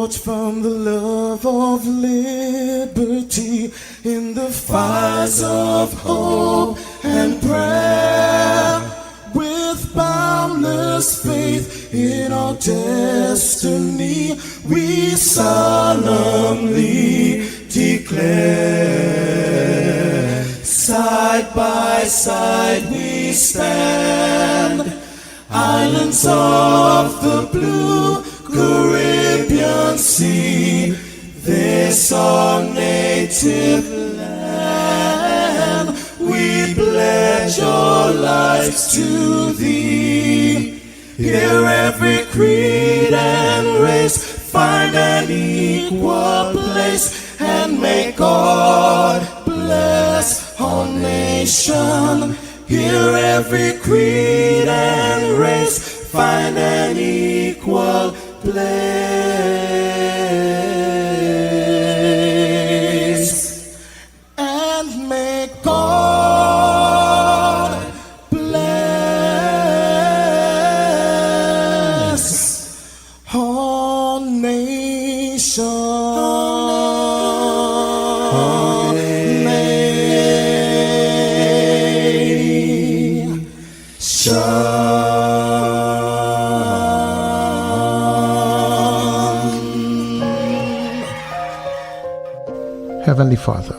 forth from the love of liberty in the fires of hope and prayer. With boundless faith in our destiny, we solemnly declare. Side by side we stand, islands of the blue Caribbean Sea, this our native land. We pledge our lives to thee. Here every creed and race find an equal place, and may God bless our nation. Here every creed and race find an equal place, and may God bless our nation. Heavenly Father,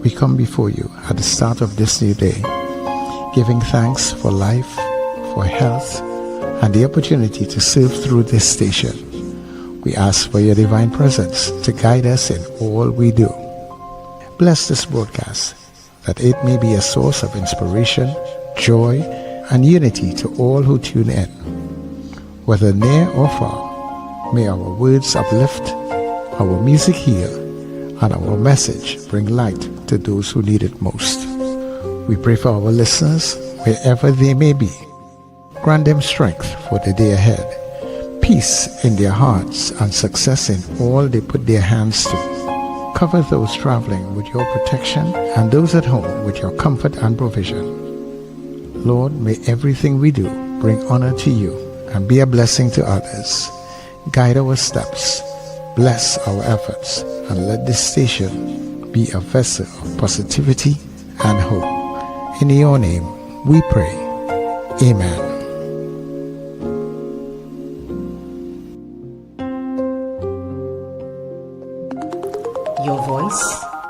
we come before you at the start of this new day, giving thanks for life, for health, and the opportunity to serve through this station. We ask for your divine presence to guide us in all we do. Bless this broadcast, that it may be a source of inspiration, joy, and unity to all who tune in. Whether near or far, may our words uplift, our music heal, and our message bring light to those who need it most. We pray for our listeners, wherever they may be. Grant them strength for the day ahead, peace in their hearts, and success in all they put their hands to. Cover those traveling with your protection, and those at home with your comfort and provision. Lord, may everything we do bring honor to you and be a blessing to others. Guide our steps, bless our efforts, and let this station be a vessel of positivity and hope. In your name we pray. Amen. Your voice,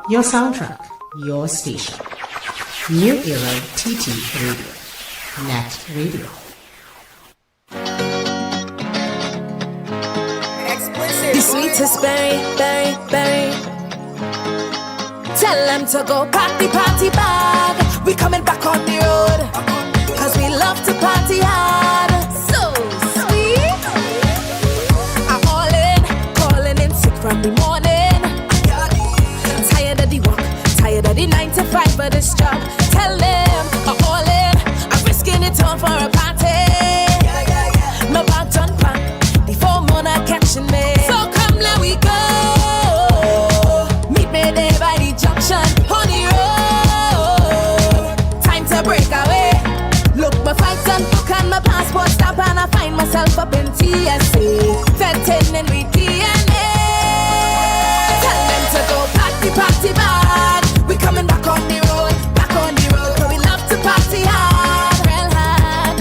your soundtrack, your station. New Era TT Radio. NETT Radio. The sweetest berry. Tell them to go pack the party bag. We coming back on the road, cause we love to party hard. So sweet. I'm all in, calling in sick from the morning. Tired of the work, tired of the 9 to 5 for this job. Tell them I'm all in, I'm risking it all for a party. My bag done pack, the phone not catching me. So come let we go. Meet me there by the junction on the road. Time to break away. Look, my flights and book and my passport stamp, and I find myself up in TSA, fetting in with DNA. Tell them to go party bad. We coming back on the road, cause we love to party hard, real hard.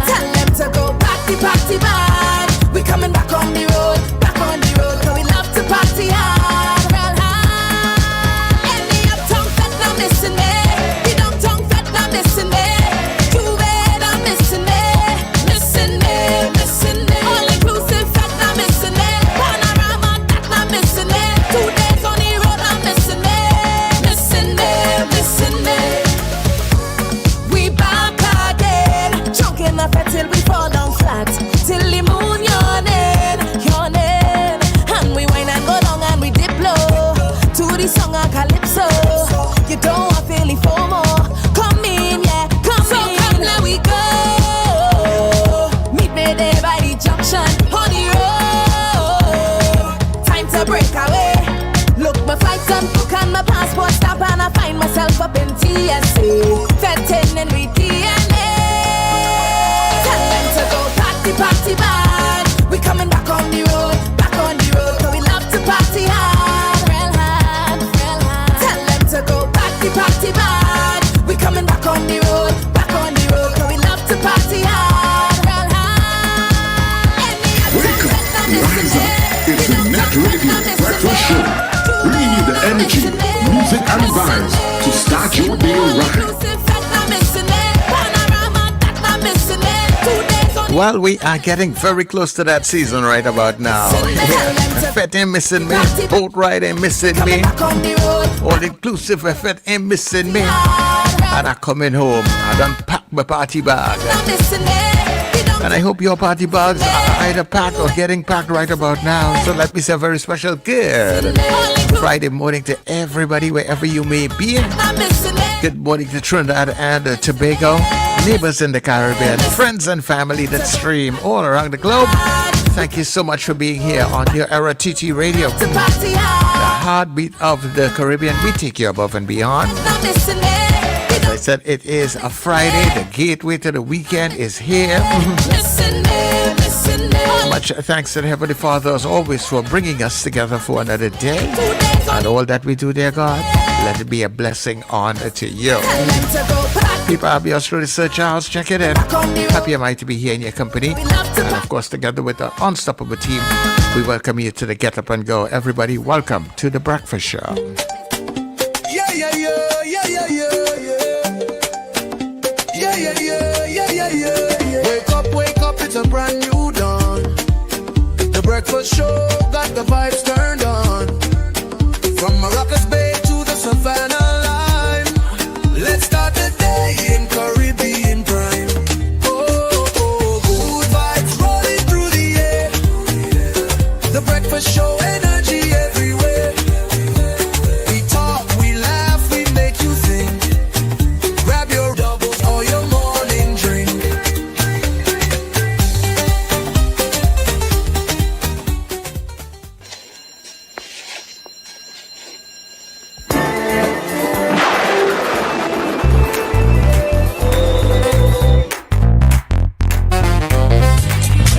Tell them to go party bad. We coming back on the road, cause we love to party hard, real hard. Any uptown fed not missing me, the downtown fed not missing me, Juve not missing me. All inclusive fed not missing me, Panorama that not missing me. 2 days on the road not missing me. We back again, drunk in the fed till we fall down flat, till the moon yawning, and we whine and go down and we dip low to the song of Calypso. You don't want feel the FOMO. Come in, yeah, come in. So come let we go. Meet me there by the junction on the road. Time to break away. Look, my flights and book and my passport stamp, and I find myself up in TSA, fetting in with DNA. Tell them to go party bad. We coming back on the road, cause we Well, we are getting very close to that season right about now. Yeah. Fete ain't missing me. Boat ride ain't missing me. All inclusive effect ain't missing me. And I'm coming home. I done packed my party bag. And I hope your party bags are either packed or getting packed right about now. So let me say a very special good Friday morning to everybody wherever you may be. Good morning to Trinidad and Tobago, neighbors in the Caribbean, friends and family that stream all around the globe. Thank you so much for being here on your era TT Radio. The heartbeat of the Caribbean. We take you above and beyond. As I said, it is a Friday. The gateway to the weekend is here. Much thanks to the Heavenly Father as always for bringing us together for another day. And all that we do, dear God, let it be a blessing on to you. People, I'll be Australia Sir Charles. Check it in. Happy am I to be here in your company. And of course, together with the unstoppable team, we welcome you to the Get Up and Go. Everybody, welcome to the Breakfast Show. Yeah, yeah, yeah, yeah, yeah, yeah, yeah, yeah, yeah, yeah, yeah, yeah. Wake up, it's a brand new dawn. The Breakfast Show got the vibes turned on. From Maracas Bay to the Savannah line, let's start the day in Caribbean prime. Oh, good vibes rolling through the air. The Breakfast Show, energy everywhere. We talk, we laugh, we make you think. Grab your doubles or your morning drink.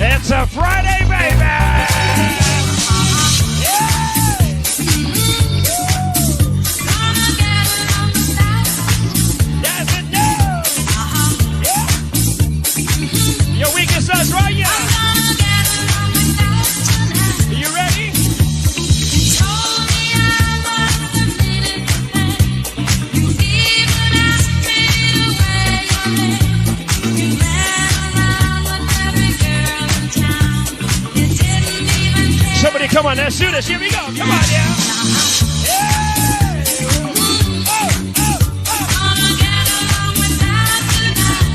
It's a Friday, baby! Yes, it does! Your weekend starts right here! Are you ready? Somebody come on, let's do this. Here we go. Come on, yeah.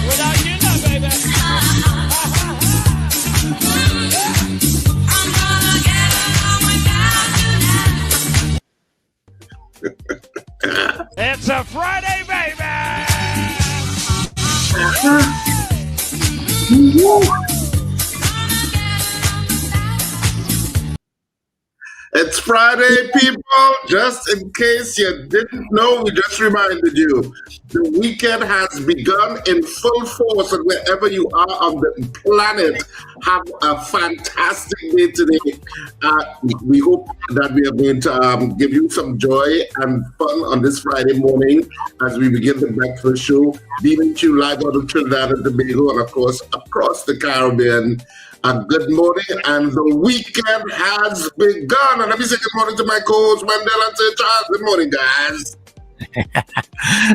Without you, no, baby. It's a Friday, baby. It's Friday, people. Just in case you didn't know, we just reminded you. The weekend has begun in full force, and wherever you are on the planet, have a fantastic day today. We hope that we are going to give you some joy and fun on this Friday morning as we begin the breakfast show, beaming to you live out of Trinidad and Tobago, and of course, across the Caribbean. Good morning, and the weekend has begun. And let me say good morning to my co-hosts, Wendell and Sir Charles. Good morning, guys.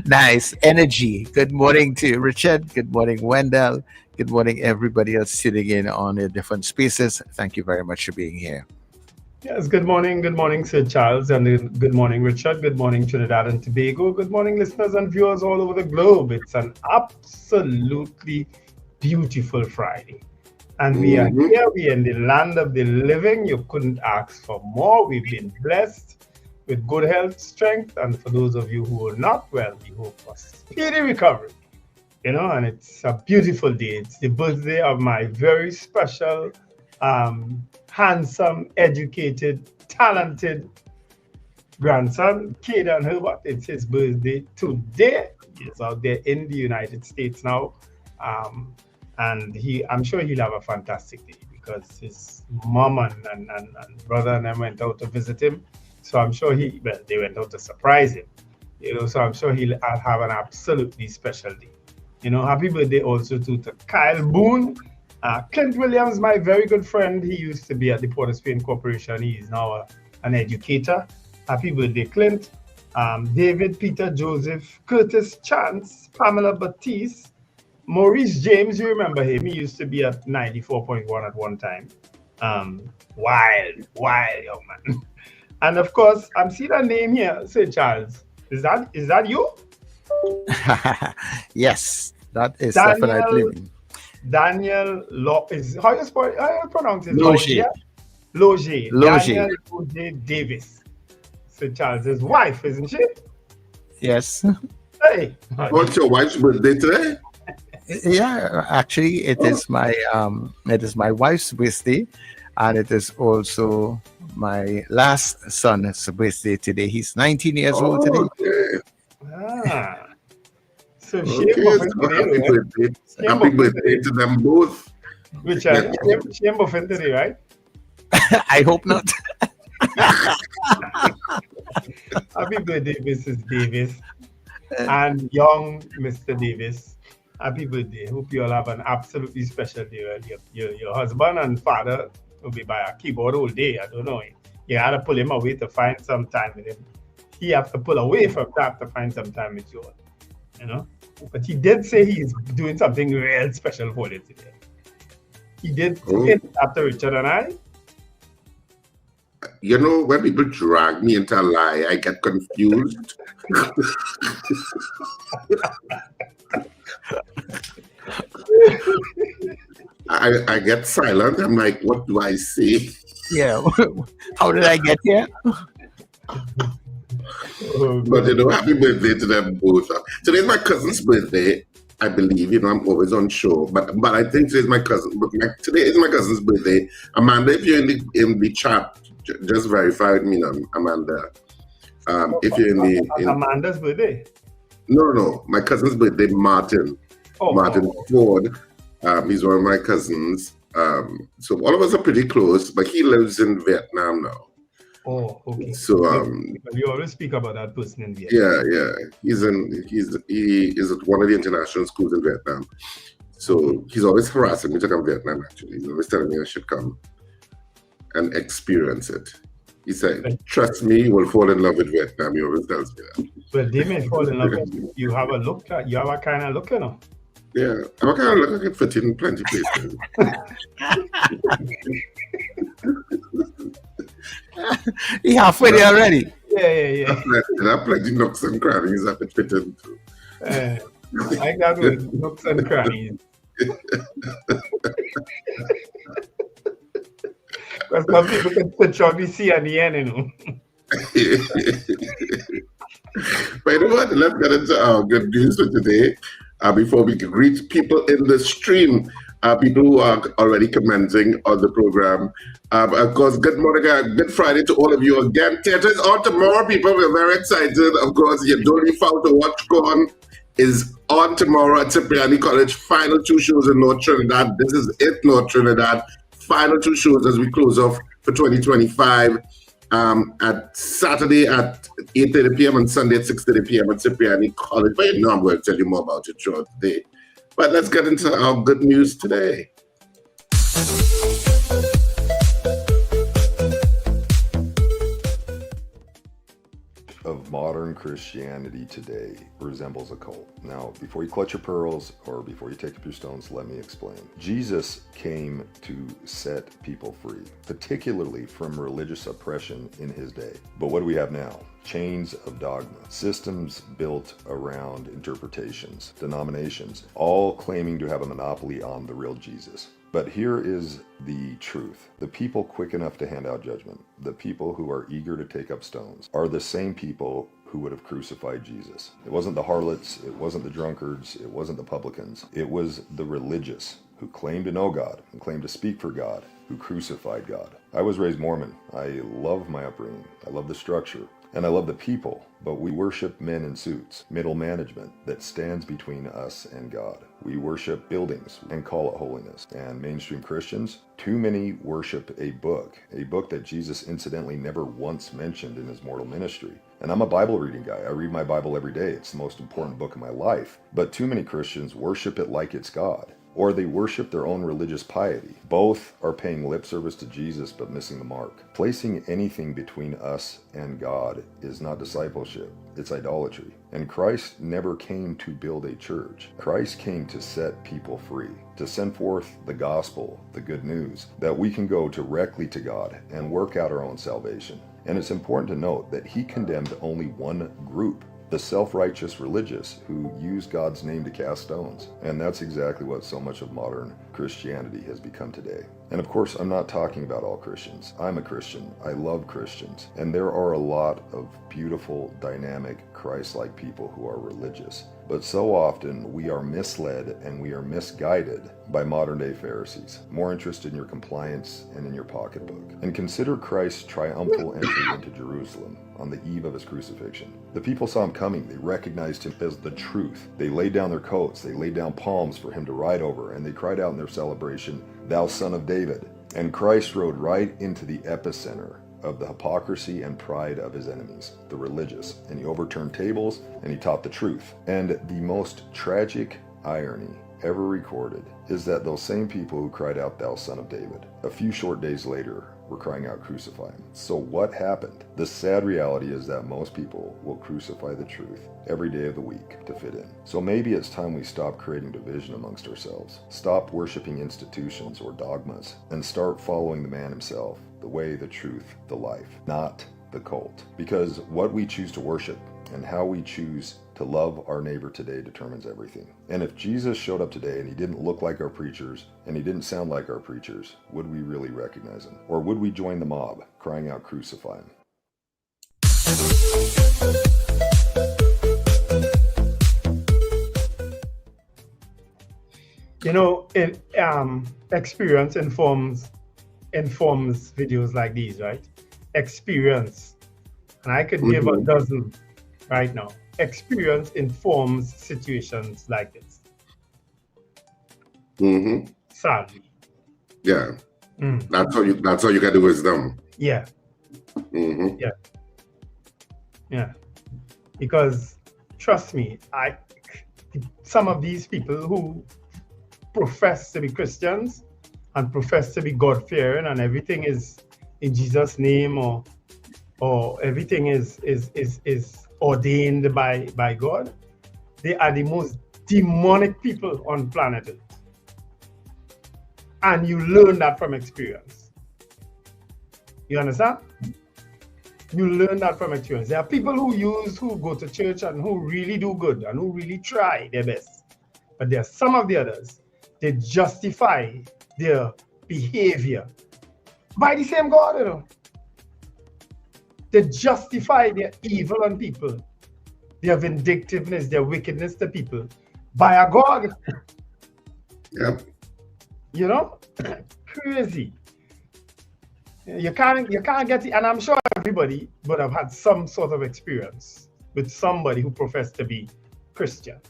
Nice energy. Good morning to Richard. Good morning, Wendell. Good morning, everybody else sitting in on the different spaces. Thank you very much for being here. Yes, good morning, Sir Charles, and good morning, Richard. Good morning, Trinidad and Tobago. Good morning, listeners and viewers all over the globe. It's an absolutely beautiful Friday. And we are here, we are in the land of the living. You couldn't ask for more. We've been blessed with good health, strength, and for those of you who are not well, we hope for speedy recovery. You know, and it's a beautiful day. It's the birthday of my very special, handsome, educated, talented grandson, Caden Herbert. It's his birthday today. He's out there in the United States now. And I'm sure he'll have a fantastic day because his mom and brother and them went out to visit him. So I'm sure they went out to surprise him. You know, so I'm sure he'll have an absolutely special day. You know, happy birthday also to Kyle Boone. Clint Williams, my very good friend. He used to be at the Port of Spain Corporation. He is now an educator. Happy birthday, Clint. David, Peter, Joseph, Curtis Chance, Pamela Batiste, Maurice James, you remember him? He used to be at 94.1 at one time. Wild young man. And of course, I'm seeing a name here, Sir Charles. Is that you? Yes, that is Daniel- definitely me. Daniel is how you pronounce it? Logier. Logier. Logier. Daniel Logier Davis. Sir Charles's wife, isn't she? Yes. Hey. What's your wife's birthday today? Yeah, actually, it is my wife's birthday, and it is also my last son's birthday today. He's 19 years old today. Okay. So Okay, shame buffing so today, right? happy birthday to them both. Which shame buffing today, right? I hope not. Happy birthday, Mrs. Davis, and young Mr. Davis. Happy birthday. Hope you all have an absolutely special day. Your husband and father will be by a keyboard all day. I don't know. You had to pull him away to find some time with him. He have to pull away from that to find some time with you. You know? But he did say he's doing something real special for you today. He did hint after Richard and I. You know, when people drag me into a lie, I get confused. I get silent. I'm like, what do I say? Yeah. How did I get here? But you know, happy birthday to them both. Today's my cousin's birthday, I believe. You know, I'm always on show, but I think today's my cousin. But today is my cousin's birthday. Amanda, if you're in the chat, just verify with me, Amanda. If you're in Amanda's birthday. No, my cousin's birthday, Martin. Martin Ford. He's one of my cousins. So all of us are pretty close, but he lives in Vietnam now. Oh, okay. So you always speak about that person in Vietnam. Yeah. He is at one of the international schools in Vietnam. So he's always harassing me to come to Vietnam. Actually, he's always telling me I should come and experience it. He said, "Trust me, you will fall in love with Vietnam." He always tells me that. Well, they may fall in love with you. You have a look. You have a kind of look, you know. Yeah, I'm a kind of look. I can fit in plenty places. He halfway there already. Yeah. There are plenty nooks and crannies I can fit into. I got with nooks and crannies. Because some people can switch on the C and the N, you know. But you know what? Let's get into our good news for today. Before we can greet people in the stream, people who are already commenting on the program. Of course, good morning, good Friday to all of you again. Theater is on tomorrow, people. We're very excited. Of course, you don't leave out to watch Con is on tomorrow at Cipriani College. Final 2 shows in North Trinidad. This is it, North Trinidad. Final 2 shows as we close off for 2025. At Saturday at 8:30 p.m. and Sunday at 6:30 p.m. at Cipriani College. But you know I'm going to tell you more about it short today. But let's get into our good news today. Of modern Christianity today resembles a cult. Now, before you clutch your pearls or before you take up your stones, let me explain. Jesus came to set people free, particularly from religious oppression in his day. But what do we have now? Chains of dogma, systems built around interpretations, denominations, all claiming to have a monopoly on the real Jesus. But here is the truth. The people quick enough to hand out judgment, the people who are eager to take up stones, are the same people who would have crucified Jesus. It wasn't the harlots, it wasn't the drunkards, it wasn't the publicans. It was the religious who claimed to know God and claimed to speak for God, who crucified God. I was raised Mormon. I love my upbringing. I love the structure. And I love the people, but we worship men in suits, middle management that stands between us and God. We worship buildings and call it holiness. And mainstream Christians, too many worship a book that Jesus incidentally never once mentioned in his mortal ministry. And I'm a Bible reading guy. I read my Bible every day. It's the most important book of my life. But too many Christians worship it like it's God. or they worship their own religious piety. Both are paying lip service to Jesus but missing the mark. Placing anything between us and God is not discipleship, it's idolatry. And Christ never came to build a church. Christ came to set people free, to send forth the gospel, the good news, that we can go directly to God and work out our own salvation. And it's important to note that he condemned only one group, the self-righteous religious who use God's name to cast stones. And that's exactly what so much of modern Christianity has become today. And of course, I'm not talking about all Christians. I'm a Christian. I love Christians. And there are a lot of beautiful, dynamic, Christ-like people who are religious. But so often we are misled and we are misguided by modern-day Pharisees, more interested in your compliance and in your pocketbook. And consider Christ's triumphal entry into Jerusalem on the eve of his crucifixion. The people saw him coming. They recognized him as the truth. They laid down their coats. They laid down palms for him to ride over, and they cried out in their celebration, "Thou Son of David." And Christ rode right into the epicenter of the hypocrisy and pride of his enemies, the religious. And he overturned tables and he taught the truth. And the most tragic irony ever recorded is that those same people who cried out, "Thou Son of David," a few short days later were crying out, "Crucify him." So what happened? The sad reality is that most people will crucify the truth every day of the week to fit in. So maybe it's time we stop creating division amongst ourselves, stop worshiping institutions or dogmas, and start following the man himself, the way, the truth, the life, not the cult. Because what we choose to worship and how we choose to love our neighbor today determines everything. And if Jesus showed up today and he didn't look like our preachers and he didn't sound like our preachers, would we really recognize him? Or would we join the mob crying out, "Crucify him"? You know, experience informs videos like these, right? Experience. And I could give a dozen right now. Experience informs situations like this. Sadly. Yeah. That's how you get the wisdom. Yeah. Yeah. Because trust me, some of these people who profess to be Christians and profess to be God-fearing and everything is in Jesus' name or everything is ordained by God, they are the most demonic people on planet Earth. And you learn that from experience. You understand? You learn that from experience. There are people who go to church and who really do good and who really try their best. But there are some of the others, they justify their behavior by the same God, you know. They justify their evil on people, their vindictiveness, their wickedness to people by a God. Yep. You know, crazy. You can't get it, and I'm sure everybody would have had some sort of experience with somebody who professed to be Christian.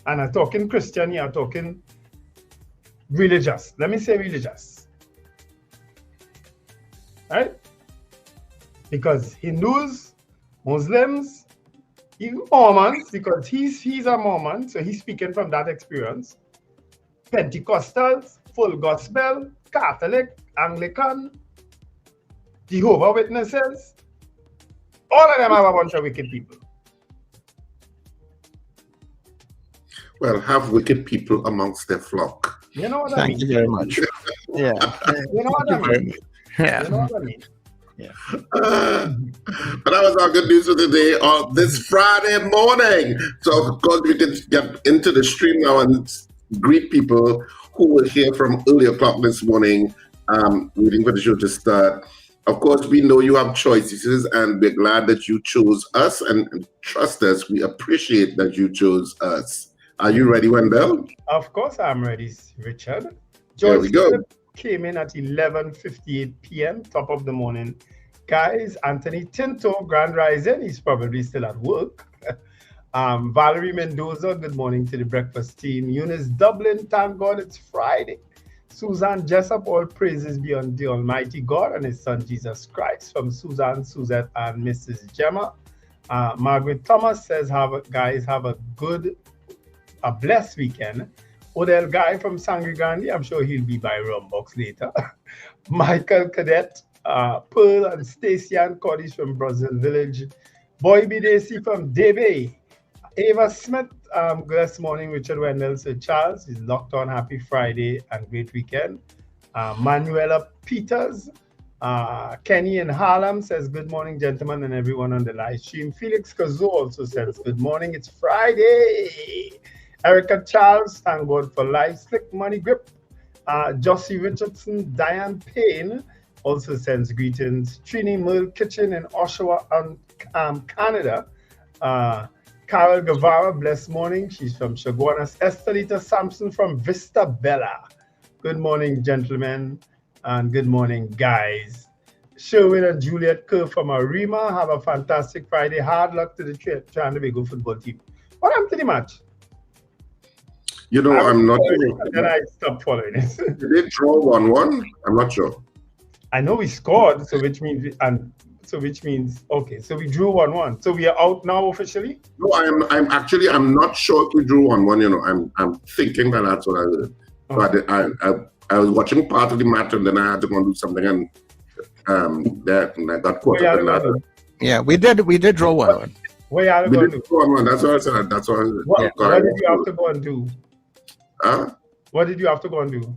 And I'm talking Christian here, I'm talking religious. Let me say religious. Right? Because Hindus, Muslims, even Mormons, because he's a Mormon, so he's speaking from that experience. Pentecostals, full gospel, Catholic, Anglican, Jehovah's Witnesses, all of them have a bunch of wicked people. Well, have wicked people amongst their flock. You know what I mean? Thank you very much. Yeah. You know what I mean? Yeah. You know what I mean? Yeah. But that was our good news for the day on this Friday morning. So, of course, we can get into the stream now and greet people who were here from early o'clock this morning, waiting for the show to start. Of course, we know you have choices, and we're glad that you chose us, and trust us, we appreciate that you chose us. Are you ready, Wendell? Of course I'm ready, Richard. There we go. Came in at 11:58 p.m., top of the morning. Guys, Anthony Tinto, Grand Rising, he's probably still at work. Valerie Mendoza, good morning to the breakfast team. Eunice Dublin, thank God it's Friday. Suzanne Jessup, all praises be on the Almighty God and His Son Jesus Christ. From Suzanne, Suzette, and Mrs. Gemma. Margaret Thomas says, guys, have a blessed weekend. Odell Guy from Sangre Grande. I'm sure he'll be by Rumbox later. Michael Cadet, Pearl and Stacy and Cody from Brazil Village. Boy Bidesi from Debe. Ava Smith, good morning. Richard Wendell, Sir Charles is locked on. Happy Friday and great weekend. Manuela Peters, Kenny in Harlem says good morning, gentlemen, and everyone on the live stream. Felix Kazo also says good morning. It's Friday. Erica Charles, thank God for life. Slick Money Grip. Josie Richardson, Diane Payne also sends greetings. Trini Mill Kitchen in Oshawa, Canada. Carol Guevara, blessed morning. She's from Chaguanas. Estelita Sampson from Vista Bella. Good morning, gentlemen, and good morning, guys. Sherwin and Juliet Kerr from Arima. Have a fantastic Friday. Hard luck to the Trinidad and Tobago football team. What happened to the match? You know, I'm not sure. Then I stopped following it. Did they draw 1-1? I'm not sure. I know we scored, so which means okay. So we drew 1-1. So we are out now officially. No, I'm not sure if we drew 1-1. You know, I'm thinking that that's what I heard. So I was watching part of the match and then I had to go and do something and I got caught up in that. Yeah, we did draw 1-1. What are you going to do? 1-1. That's what I said. That's what I heard. What did you have to go and do? Huh? What did you have to go and do?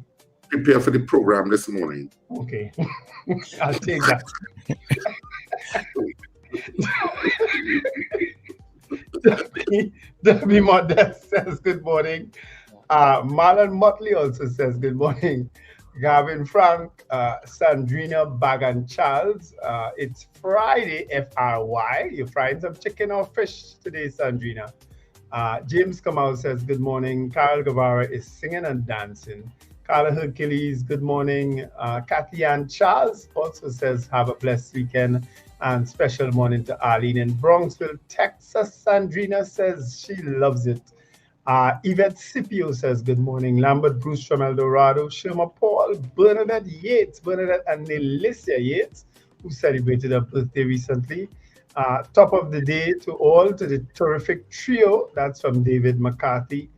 Prepare for the program this morning. Okay. I'll take that. Debbie Modest says good morning. Marlon Motley also says good morning. Gavin Frank, Sandrina Bagan Charles. It's Friday, FRY. You're frying some chicken or fish today, Sandrina. James Kamal says good morning. Carol Guevara is singing and dancing. Carla Hercules, good morning. Kathy Ann Charles also says have a blessed weekend and special morning to Arlene in Bronxville, Texas. Sandrina says she loves it. Yvette Scipio says good morning. Lambert Bruce from El Dorado. Shirma Paul, Bernadette and Nelicia Yates, who celebrated her birthday recently. Top of the day to all, to the terrific trio. That's from David McCarthy.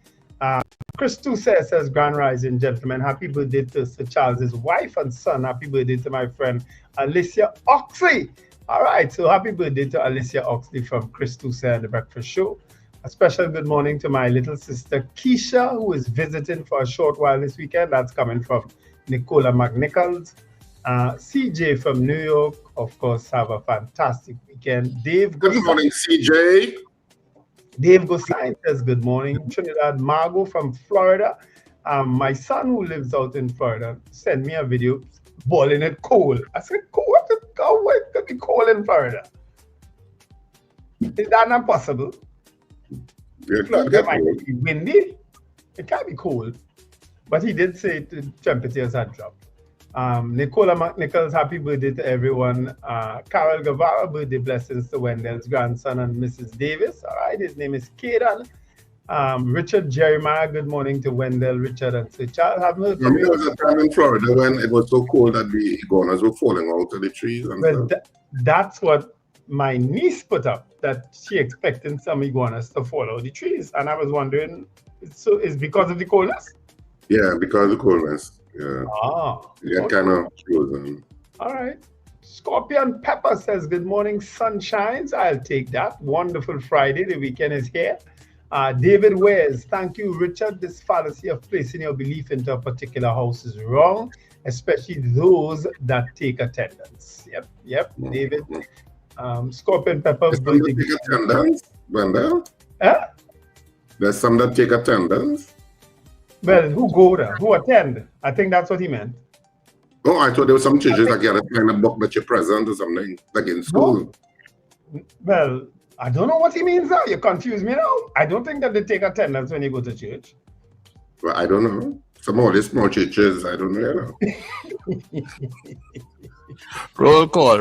Chris Toussé says, Grand Rising, gentlemen. Happy birthday to Sir Charles's wife and son. Happy birthday to my friend Alicia Oxley. All right, so happy birthday to Alicia Oxley from Chris Toussé and the Breakfast Show. A special good morning to my little sister Keisha, who is visiting for a short while this weekend. That's coming from Nicola McNichols. CJ from New York, of course, have a fantastic weekend. Dave, good morning, CJ. Dave Gosain says good morning. Trinidad Margot from Florida. My son who lives out in Florida sent me a video boiling it cold. I said, cold? What could be cold in Florida? Is that not possible? Florida might be windy. It can't be cold. But he did say the temperatures had dropped. Nicola McNichols, happy birthday to everyone. Carol Guevara, birthday blessings to Wendell's grandson and Mrs. Davis. All right, his name is Kaden. Richard Jeremiah, good morning to Wendell, Richard, and Sir Charles. Have heard from you. There was a time in Florida when it was so cold that the iguanas were falling out of the trees. And that's what my niece put up, that she expecting some iguanas to fall out of the trees. And I was wondering, so it's because of the coldness? Yeah, because of the coldness. Yeah. Yeah, kind of frozen. All right. Scorpion Pepper says, good morning, sunshines. I'll take that. Wonderful Friday. The weekend is here. David Wares, thank you, Richard. This fallacy of placing your belief into a particular house is wrong, especially those that take attendance. Yep, David. Scorpion Pepper. There's some that take attendance, Wendell? Huh? There's some that take attendance? Well, who go there? Who attend? I think that's what he meant. Oh, I thought there was some churches like you had to sign a book that you're present or something, like in school. No. Well, I don't know what he means now. You confuse me now. I don't think that they take attendance when you go to church. Well, I don't know. Some of these small churches, I don't know. Roll call.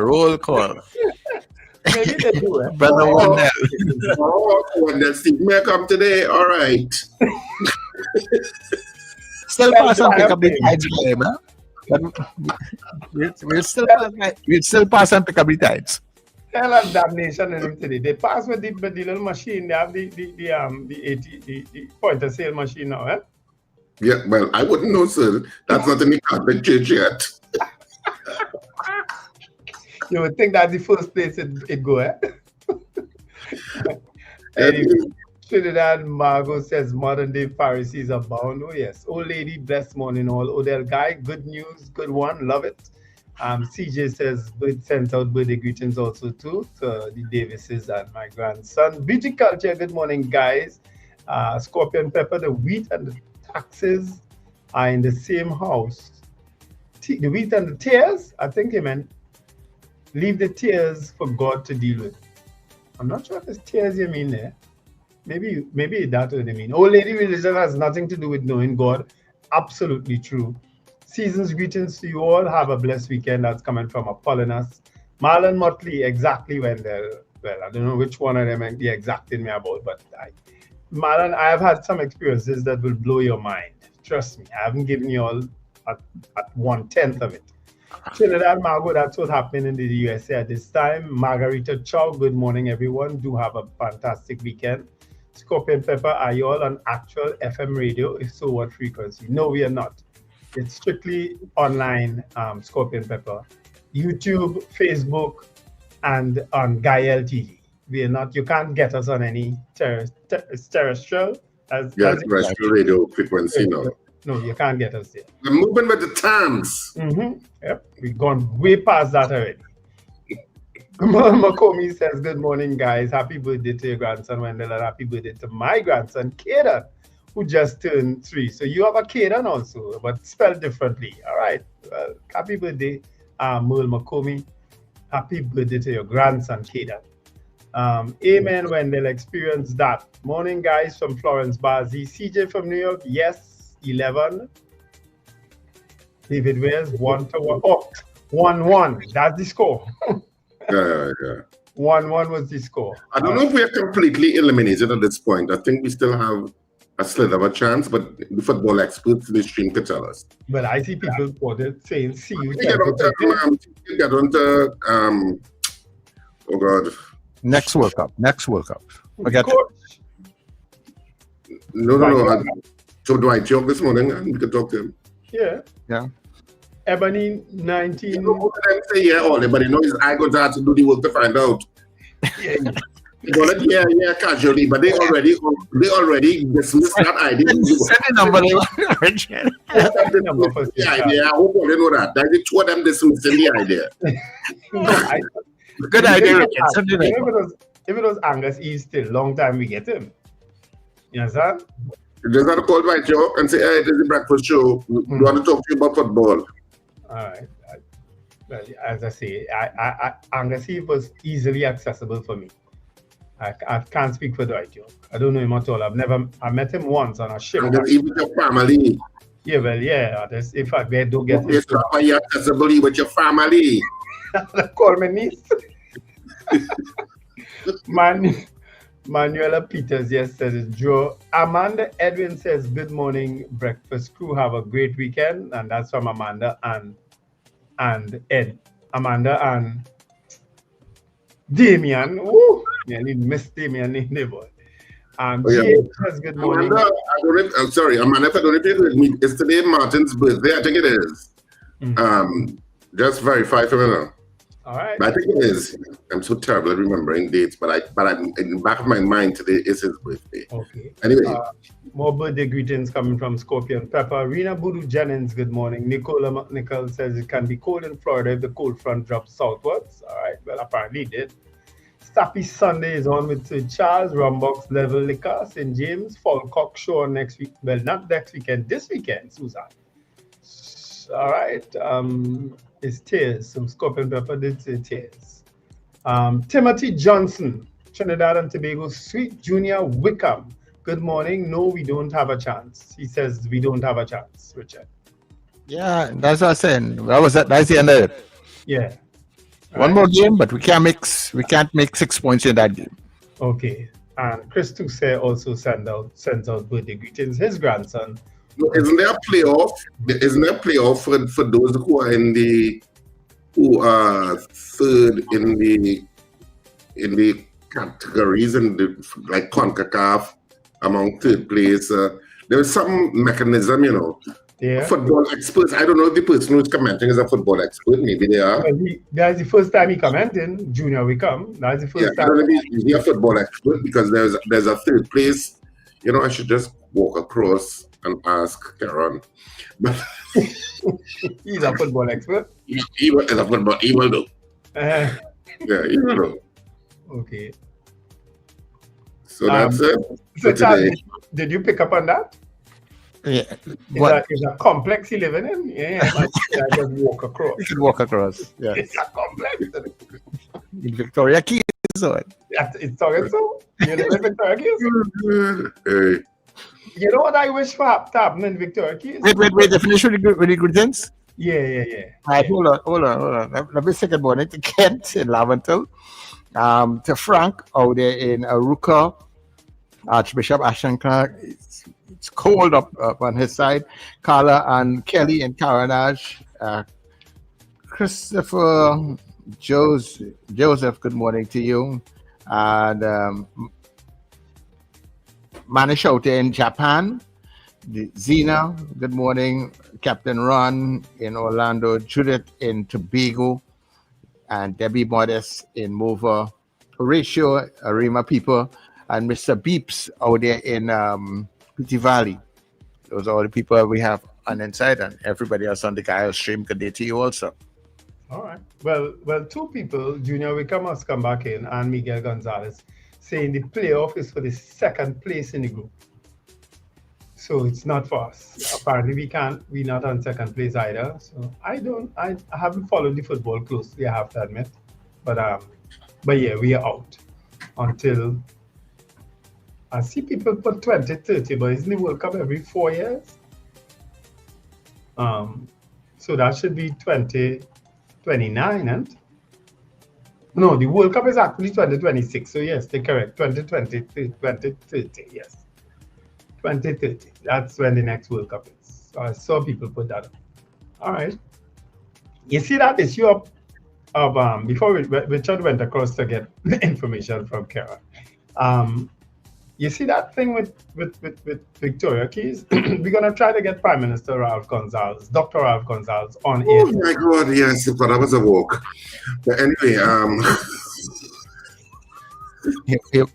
Maybe they do it. Brother Wendell. Wendell Steve may come today. All right. Still pass and pick up the tides, we'll still pass and pick up the tides. Hell of damnation in him today. They pass with the little machine. They have the point of sale machine now, eh? Yeah, well, I wouldn't know, sir. That's not in the Catholic Church yet. You would think that's the first place it go, eh? Anyway, Trinidad and Tobago says modern day Pharisees abound. Oh yes. Old lady, blessed morning all. Odell Guy, good news, good one, love it. CJ says sent out birthday greetings also too to the Davises and my grandson. Beauty Culture, good morning guys. Scorpion Pepper, the wheat and the taxes are in the same house. The wheat and the tears, I think he meant leave the tears for God to deal with. I'm not sure if it's tears you mean there. Maybe that's what they mean. Old lady religion has nothing to do with knowing God. Absolutely true. Season's greetings to you all. Have a blessed weekend. That's coming from Apollonius. Marlon Motley, exactly when they're, well, I don't know which one of them the exact in me about, but Marlon, I have had some experiences that will blow your mind. Trust me, I haven't given you all at 1/10 of it. Trinidad and Tobago, that's what's happening in the USA at this time. Margarita Chow, good morning, everyone. Do have a fantastic weekend. Scorpion Pepper, are you all on actual FM radio? If so, what frequency? No, we are not. It's strictly online, Scorpion Pepper. YouTube, Facebook, and on Gael TV. We are not, you can't get us on any terrestrial. Terrestrial radio frequency, no. No, you can't get us there. We're moving with the times. Yep, we've gone way past that already. Makomi says, good morning, guys. Happy birthday to your grandson, Wendell, and happy birthday to my grandson, Kaden, who just turned 3. So you have a Kaden also, but spelled differently. All right. Well, happy birthday, Merle Makomi. Happy birthday to your grandson, Kaden. Amen, Wendell. Experience that. Morning, guys, from Florence Bazi. CJ from New York. Yes, 11. David Wales, 1-1. Oh, 1-1. That's the score. Yeah. 1-1 was the score. I don't know if we are completely eliminated at this point. I think we still have a slither of a chance, but the football experts in the stream could tell us. But I see people quoted saying, see you. Get on to oh God. Next World Cup. Forget it. No. So do I talk this morning and we can talk to him? Yeah. Ebony 19. Say yeah, all but you know I got to have to do the work to find out. Yeah, casually, but they already dismissed that idea. Send the number. I hope all they know that. That the two of them dismissing the idea. Good idea. If it was Angus East still, long time we get him. You understand? You just have to call my job and say, hey, this is the breakfast show. We want to talk to you about football. All right. Well, as I say, Angus Eve was easily accessible for me. I can't speak for Dwight. I don't know him at all. I met him once on a ship. And even your family. Yeah, well, yeah. In fact, they don't get it. You're accessible with your family. Call me niece. Manuela Peters, yes, says Joe. Amanda Edwin says, good morning, breakfast crew. Have a great weekend. And that's from Amanda and Ed. Amanda and Damien. Ooh, I need miss Damien name there, boy. Jane says, good morning. Amanda, I'm sorry, Amanda, if I don't repeat with me, it's today Martin's birthday. I think it is. Just verify for me now. All right. But I think it is. I'm so terrible at remembering dates, but I'm in the back of my mind today is his birthday. Okay. Anyway. More birthday greetings coming from Scorpion Pepper. Rena Boodoo Jennings, good morning. Nicola McNichol says it can be cold in Florida if the cold front drops southwards. All right. Well, apparently it did. Stappy Sunday is on with Sir Charles, Rumbox, Level Liquor, St. James, Falcock Show next week. Well, not next weekend, this weekend, Susan. All right. It's Tears. So Scorpion Pepper did say Tears. Timothy Johnson, Trinidad and Tobago, Sweet Junior Wickham. Good morning. No, we don't have a chance. He says we don't have a chance, Richard. Yeah, that's what I'm saying. That's the end of it. Yeah. One more game, but we can't make 6 points in that game. Okay. And Chris Toussaint also sends out birthday greetings. His grandson. Isn't there a playoff? Isn't there a playoff for those who are third in the categories and like CONCACAF among third place? there's some mechanism, you know. Yeah. Football experts. I don't know if the person who's commenting is a football expert. Maybe they are. Well, that's the first time he commenting. Junior, we come. That's the first I time. don't know if he's a football expert because there's a third place. You know, I should just walk across and ask Karen. But he's a football expert. He is a football. He will do. Yeah, he will do. Okay. So that's it. So Charles, did you pick up on that? Yeah. It's a complex you living in. Yeah, I just walk across. You can walk across. Yeah. It's a complex. In Victoria Keys. It's talking so. You live in Victoria Keys? Hey. You know what I wish for to happen in Victoria Keys? Wait. The finish with the greetings? Yeah. All right, hold on. Let me say good morning to Kent in Laventel, to Frank out there in Aruka, Archbishop Ashton Clark. It's cold up on his side. Carla and Kelly in Caranage. Christopher, Joseph, good morning to you. And Manish out there in Japan. Zena, good morning. Captain Ron in Orlando. Judith in Tobago. And Debbie Modest in Mover. Horatio, Arima people. And Mr. Beeps out there in Petit Valley. Those are all the people we have on inside, and everybody else on the Gaia stream. Good day to you also. All right. Well, two people, Junior Wickham must come back in, and Miguel Gonzalez, saying the playoff is for the second place in the group. So it's not for us. Apparently we're not on second place either. So I haven't followed the football closely, I have to admit. But yeah, we are out until I see people put 2030, but isn't the World Cup every 4 years? So that should be 2029, and no, the World Cup is actually 2026. So yes, they're correct. 2030, yes. 2030. That's when the next World Cup is. So I saw people put that up. All right. You see that issue of before Richard went across to get the information from Kara. You see that thing with Victoria Keys? We're gonna try to get Prime Minister Ralph Gonsalves, Dr. Ralph Gonsalves on air. Oh my God, yes, but that was a walk. But anyway,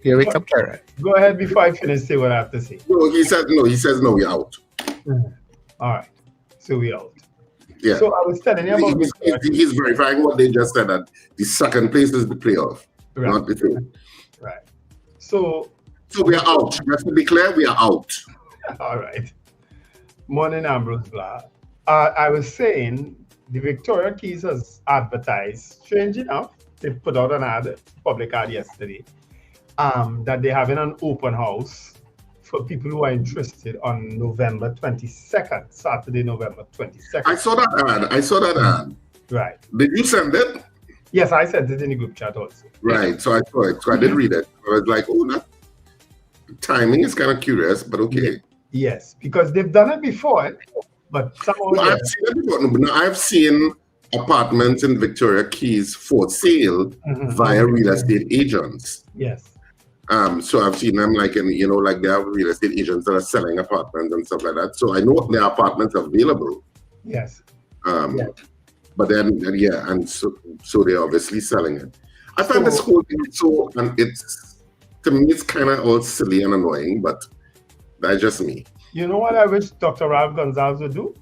Here we come, Karen. Go ahead before I finish, say what I have to say. No, he says no, we're out. All right, so we're out. Yeah. So I was telling you about he's verifying what they just said, that the second place is the playoff, right. not the third. Right. So we are out. Just to be clear, we are out. All right. Morning, Ambrose Blah. I was saying the Victoria Keys has advertised, strange enough, they put out an ad, public ad yesterday, that they're having an open house for people who are interested on November 22nd, Saturday, November 22nd. I saw that ad. Right. Did you send it? Yes, I sent it in the group chat also. Right, so I saw it. So I did read it. I was like, oh, that timing is kind of curious, but okay. Yes, because they've done it before, but somehow... Well, I've seen it before. No, I've seen apartments in Victoria Keys for sale via real estate agents. Yes. So I've seen them like like they have real estate agents that are selling apartments and stuff like that. So I know there are apartments available. Yes. But then and so they're obviously selling it. I find this whole thing and to me it's kind of all silly and annoying, but that's just me. You know what I wish Dr. Ralph Gonsalves would do?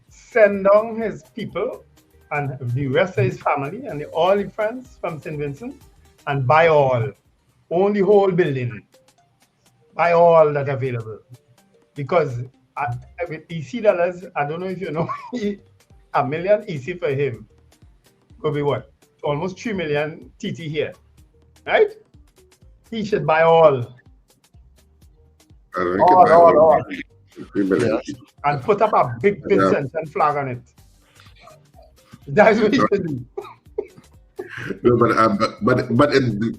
Send down his people and the rest of his family and all his friends from St. Vincent and buy all. Own the whole building. Buy all that available. Because with EC dollars, I don't know if you know, $1 million EC for him could be what? Almost 3 million TT here. Right? He should buy all. All. And put up a big Vincent and flag on it. That's what he should do. No, but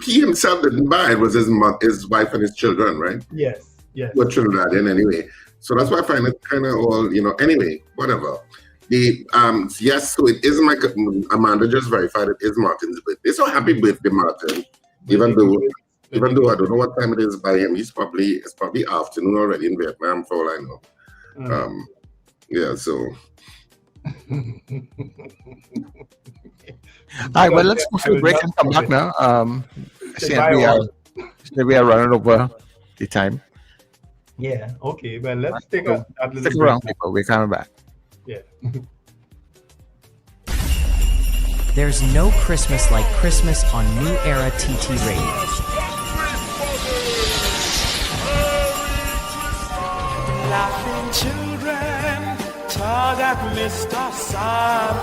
he himself didn't buy it. It was his wife and his children, right? Yes. Well, Trinidad anyway. So that's why I find it kind of all, anyway, whatever. Yes, so it is Amanda just verified it is Martin's birthday. So happy birthday, Martin. Even though Even though I don't know what time it is by him, it's probably afternoon already in Vietnam, for all I know. Yeah, so. All right, well, let's go for a break and come back now. Since we are running over the time. Yeah, okay. Well, let's take a little Stick around, people. We're coming back. Yeah. There's no Christmas like Christmas on New Era TT Radio. Laughing children tug at Mr. Santa.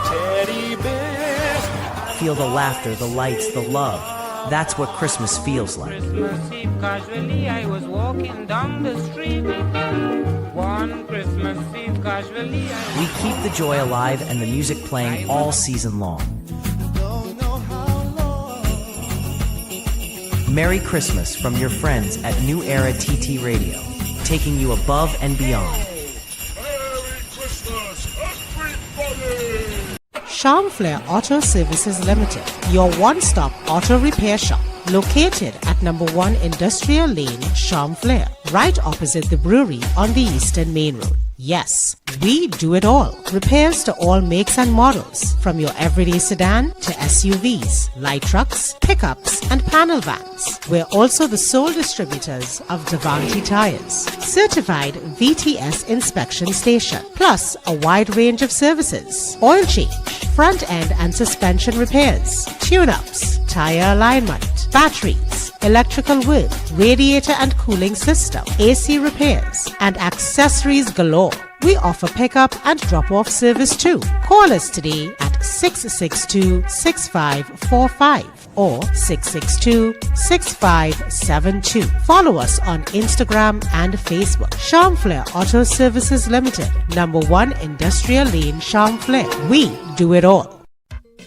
Teddy bears. Feel the laughter, the lights, the love. That's what Christmas feels like. Christmas Eve, casually I was walking down the street. One Christmas Eve, casually We keep the joy alive and the music playing all season long. Merry Christmas from your friends at New Era TT Radio, taking you above and beyond. Charmflair Auto Services Limited, your one-stop auto repair shop, located at number 1 Industrial Lane, Charmflair, right opposite the brewery on the Eastern Main Road. Yes, we do it all. Repairs to all makes and models, from your everyday sedan to SUVs, light trucks, pickups, and panel vans. We're also the sole distributors of Davanti tires, certified VTS inspection station, plus a wide range of services: oil change, front end and suspension repairs, tune-ups, tire alignment, batteries, electrical work, radiator and cooling system, AC repairs, and accessories galore. We offer pickup and drop-off service too. Call us today at 662-6545 or 662-6572. Follow us on Instagram and Facebook. Charmflair Auto Services Limited, number 1 Industrial Lane, Charmflair. We do it all.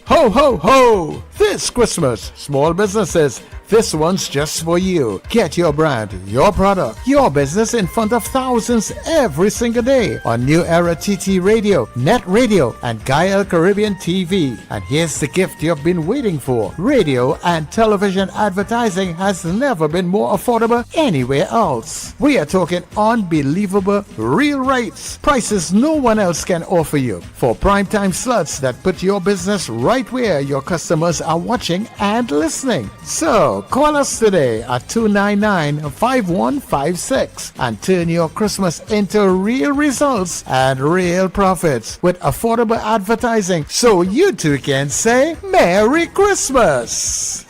Ho, ho, ho! This Christmas, small businesses, this one's just for you. Get your brand, your product, your business in front of thousands every single day on New Era TT Radio, NETT Radio, and Gael Caribbean TV. And here's the gift you've been waiting for. Radio and television advertising has never been more affordable anywhere else. We are talking unbelievable real rates. Prices no one else can offer you for primetime slots that put your business right where your customers are watching and listening. So call us today at 299-5156 and turn your Christmas into real results and real profits with affordable advertising, so you too can say Merry Christmas.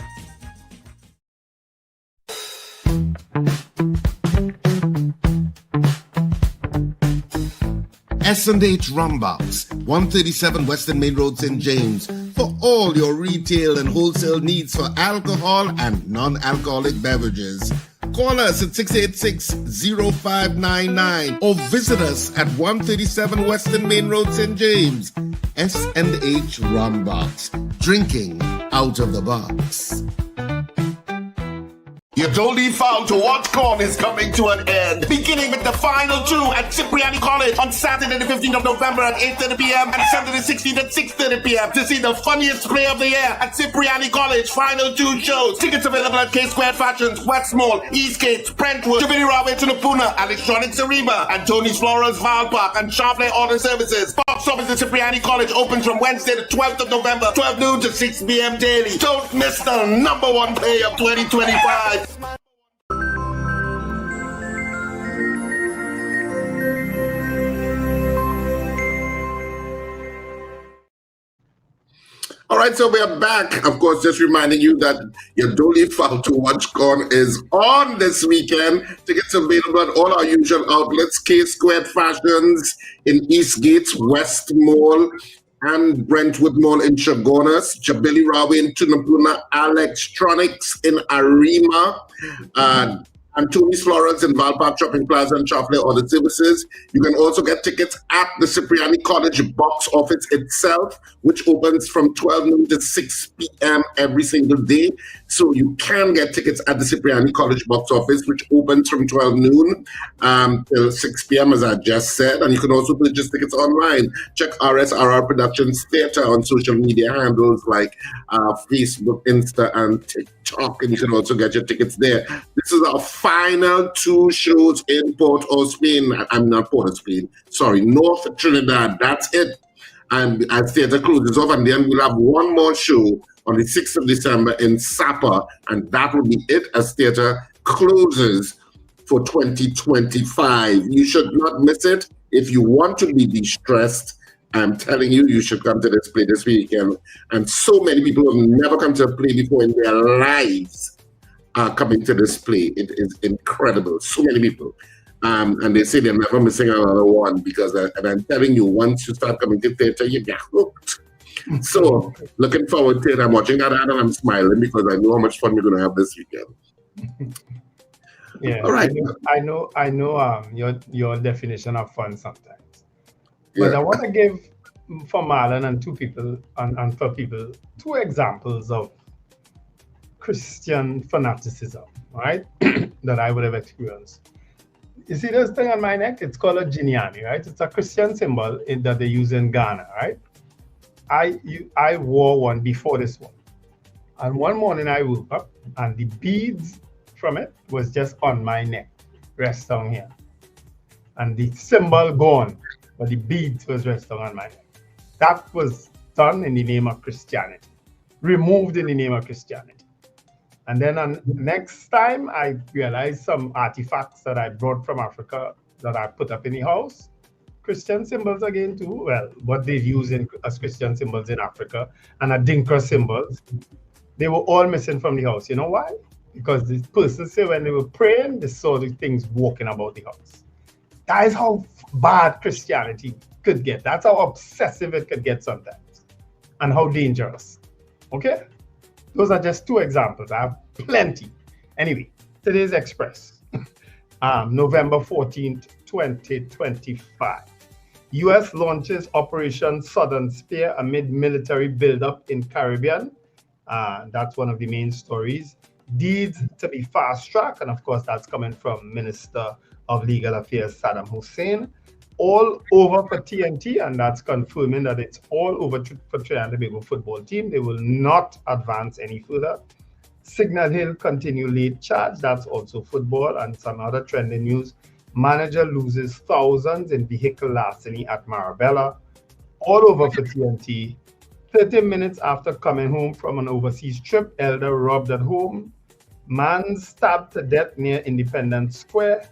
S&H Rumbox, 137 Western Main Road, St. James, for all your retail and wholesale needs for alcohol and non-alcoholic beverages. Call us at 686-0599 or visit us at 137 Western Main Road, St. James. S&H Rumbox, drinking out of the box. Your Dolly Foul to Watch Corn is coming to an end. Beginning with the final 2 at Cipriani College on Saturday the 15th of November at 8:30 p.m. and Sunday the 16th at 6:30 p.m. to see the funniest play of the year at Cipriani College. Final 2 shows. Tickets available at K Square Fashions, West Mall, Eastgate, Brentwood, Jubilee Railway to Napuna, Electronics Ariba, and Tony's Florals Val Park, and Charmflair Auto Services. Box office at Cipriani College opens from Wednesday the 12th of November, 12 noon to 6 p.m. daily. Don't miss the number 1 play of 2025. All right, so we are back. Of course, just reminding you that your Dolly Foul to Watch Corn is on this weekend. Tickets available at all our usual outlets: K Squared Fashions in Eastgate, West Mall, and Brentwood Mall in Chagonas, Jubilee Railway in Tunapuna, Electronics in Arima, and Tony's Florals in Valpark Shopping Plaza and Charmflair Auto Services. You can also get tickets at the Cipriani College box office itself, which opens from 12 noon to 6 p.m. every single day. So you can get tickets at the Cipriani College box office, which opens from 12 noon till 6 p.m., as I just said. And you can also purchase tickets online. Check RSRR Productions Theatre on social media handles like Facebook, Insta, and TikTok. And you can also get your tickets there. This is our final 2 shows in Port-au Spain. I'm not Port-au-Spain. Sorry, North Trinidad. That's it. And as theatre closes off, and then we'll have one more show on the 6th of December in Sapa, and that will be it as theatre closes for 2025. You should not miss it. If you want to be de-stressed, I'm telling you, you should come to this play this weekend. And so many people who have never come to a play before in their lives are coming to this play. It is incredible. So many people. And they say they're never missing another one because, and I'm telling you, once you start coming to theatre, you get hooked. So, looking forward to it. I'm watching that and I'm smiling because I know how much fun we're going to have this weekend. Yeah, all right. I know. Your definition of fun sometimes, but I want to give for Marlon and for people 2 examples of Christian fanaticism, right? that I would have experienced. You see this thing on my neck? It's called a Ginyani, right? It's a Christian symbol that they use in Ghana, right? I wore one before this one. And one morning I woke up and the beads from it was just on my neck, rest down here. And the symbol gone, but the beads was resting on my neck. That was done in the name of Christianity, removed in the name of Christianity. And then next time, I realized some artifacts that I brought from Africa that I put up in the house. Christian symbols again too. Well, what they've used as Christian symbols in Africa and Adinka symbols, they were all missing from the house. You know why? Because the person said when they were praying, they saw the things walking about the house. That is how bad Christianity could get. That's how obsessive it could get sometimes. And how dangerous. Okay? Those are just 2 examples. I have plenty. Anyway, today's Express. November 14th, 2025. U.S. launches Operation Southern Spear amid military buildup in Caribbean. That's one of the main stories. Deeds to be fast-tracked, and of course that's coming from Minister of Legal Affairs Saddam Hussein. All over for TNT, and that's confirming that it's all over for Trinidad and Tobago football team. They will not advance any further. Signal Hill continue late charge. That's also football. And some other trending news. Manager loses thousands in vehicle larceny at Marabella. All over for TNT. 30 minutes after coming home from an overseas trip, elder robbed at home. Man stabbed to death near Independence Square.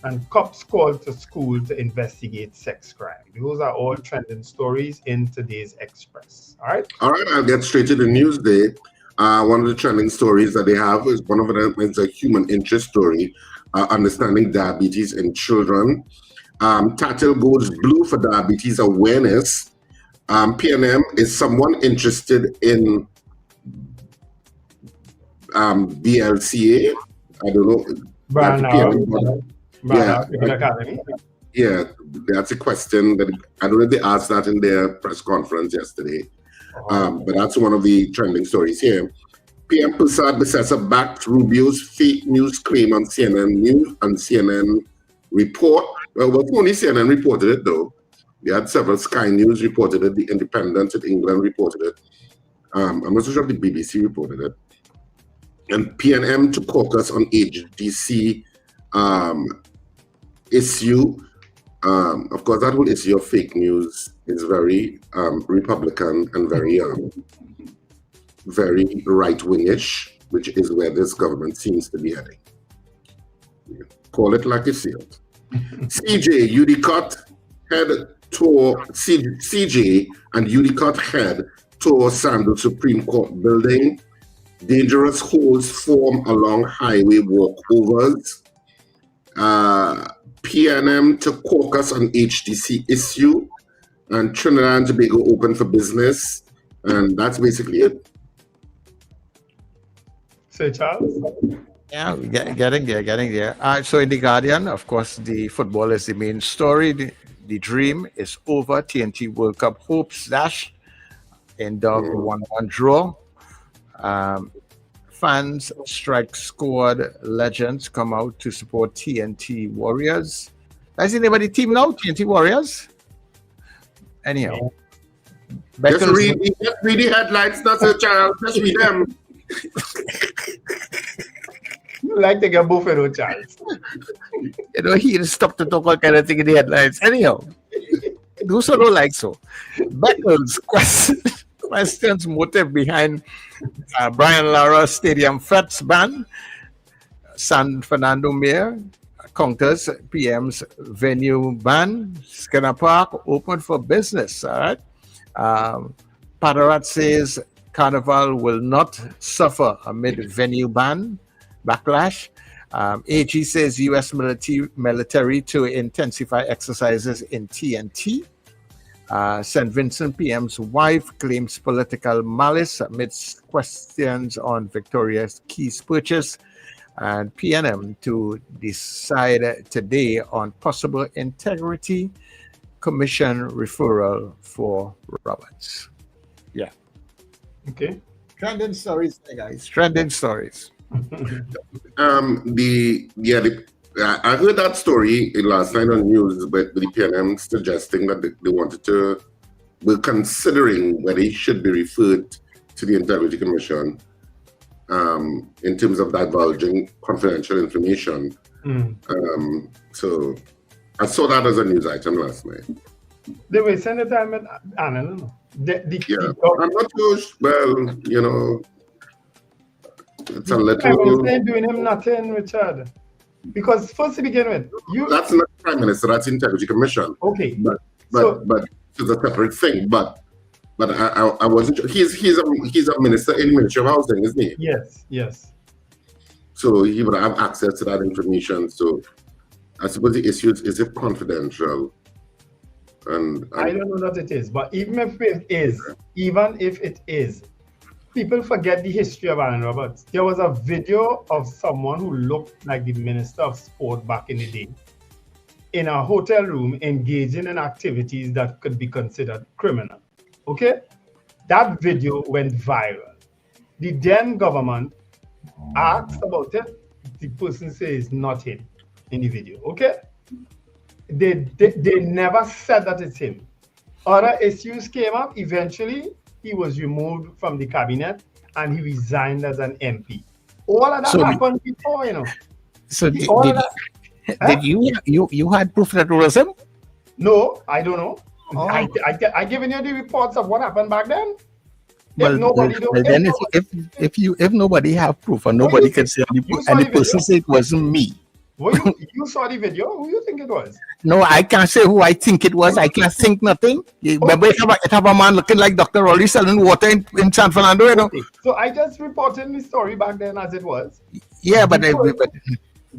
And cops called to school to investigate sex crime. Those are all trending stories in today's Express. All right? All right, I'll get straight to the news day. One of the trending stories that they have is one of them is a human interest story, understanding diabetes in children. Title goes blue for diabetes awareness. PNM is someone interested in BLCA. I don't know. Yeah, that's a question that I don't know if they asked that in their press conference yesterday. But that's one of the trending stories here. PM Prasad Besessa backed Rubio's fake news claim on CNN News and CNN Report. Well, only CNN reported it though. They had several Sky News reported it. The Independent in England reported it. I'm not so sure if the BBC reported it. And PNM to caucus on HDC issue. Of course, that whole issue of fake news is very Republican and very right-wingish, which is where this government seems to be heading. Call it like you see it. CJ Udicott head tour. CJ and Udicott head tour Sandal Supreme Court building. Dangerous holes form along highway walkovers. PNM to caucus on HDC issue, and Trinidad and Tobago open for business, and that's basically it. Say, Charles? Yeah, getting there. So in The Guardian, of course, the football is the main story. The dream is over. TNT World Cup hopes dash in dog 1-1 draw. Fans Strike Squad legends come out to support TNT Warriors. Has anybody team now? TNT Warriors? Anyhow. Just read the headlines, not a child. Just read them. You like to get buffalo, Charles. You know, he stopped to talk all kind of thing in the headlines. Anyhow, do so don't like so. Beckles questions motive behind Brian Lara Stadium Fets ban. San Fernando Mayor counters PM's venue ban. Skinner Park open for business. All right. Padarat says Carnival will not suffer amid venue ban backlash. AG says U.S. military to intensify exercises in TNT. St. Vincent PM's wife claims political malice amidst questions on Victoria's Keys purchase. And PNM to decide today on possible integrity commission referral for Roberts. Yeah. Okay. Trending stories, guys. Trending stories. I heard that story last night on news, but the PNM suggesting that they wanted to, were considering whether he should be referred to the Integrity Commission in terms of divulging confidential information. So I saw that as a news item last night. They were sending time at Anna. I'm not too well, you know. It's a little. They're doing him nothing, Richard. Because first to begin with, that's not Prime Minister, that's Integrity Commission. Okay. But it's a separate thing. But I wasn't sure. He's a minister in the Ministry of Housing, isn't he? Yes. So he would have access to that information. So I suppose the issue is it confidential? And I don't know that it is, but even if it is, people forget the history of Alan Roberts. There was a video of someone who looked like the Minister of Sport back in the day in a hotel room engaging in activities that could be considered criminal. Okay? That video went viral. The then government asked about it. The person says not him in the video. Okay? They never said that it's him. Other issues came up. Eventually, he was removed from the cabinet and he resigned as an MP. All of that happened before, you know. So did you had proof that it was him? No, I don't know. Oh. I given you the reports of what happened back then. If nobody have proof and nobody can say and the person say it wasn't me. Well, you saw the video. Who you think it was? No, I can't say who I think it was. I can't think nothing. Remember, it have a man looking like Dr. Rolly selling water in San Fernando, you know? Okay. So I just reported the story back then as it was. Yeah, but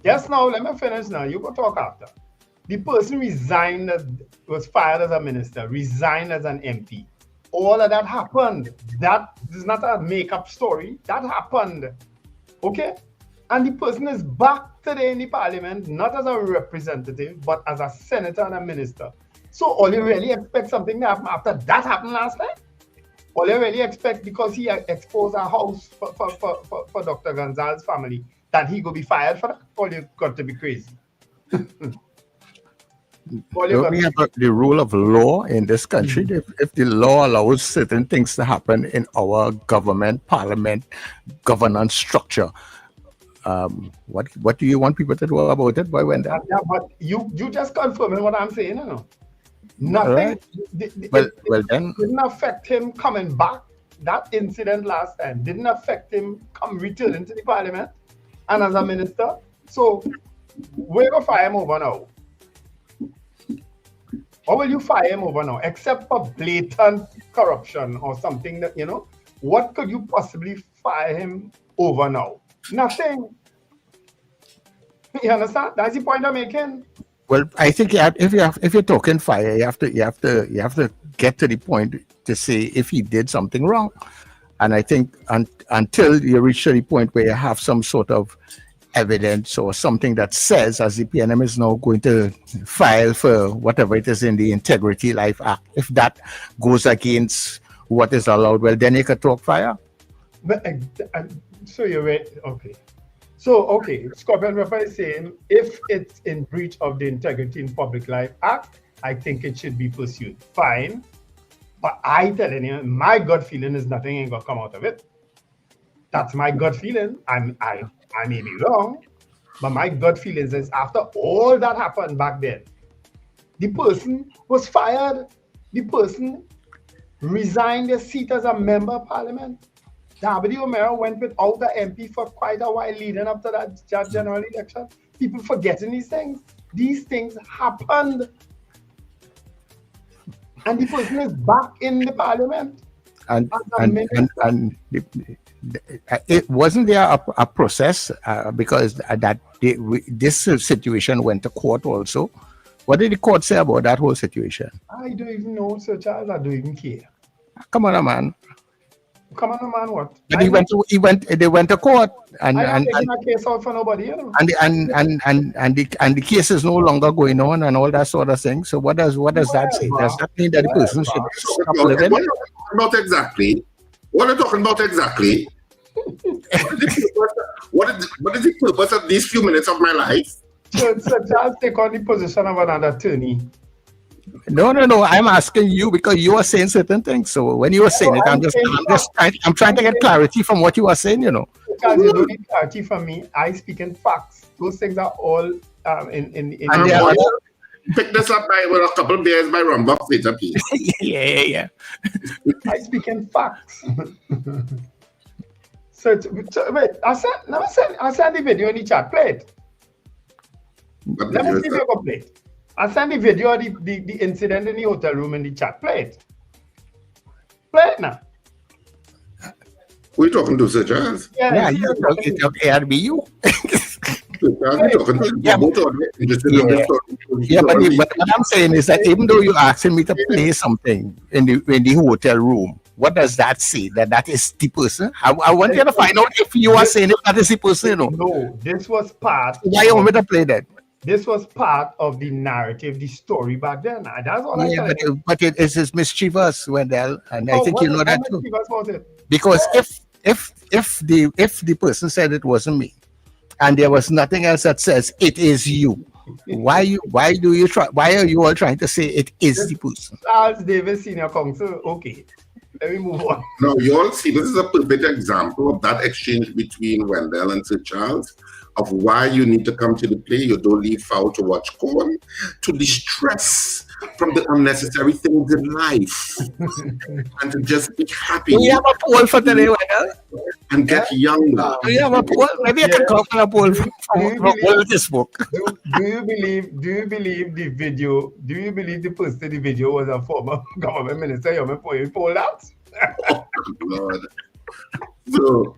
just now, let me finish now. You go talk after. The person resigned, was fired as a minister, resigned as an MP. All of that happened. That is not a make-up story. That happened. Okay? And the person is back today in the parliament, not as a representative, but as a senator and a minister. So all you really expect something to happen after that happened last time? All you really expect because he exposed a house for Dr. Gonzalez's family, that he could be fired for that? All you got to be crazy. Don't we have the rule of law in this country? If the law allows certain things to happen in our government, parliament, governance structure, what do you want people to do about it? Why went that? Yeah, but you just confirming what I'm saying, you know. Nothing. Right. Well, then didn't affect him coming back. That incident last time didn't affect him returning to the parliament and as a minister. So we're gonna fire him over now. Or will you fire him over now? Except for blatant corruption or something that, you know, what could you possibly fire him over now? Nothing. You understand? That's the point I'm making. Well, I think if you're talking fire, you have to get to the point to say if he did something wrong. And I think until you reach to the point where you have some sort of evidence or something that says, as the PNM is now going to file for whatever it is in the Integrity Life Act, if that goes against what is allowed, well, then you could talk fire. But so you're right. Okay. So, okay, Scorpion River is saying if it's in breach of the Integrity in Public Life Act, I think it should be pursued. Fine. But I telling you, my gut feeling is nothing ain't gonna come out of it. That's my gut feeling. I may be wrong, but my gut feeling is after all that happened back then, the person was fired. The person resigned their seat as a member of parliament. Davide O'Meara went without the MP for quite a while leading up to that general election. People forgetting these things. These things happened. And the person is back in the parliament. And it wasn't there a process because this situation went to court also. What did the court say about that whole situation? I don't even know, Sir Charles. I don't even care. Come on, man. Come on, man. What? But they went to court, and I'm taking a case out for nobody, you know. And the case is no longer going on, and all that sort of thing. So what does that say? Does that mean that the person should stop living? What are you talking about exactly? What are you talking about exactly? What is the purpose of these few minutes of my life? So Charles take on the position of another attorney. No. I'm asking you because you are saying certain things. So when you are saying it, I'm trying to get clarity from what you are saying. You know. Because you don't need clarity from me. I speak in facts. Those things are all in. Pick this up with a couple of beers by Rumbuck later, please. Yeah. I speak in facts. So wait, I sent the video in the chat. Play it. Let me see if you can play it. I sent the video of the incident in the hotel room in the chat. Play it. Play it now. Who are you talking to, Sir Charles? Yeah, you're talking to ARBU. But what I'm saying is that even though you're asking me to play something in the hotel room, what does that say? That is the person? I want you to find out if you are saying that is the person. You know? No, this was part. Why you want me to play that? This was part of the narrative, the story back then. That's all I tell but it is mischievous, Wendell, and I think you know that too. Because if the person said it wasn't me, and there was nothing else that says it is you, why are you all trying to say it is the person? Charles Davis Senior Counsel. Okay, let me move on. No, you all see, this is a perfect example of that exchange between Wendell and Sir Charles, of why you need to come to the play. You don't leave foul to watch corn, to distress from the unnecessary things in life, and to just be happy. We have a poll for today, Wendell. And get younger. We have a poll. Maybe I can come for a poll from this book. Do you believe the video? Do you believe the person in the video was a former government minister? You polled out. Oh Lord. So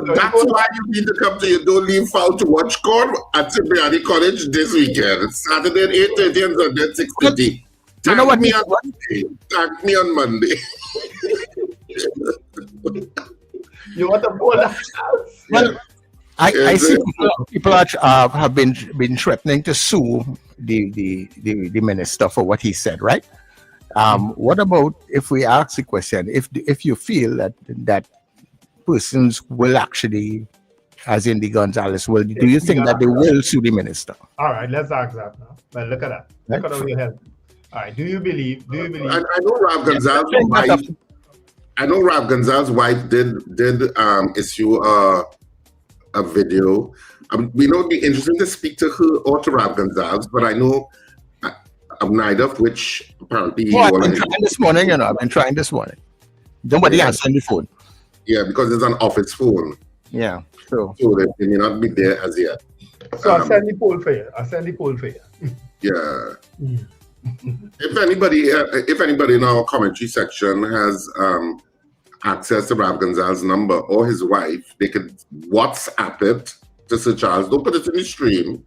that's why you need to come to You Don't Leave Foul to watch corn at Cipriani College this weekend. Saturday at 8:30 and Sunday at 6:30. You know what? Thank me on Monday. You want to pull that? Well, I see people have been threatening to sue the minister for what he said, right? What about if we ask the question, if you feel that persons will actually, as in the Gonzalez will, do you think that they will sue the minister? All right, let's ask that now. Well, look at that. Look at how you help. All right, do you believe? I know Rob Gonzalez. I know Rob Gonzalez's wife did issue a video. We know it'd be interesting to speak to her or to Rob Gonzalez, but I know of neither of which apparently. I've been trying this morning. I've been trying this morning. Nobody answered the phone. Yeah, because it's an office phone. Yeah, so they may not be there as yet. So I'll send the poll for you. Yeah. If anybody in our commentary section has access to Rob Gonzalez's number or his wife, they could WhatsApp it to Sir Charles. Don't put it in the stream.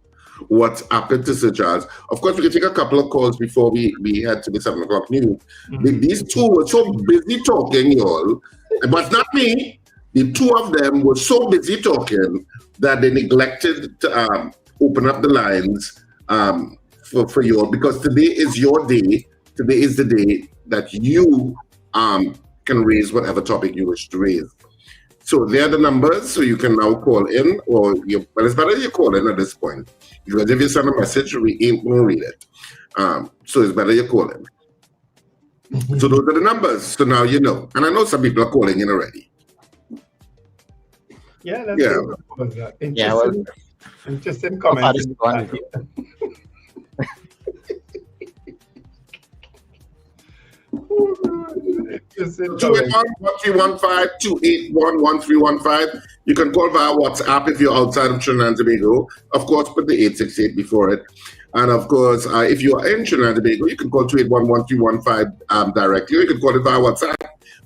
WhatsApp it to Sir Charles. Of course, we can take a couple of calls before we head to the 7 o'clock news. These two were so busy talking, y'all. But not me. The two of them were so busy talking that they neglected to open up the lines for you all, because today is your day. Today is the day that you can raise whatever topic you wish to raise. So there are the numbers, so you can now call in, well, it's better you call in at this point, because if you send a message, we ain't going to read it. So it's better you call in. So those are the numbers. So now you know. And I know some people are calling in already. Yeah, that's interesting comments. You can call via WhatsApp if you're outside of Trinidad and Tobago. Of course, put the 868 before it. And of course, if you are in Trinidad and Tobago, you can call 281-1315 directly, or you can call it via WhatsApp,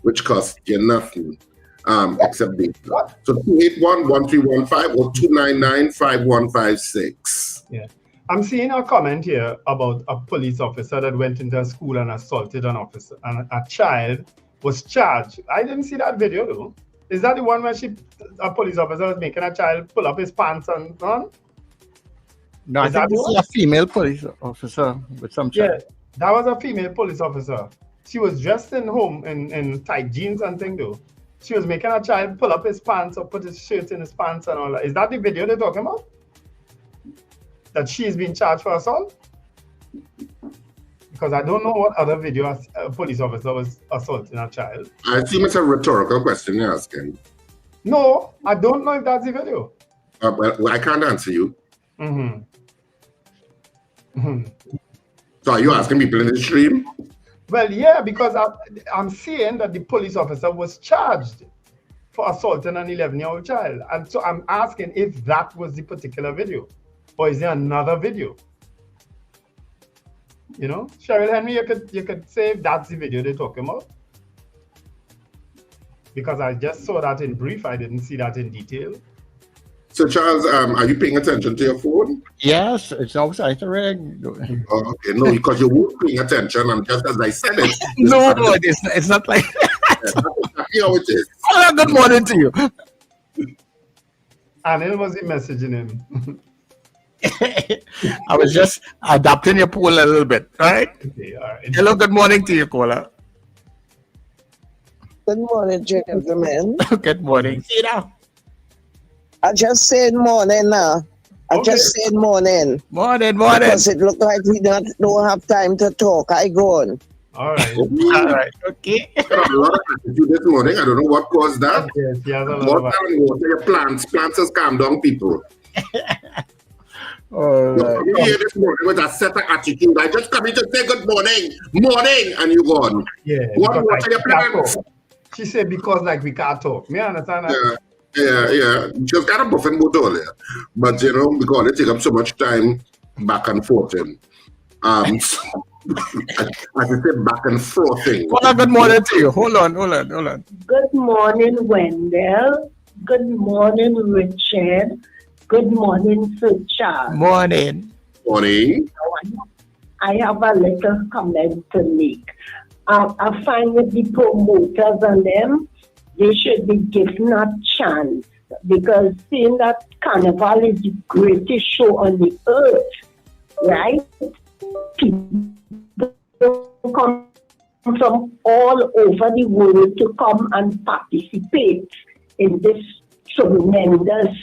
which costs you nothing except data. So 281-1315 or 299-5156. Yeah. I'm seeing a comment here about a police officer that went into a school and assaulted an officer, and a child was charged. I didn't see that video though. Is that the one where a police officer was making a child pull up his pants and on? No, I think this is a female police officer with some child. Yeah, that was a female police officer. She was dressed in tight jeans and thing though. She was making a child pull up his pants or put his shirt in his pants and all that. Is that the video they're talking about? That she is being charged for assault? Because I don't know what other video a police officer was assaulting a child. I assume it's a rhetorical question you're asking. No, I don't know if that's the video. Well, I can't answer you. Mm-hmm. So are you asking people in the stream? Well, yeah, because I'm seeing that the police officer was charged for assaulting an 11-year-old child. And so I'm asking if that was the particular video, or is there another video? You know, Cheryl Henry, you could say if that's the video they're talking about. Because I just saw that in brief, I didn't see that in detail. So Charles, are you paying attention to your phone? Yes, it's outside the ring. Oh, okay, no, because you weren't paying attention, and just as I said it. No, it's not like that. That's exactly how it is. Oh, good morning to you. Anil was he messaging him? I was just adapting your poll a little bit, all right? Okay, all right. Hello, good morning to you, caller. Good morning, gentlemen. Good morning. See now. I just said morning now. I just said morning. Morning. Because it looked like we don't have time to talk. I go on. All right. All right. Okay. I got a lot of attitude this morning. I don't know what caused that. Yes, he has a lot Water of and water your plants. Plants has calmed down people. All right. You here this morning with a set of attitude. I just come in to say good morning, and you gone. Yeah. What water your plants? She said because like we can't talk. Me understand that? Yeah. Just got a buffing motor there. But you know, because it take up so much time back and forth. I should say back and forth thing. Well, good morning to you. Hold on. Good morning, Wendell. Good morning, Richard. Good morning, Sir Charles. Morning. I have a little comment to make. I find that the promoters and them, they should be given a chance, because seeing that Carnival is the greatest show on the earth, right? People come from all over the world to come and participate in this tremendous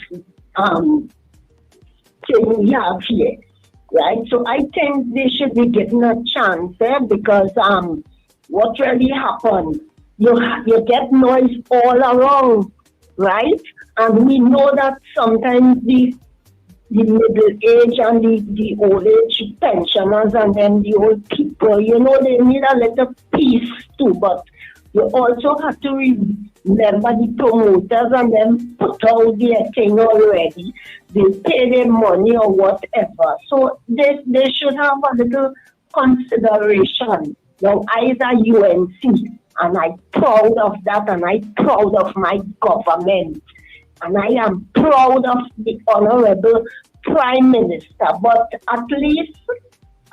thing we have here, right? So I think they should be given a chance there, because what really happened? You get noise all around, right? And we know that sometimes the middle age and the old age pensioners and then the old people, you know, they need a little peace too. But you also have to remember the promoters and then put out their thing already. They pay their money or whatever. So they should have a little consideration. Now, I is a UNC, and I'm proud of that, and I'm proud of my government. And I am proud of the Honorable Prime Minister. But at least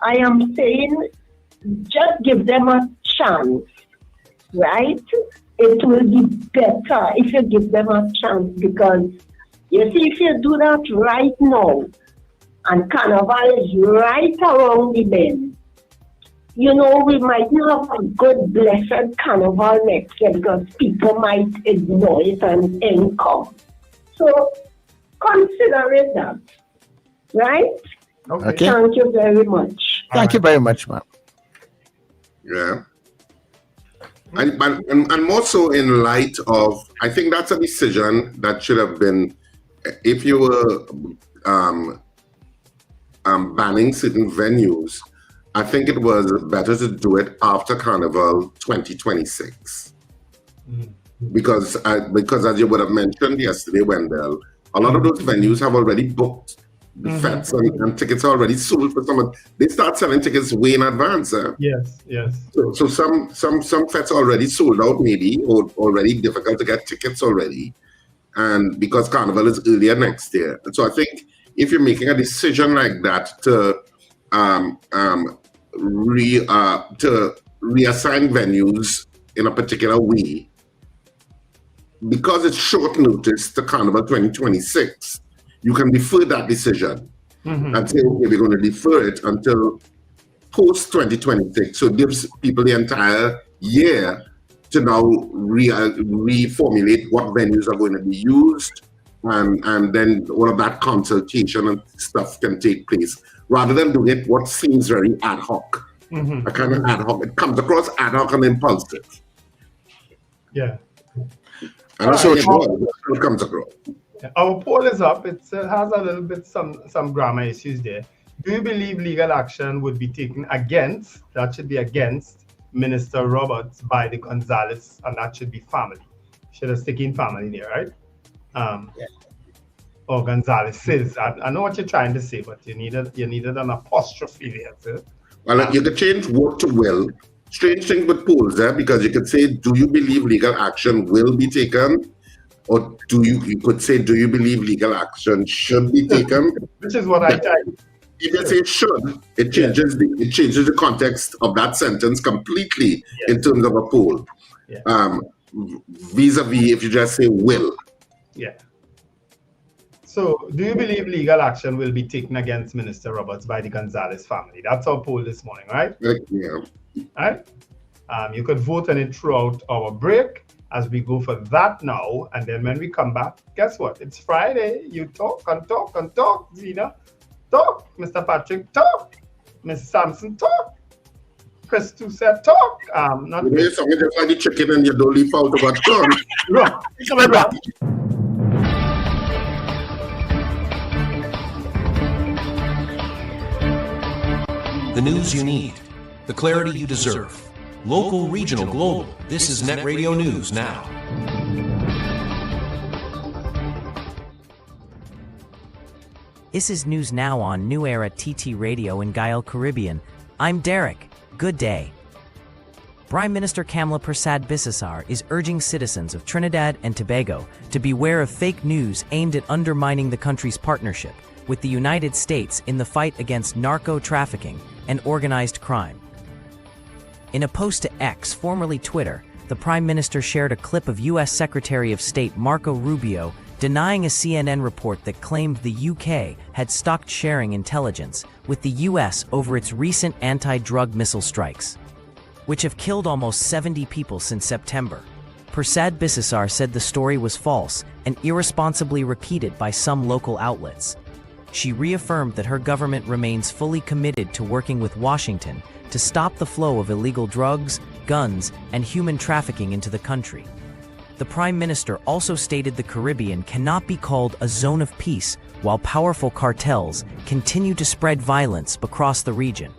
I am saying just give them a chance, right? It will be better if you give them a chance, because you see, if you do that right now, and Carnival is right around the bend, you know, we might not have a good, blessed carnival next year because people might ignore it and income. So consider it that, right? Okay. Thank you very much. Thank you very much, ma'am. Yeah. And more so in light of, I think that's a decision that should have been, if you were banning certain venues, I think it was better to do it after Carnival 2026. Because as you would have mentioned yesterday, Wendell, a lot of those venues have already booked the fets and tickets are already sold for someone. They start selling tickets way in advance. Yes. So some fets are already sold out, maybe, or already difficult to get tickets already, and because Carnival is earlier next year. And so I think if you're making a decision like that to reassign venues in a particular way, because it's short notice to Carnival 2026, you can defer that decision and say, okay, we're going to defer it until post 2026. So it gives people the entire year to now reformulate what venues are going to be used, and then all of that consultation and stuff can take place, rather than doing it what seems very ad hoc. A kind of ad hoc. It comes across ad hoc and impulsive. Yeah. And so it comes across. Our poll is up. It has a little bit some grammar issues there. Do you believe legal action would be taken against, that should be against, Minister Roberts by the Gonzalez, and that should be family? Should have taken family there, right? Or Gonzalez says. I know what you're trying to say, but you needed an apostrophe there too. Well, you could change would to will. Strange thing with polls there, because you could say, do you believe legal action will be taken? Or you could say, do you believe legal action should be taken? Which is what I typed. If you say should, it changes the context of that sentence completely in terms of a poll. Vis-a-vis if you just say will. Yeah. So, do you believe legal action will be taken against Minister Roberts by the Gonzalez family? That's our poll this morning, right? Yeah. Right? You could vote on it throughout our break as we go for that now. And then when we come back, guess what? It's Friday. You talk and talk and talk, Zena. Talk. Mr. Patrick, talk. Miss Sampson, talk. Chris too said talk. Not you know, something just like the chicken and you don't leave out of what's gone. The news you need, the clarity you deserve. Local, regional, global. This is Net Radio News Now. This is News Now on New Era TT Radio in Gael, Caribbean. I'm Derek. Good day. Prime Minister Kamla Persad-Bissessar is urging citizens of Trinidad and Tobago to beware of fake news aimed at undermining the country's partnership with the United States in the fight against narco-trafficking and organized crime. In a post to X, formerly Twitter, the Prime Minister shared a clip of U.S. Secretary of State Marco Rubio denying a CNN report that claimed the UK had stopped sharing intelligence with the US over its recent anti-drug missile strikes, which have killed almost 70 people since September. Persad-Bissessar said the story was false and irresponsibly repeated by some local outlets. She reaffirmed that her government remains fully committed to working with Washington to stop the flow of illegal drugs, guns, and human trafficking into the country. The Prime Minister also stated the Caribbean cannot be called a zone of peace while powerful cartels continue to spread violence across the region.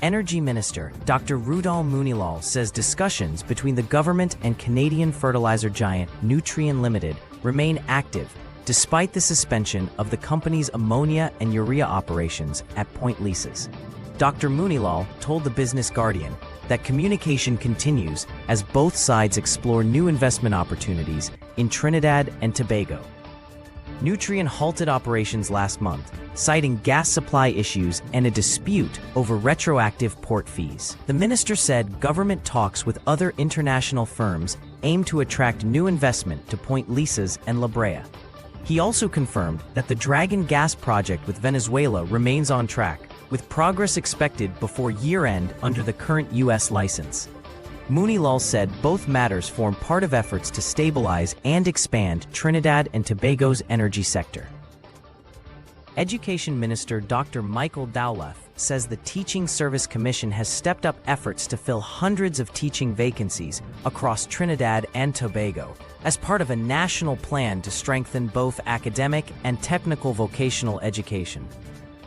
Energy Minister Dr. Rudal Munilal says discussions between the government and Canadian fertilizer giant Nutrien Limited remain active despite the suspension of the company's ammonia and urea operations at Point Leases. Dr. Munilal told the Business Guardian that communication continues as both sides explore new investment opportunities in Trinidad and Tobago. Nutrien halted operations last month, citing gas supply issues and a dispute over retroactive port fees. The minister said government talks with other international firms aim to attract new investment to Point Leases and La Brea. He also confirmed that the Dragon gas project with Venezuela remains on track, with progress expected before year-end under the current U.S. license. Mooneylaw said both matters form part of efforts to stabilize and expand Trinidad and Tobago's energy sector. Education Minister Dr. Michael Dowlath says the Teaching Service Commission has stepped up efforts to fill hundreds of teaching vacancies across Trinidad and Tobago as part of a national plan to strengthen both academic and technical vocational education.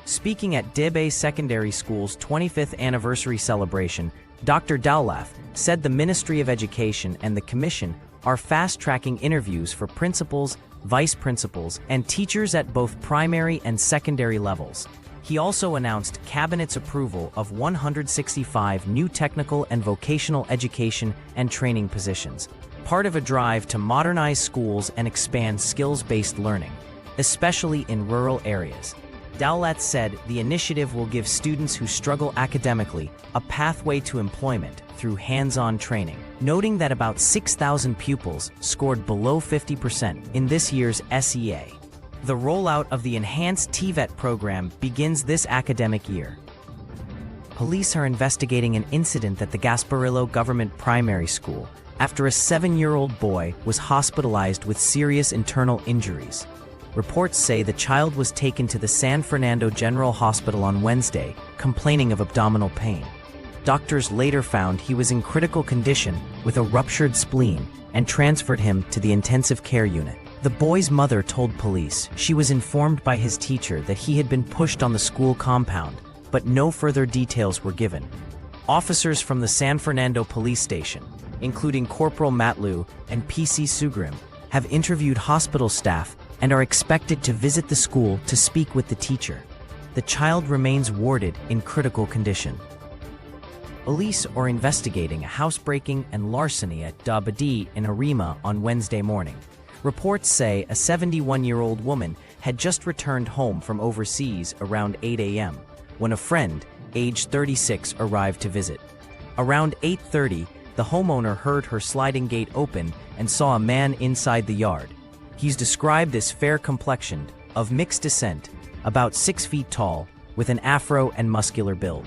Speaking at Dibay Secondary School's 25th anniversary celebration, Dr. Dowlath said the Ministry of Education and the Commission are fast-tracking interviews for principals, vice principals, and teachers at both primary and secondary levels. He also announced Cabinet's approval of 165 new technical and vocational education and training positions, part of a drive to modernize schools and expand skills-based learning, especially in rural areas. Dowlath said the initiative will give students who struggle academically a pathway to employment through hands-on training, noting that about 6,000 pupils scored below 50% in this year's SEA. The rollout of the enhanced TVET program begins this academic year. Police are investigating an incident at the Gasparillo Government Primary School after a 7-year-old boy was hospitalized with serious internal injuries. Reports say the child was taken to the San Fernando General Hospital on Wednesday, complaining of abdominal pain. Doctors later found he was in critical condition with a ruptured spleen and transferred him to the intensive care unit. The boy's mother told police she was informed by his teacher that he had been pushed on the school compound, but no further details were given. Officers from the San Fernando police station, including Corporal Matlu and PC Sugrim, have interviewed hospital staff and are expected to visit the school to speak with the teacher. The child remains warded in critical condition. Police are investigating a housebreaking and larceny at Dabadi in Arima on Wednesday morning. Reports say a 71-year-old woman had just returned home from overseas around 8 a.m. when a friend, aged 36, arrived to visit. Around 8:30, the homeowner heard her sliding gate open and saw a man inside the yard. He's described as fair-complexioned, of mixed descent, about 6 feet tall, with an afro and muscular build.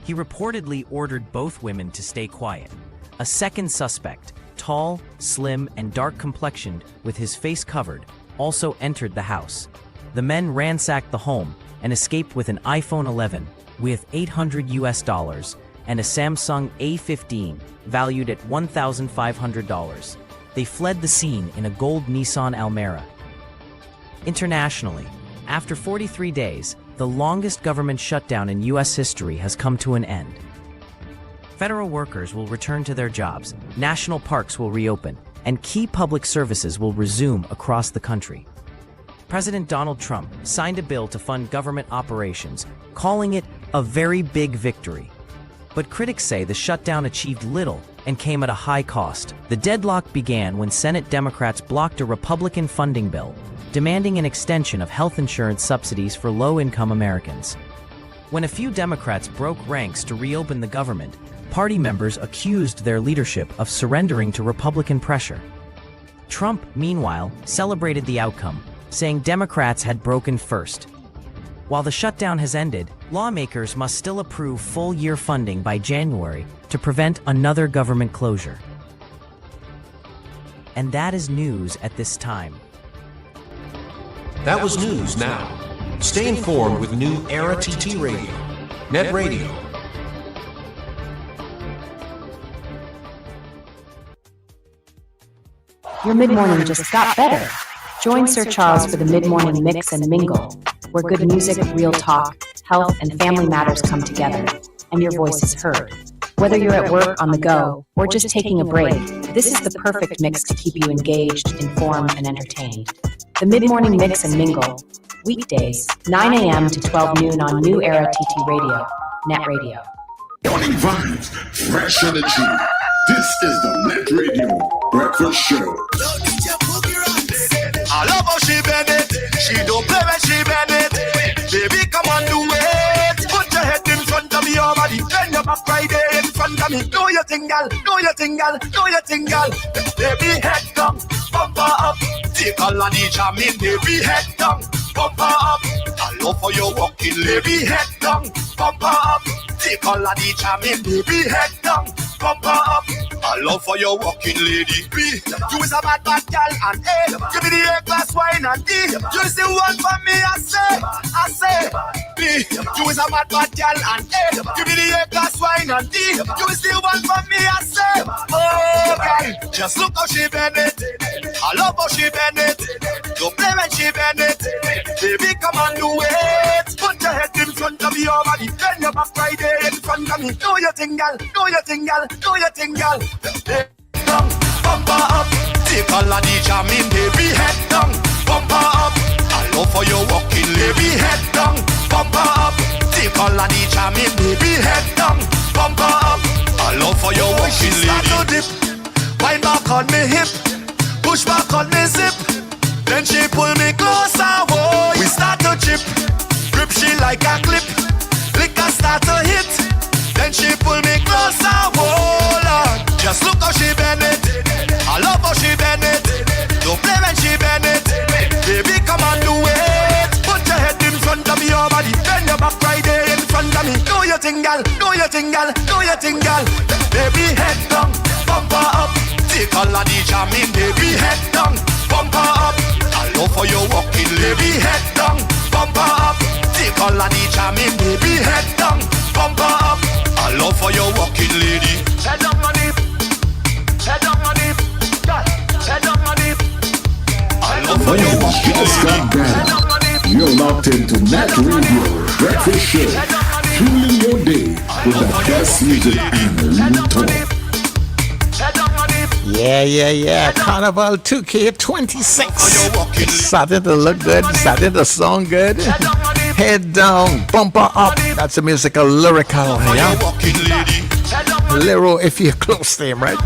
He reportedly ordered both women to stay quiet. A second suspect, tall, slim, and dark-complexioned, with his face covered, also entered the house. The men ransacked the home and escaped with an iPhone 11 with $800 and a Samsung A15 valued at $1,500. They fled the scene in a gold Nissan Almera. Internationally, after 43 days, the longest government shutdown in U.S. history has come to an end. Federal workers will return to their jobs, national parks will reopen, and key public services will resume across the country. President Donald Trump signed a bill to fund government operations, calling it a very big victory. But critics say the shutdown achieved little and came at a high cost. The deadlock began when Senate Democrats blocked a Republican funding bill, demanding an extension of health insurance subsidies for low-income Americans. When a few Democrats broke ranks to reopen the government, party members accused their leadership of surrendering to Republican pressure. Trump, meanwhile, celebrated the outcome, saying Democrats had broken first. While the shutdown has ended, lawmakers must still approve full-year funding by January to prevent another government closure. And that is news at this time. That was News Now. Stay informed with New Era TT Radio, NETT Radio. Your mid-morning just got better. Join Sir Charles for the mid-morning mix and mingle, where good music, real talk, health, and family matters come together, and your voice is heard. Whether you're at work, on the go, or just taking a break, this is the perfect mix to keep you engaged, informed, and entertained. The mid-morning mix and mingle, weekdays, 9 a.m. to 12 noon on New Era TT Radio, NETT Radio. Morning vibes, fresh energy. This is the NETT Radio Breakfast Show. I love how she bend it. She don't play when she bend it. Baby, come on, do it. Put your head in front of me, your body. Bend your back right there in front of me. Do your thing, girl. Do your thing, girl. Do your thing, girl. Baby, head come. bumper up. Take all of the jamming, baby, head down, bumper up. I love for your walking, baby, head down, bumper up. Take all of the jamming, baby, head down, bumper up. I love for your walking, lady. B, you is a bad girl, and A, give me the A-class wine, and D, you is the one for me, I say. B, you is a bad girl, and A, give me the A-class wine, and D, you is the one for me, I say. Oh, girl, just look how she bend it. I love how she bend it. Don't play when she bend it. Baby, come on, do it. Put your head in front of your body, bend your back right there in front of me. Do your thing, girl. Do your thing, girl. Do your thing, girl. Head down, bumper up. Take all of the jamming, baby. Head down, bumper up. I love for your walking, baby. Head down, bumper up. Take all of the jamming, baby. Head down, bumper up. I love for your walking, lady. Start to dip, wind back on me hip, push back on me zip. Then she pull me closer, whoa. We start to chip, grip she like a clip. Liquor start to hit, then she pull me closer, whoa, Lord. Just look how she bend it. I love how she bend it. Don't play when she bend it. Baby, come on, do it. Put your head in front of your body, bend your back right there in front of me. Do your thing, girl. Do your thing, girl. Do your thing, girl. Baby, head down, bumper up. Take all of the jamming, baby, head down, bumper up. I love for your walking, baby, head down, bumper up. Take all of the jamming, baby, head down, bumper up. I love for your walking, lady. Head down on it, head down on it, head down on it. I love for your walking, lady. You're locked into NETT Radio Breakfast Show. Fueling your day with the best music and real talk. Yeah. Carnival 2K26. It's starting to look good, starting to sound good. Head down, bumper up. That's a musical lyrical, yeah? Lyro if you're close to him, right?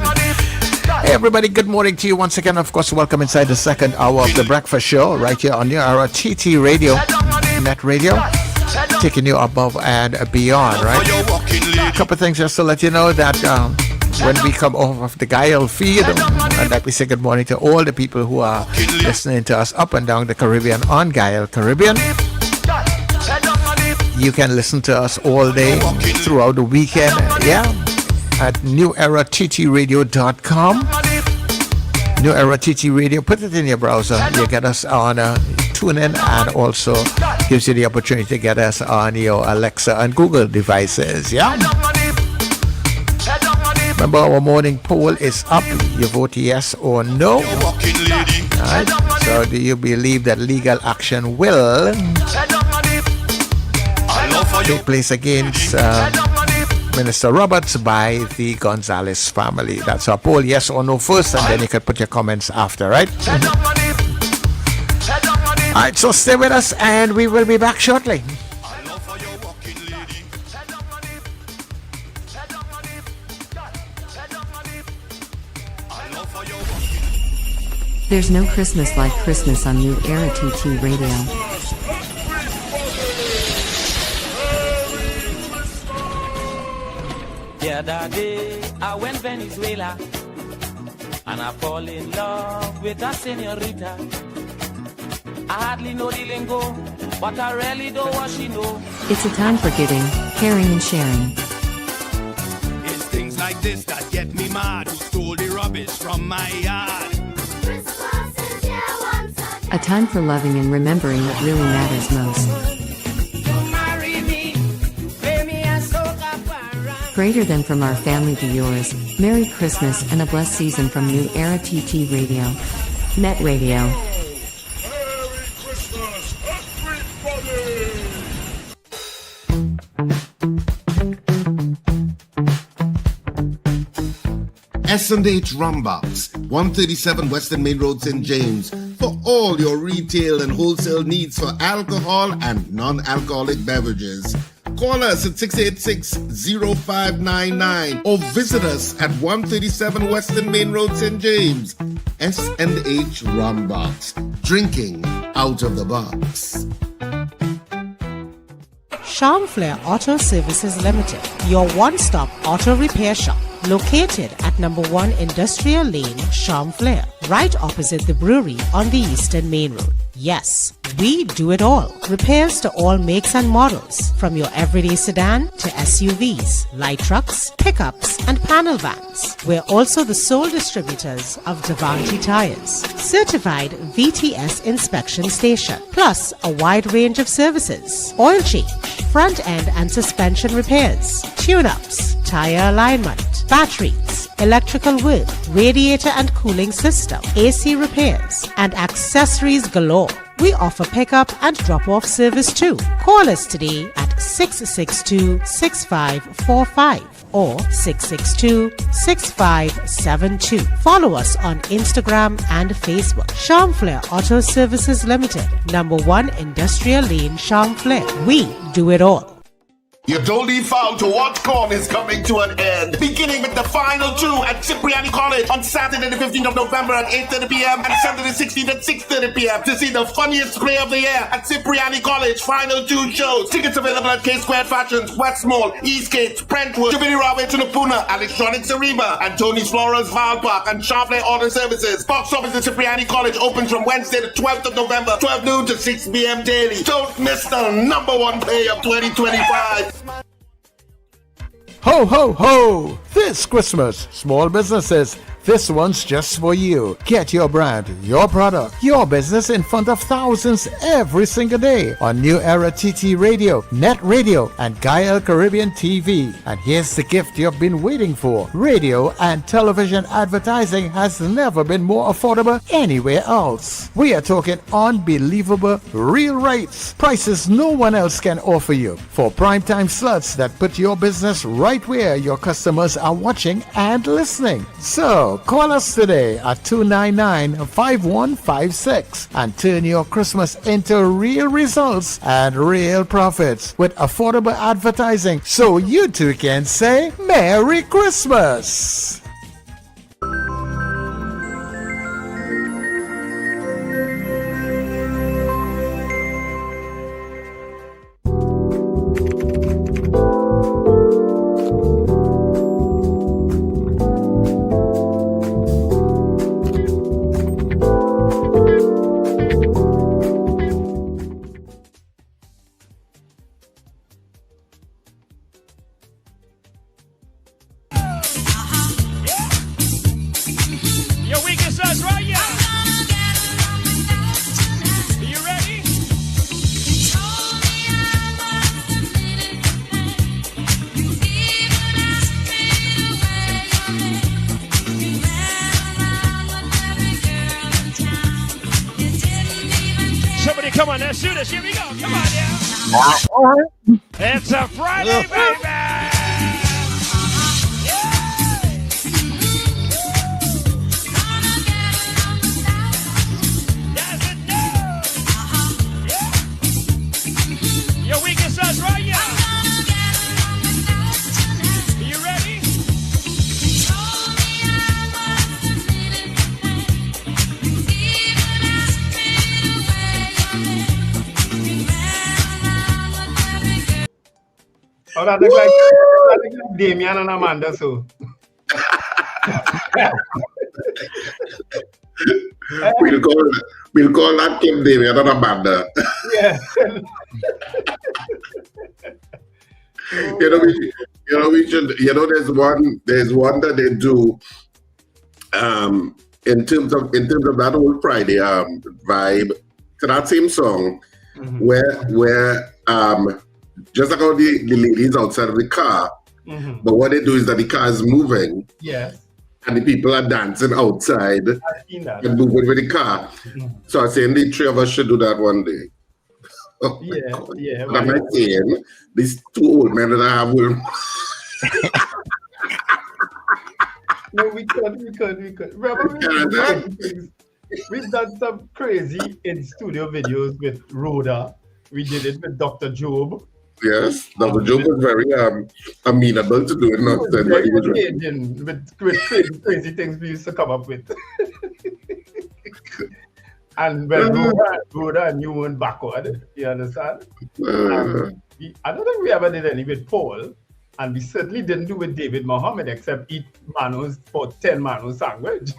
Hey everybody, good morning to you once again. Of course, welcome inside the second hour of the breakfast show right here on your TT Radio, NETT Radio, taking you above and beyond, right? A couple of things just to let you know that when we come off of the Guile feed, I'd like to say good morning to all the people who are listening to us up and down the Caribbean on Guile Caribbean. You can listen to us all day throughout the weekend, yeah, at newerattradio.com. New Era TT Radio, put it in your browser. You get us on TuneIn, and also gives you the opportunity to get us on your Alexa and Google devices, yeah? Remember, our morning poll is up. You vote yes or no. Right. So do you believe that legal action will take place against Minister Roberts by the Gonzalez family? That's our poll, yes or no first, and then you can put your comments after, right? Alright, so stay with us and we will be back shortly. There's no Christmas like Christmas on New Era TT Radio. The other day I went Venezuela and I fall in love with a señorita. I hardly know the lingo, but I really know what she know. It's a time for giving, caring, and sharing. It's things like this that get me mad. Who stole the rubbish from my yard? A time for loving and remembering what really matters most. Greater than from our family to yours. Merry Christmas and a blessed season from New Era TT Radio. NETT Radio. S&H Rumbox, 137 Western Main Road, St. James, for all your retail and wholesale needs for alcohol and non-alcoholic beverages. Call us at 686-0599 or visit us at 137 Western Main Road, St. James. S&H Rumbox, drinking out of the box. Charm Flair Auto Services Limited, your one-stop auto repair shop, located at number 1 Industrial Lane, Champlain, right opposite the brewery on the Eastern Main Road. Yes, we do it all. Repairs to all makes and models, from your everyday sedan to SUVs, light trucks, pickups, and panel vans. We're also the sole distributors of Davanti tires, certified VTS inspection station, plus a wide range of services: oil change, front end and suspension repairs, tune-ups, tire alignment, batteries, electrical work, radiator and cooling system, AC repairs, and accessories galore. We offer pickup and drop-off service too. Call us today at 662-6545 or 662-6572. Follow us on Instagram and Facebook. Champlain Auto Services Limited, number 1 Industrial Lane, Champlain. We do it all. Your Dolly Foul to Watch Corn is coming to an end. Beginning with the final 2 at Cipriani College on Saturday the 15th of November at 8:30 p.m. and Sunday the 16th at 6:30 p.m. to see the funniest play of the year at Cipriani College. Final 2 shows. Tickets available at K Square Fashions, West Mall, Eastgate, Brentwood, Jubilee Railway to Napuna, Electronics Ariba, and Tony's Florals Val Park, and Champlain Auto Services. Box office at Cipriani College opens from Wednesday the 12th of November, 12 noon to 6 p.m. daily. Don't miss the number 1 play of 2025. Ho, ho, ho! This Christmas, small businesses, this one's just for you. Get your brand, your product, your business in front of thousands every single day on New Era TT Radio, NETT Radio, and Gael Caribbean TV. And here's the gift you've been waiting for. Radio and television advertising has never been more affordable anywhere else. We are talking unbelievable real rates. Prices no one else can offer you for primetime slots that put your business right where your customers are watching and listening. So, call us today at 299-5156 and turn your Christmas into real results and real profits with affordable advertising so you too can say Merry Christmas! Come on, let's shoot us. Here we go. Come on, yeah. It's a Friday, baby. Your weekend starts right, yeah. Are you ready? Oh, that looks like Damian and Amanda, so. We'll call that Kim Damian and Amanda. Yeah. we should. There's one that they do. In terms of that whole Friday vibe to that same song, where just like how the ladies outside of the car, but what they do is that the car is moving, and the people are dancing outside and moving with the car. So I'm saying the 3 of us should do that one day. Oh yeah. But I'm not saying these 2 old men that I have will. No, we could. Remember, we've done some crazy in-studio videos with Rhoda. We did it with Dr. Job. Yes, Dr. Job was very amenable to doing nothing. Very engaging with crazy things we used to come up with. And when Rhoda and you went backward, you understand? I don't think we ever did any with Paul. And we certainly didn't do with David Mohammed except eat Mano's for 10 Mano sandwich.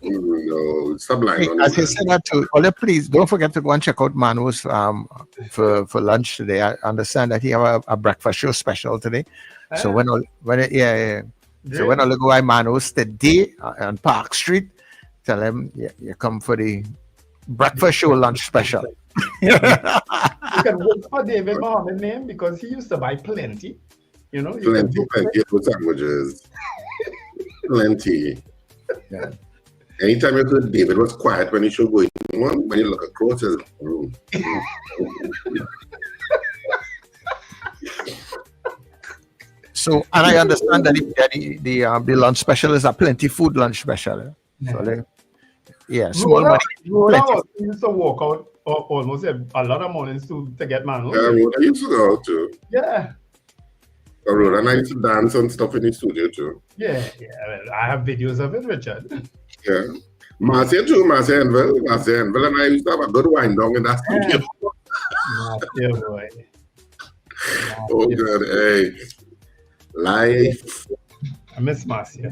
No, stop lying on As he said that too, Ole, please don't forget to go and check out Manu's for lunch today. I understand that he have a breakfast show special today. So when So when I go by Manu's today on Park Street, tell him you come for the breakfast show lunch special. You can look for David Mohammed's name because he used to buy plenty. You know, plenty of sandwiches. Plenty. Yeah. Anytime you could, David was quiet when he should go in one. When you look across his room. So, and I understand that the lunch special is a plenty food lunch special. So, small money. Rolla used to walk out almost a lot of mornings to get Mano. Yeah, Rolla used to go out too. Yeah. Rolla and I used to dance and stuff in the studio too. Yeah. Well, I have videos of it, Richard. Yeah. Marcia too, Marcia Enville and I used to have a good wind down in that studio. Marcia, boy. Oh, good. Hey. Life. I miss Marcia.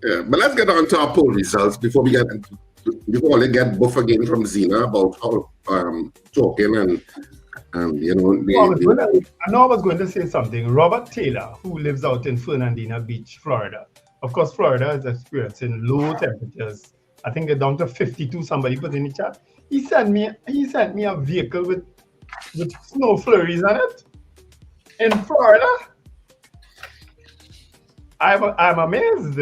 Yeah, but let's get on to our poll results before we get buff again from Zena about how talking and you know. I know I was going to say something. Robert Taylor, who lives out in Fernandina Beach, Florida. Of course, Florida is experiencing low temperatures. I think they're down to 52. Somebody put in the chat. He sent me a vehicle with snow flurries on it in Florida. I'm amazed.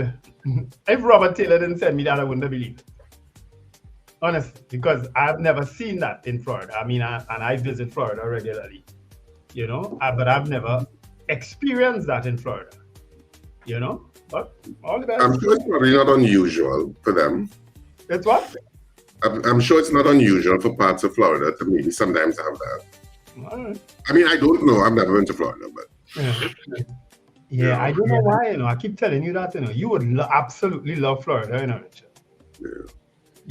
If Robert Taylor didn't send me that, I wouldn't have believed it. Honestly, because I've never seen that in Florida. I mean, I visit Florida regularly, you know, but I've never experienced that in Florida, you know. But all the best. I'm sure it's probably not unusual for them. It's what? I'm sure it's not unusual for parts of Florida to maybe sometimes have that. All right. I mean, I don't know. I've never been to Florida, but. Yeah, I don't know why, you know. I keep telling you that, you know. You would absolutely love Florida, you know, Richard. Yeah.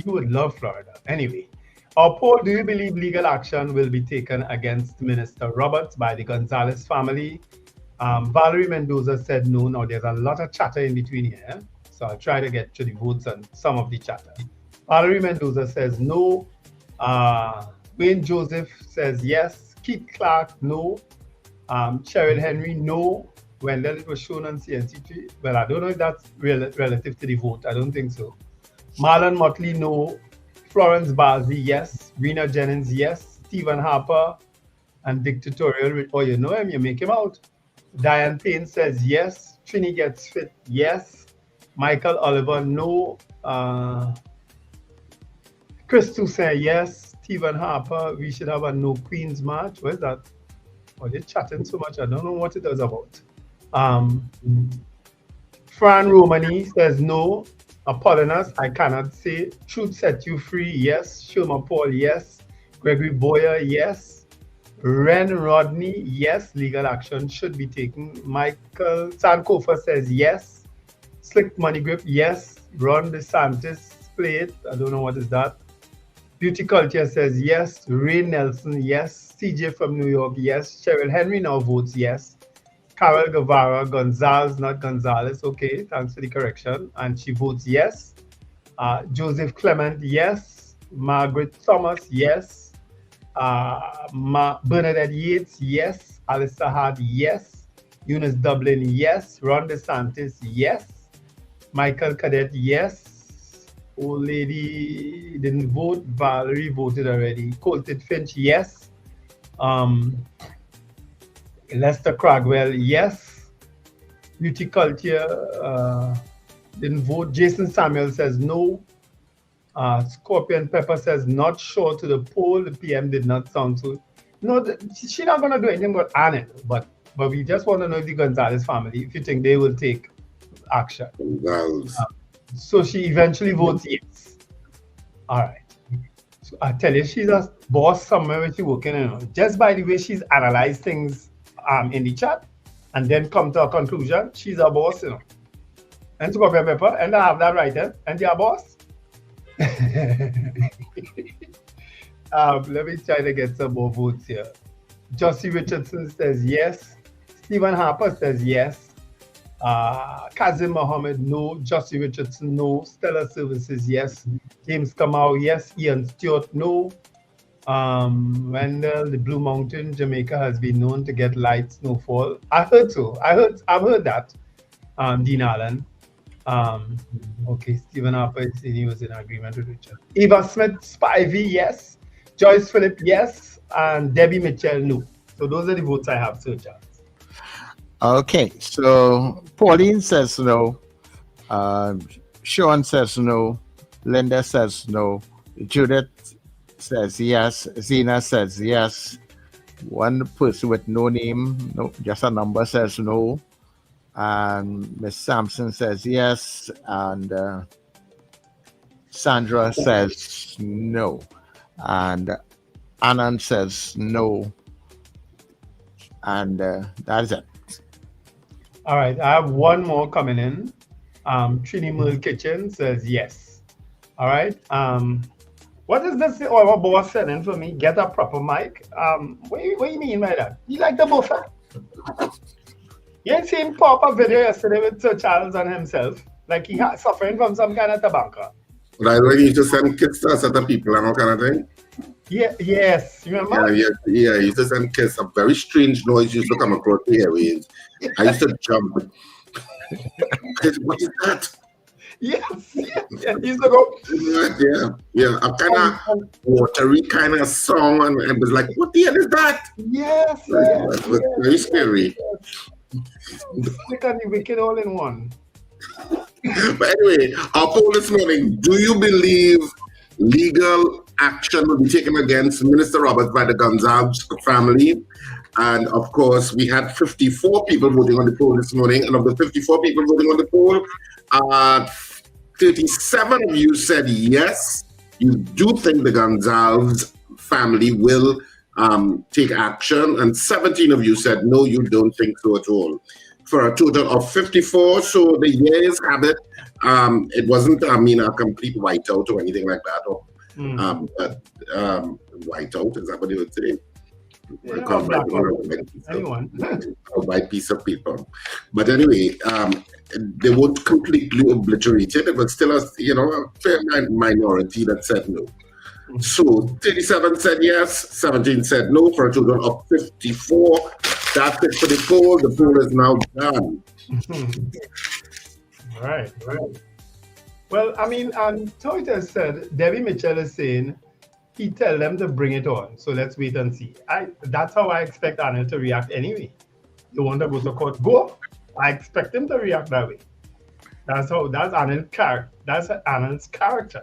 You would love Florida. Anyway, our poll, do you believe legal action will be taken against Minister Roberts by the Gonzalez family? Valerie Mendoza said no. Now, there's a lot of chatter in between here, so I'll try to get to the votes on some of the chatter. Valerie Mendoza says no. Wayne Joseph says yes. Keith Clark, no. Cheryl Henry, no. Wendell, it was shown on CNC3. Well, I don't know if that's relative to the vote. I don't think so. Marlon Motley, no. Florence Balzi, yes. Rena Jennings, yes. Stephen Harper and Dictatorial. Oh, you know him, you make him out. Diane Payne says yes. Trini Gets Fit, yes. Michael Oliver, no. Chris Toussaint, yes. Stephen Harper, we should have a no Queens march. Where's that? Oh, they're chatting so much. I don't know what it was about. Fran Romani says no. Apollonius, I cannot say. Truth Set You Free, yes. Shoma Paul, yes. Gregory Boyer, yes. Ren Rodney, yes. Legal action should be taken. Michael Sankofa says yes. Slick Money Grip, yes. Ron DeSantis, play it. I don't know what is that. Beauty Culture says yes. Ray Nelson, yes. CJ from New York, yes. Cheryl Henry now votes yes. Carol Guevara, Gonzalez, not Gonzalez. Okay, thanks for the correction. And she votes yes. Joseph Clement, yes. Margaret Thomas, yes. Bernadette Yates, yes. Alistair Hart, yes. Eunice Dublin, yes. Ron DeSantis, yes. Michael Cadet, yes. Old lady didn't vote. Valerie voted already. Colton Finch, yes. Lester Cragwell, yes. Beauty Culture didn't vote. Jason Samuel says no. Scorpion Pepper says not sure to the poll. The PM did not sound so. No, she's not going to do anything but on it. But we just want to know if the Gonzalez family, if you think they will take action. So she eventually votes yes. All right. So I tell you, she's a boss somewhere where she's working. You know, just by the way she's analyzed things in the chat and then come to a conclusion, she's a boss, you know. And Scorpion Pepper, and I have that right there, and you're a boss. Let me try to get some more votes here. Josie Richardson says yes. Stephen Harper says yes. Kazim Mohammed, no. Jussie Richardson, no. Stellar Services, yes. James Kamau, yes. Ian Stewart, no. Wendell, the Blue Mountain, Jamaica has been known to get light snowfall. I heard so. I've heard that. Dean Allen. Okay, Stephen Harper said he was in agreement with Richard. Eva Smith, Spivey, yes. Joyce Phillip, yes. And Debbie Mitchell, no. So those are the votes I have, Sir Charles. Okay, so Pauline says no. Sean says no. Linda says no. Judith says yes. Zena says yes. One person with no name, no, just a number, says no. And Miss Sampson says yes. And Sandra says no. And Anand says no. And that's it. All right, I have one more coming in. Trini Mill Kitchen says yes. All right. What is this? Oh, our boss said in for me, get a proper mic. What do you mean by that? You like the buffer? You ain't seen pop a video yesterday with Sir Charles and himself, like he suffering from some kind of tobacco. Right, when you used to send kids to certain people and all kind of thing. Yeah, yes, you remember? Yeah, you used to send kids. A very strange noise used to come across the airwaves. I used to jump. What is that? Yes. He used to go. Yeah, a kind of watery kind of song, and it was like, what the hell is that? Yes. It was very scary. Sick and the wicked all in one. But anyway, our poll this morning: do you believe legal action will be taken against Minister Roberts by the Gonzalez family? And of course, we had 54 people voting on the poll this morning. And of the 54 people voting on the poll, 37 of you said yes. You do think the Gonzalez family will take action. And 17 of you said no, you don't think so at all. For a total of 54. So the yeas have it. It wasn't, a complete whiteout or anything like that. Or, whiteout, is that what you would say? A white piece of paper. But anyway, they won't completely obliterate it. It was still a fair minority that said no. So 37 said yes, 17 said no, for a total of 54. That's it for the poll. The poll is now done. Right. Well, Toyota said, Debbie Mitchell is saying, he tell them to bring it on. So let's wait and see. That's how I expect Arnold to react anyway. You want to go to court? Go. I expect him to react that way. That's Arnold's character. That's Arnold's character.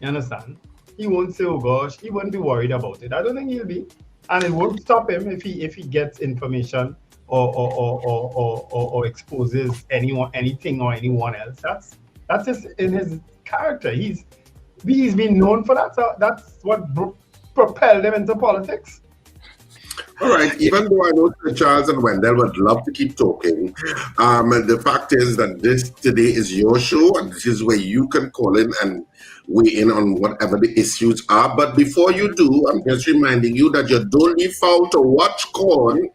You understand? He won't say, oh gosh, he won't be worried about it. I don't think he'll be. And it won't stop him if he gets information or exposes anything or anyone else. That's just in his character. He's been known for that. So that's what propelled him into politics. All right, even though I know Sir Charles and Wendell would love to keep talking, the fact is that this today is your show, and this is where you can call in and weigh in on whatever the issues are. But before you do, I'm just reminding you that your Don't Leave Foul to Watch Corn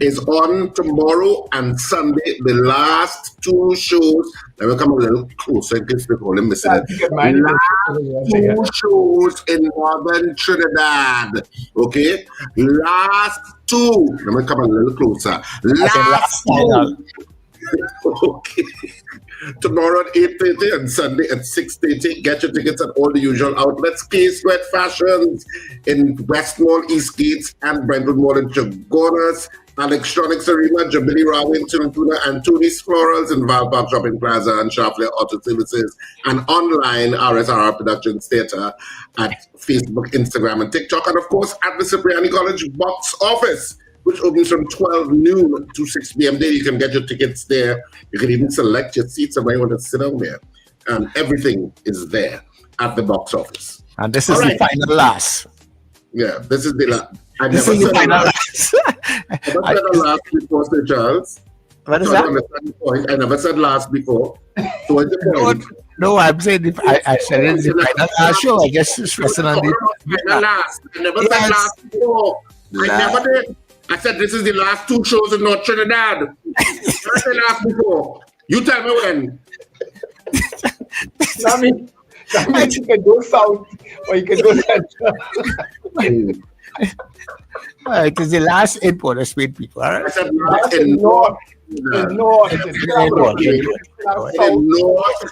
is on tomorrow and Sunday, the last two shows. Let me come a little closer in case people are missing it. Last two shows in northern Trinidad. Okay? Last two. Let me come a little closer. Last two. Okay. Tomorrow at 8:30 and Sunday at 6:30. Get your tickets at all the usual outlets. K-Sweat Fashions in Westmall, Eastgates, and Brentwood Mall in Chagonas. Electronics Arena, Jubilee Rawin, Tunatuna, and Tony's Florals in Val Park Shopping Plaza and Sharpleigh Auto Services. And online, RSR Productions Theatre at Facebook, Instagram, and TikTok. And of course, at the Cipriani College box office, which opens from 12 noon to 6 p.m. There, you can get your tickets there. You can even select your seats and where you want to sit down there. Everything is there at the box office. And this is the final last. Yeah, this is the last. I never said last before, Sir Charles. What is that? I never said last before. So what's the point? No, I'm saying I said it's the final last show. I guess it's resting on the final last. I never said last before. I never did. I said this is the last 2 shows in North Trinidad. That's the last before. You tell me when. That means you can go south or you can go central. It is the last in Port of Spain, people. All right? I said last in North. In North. In North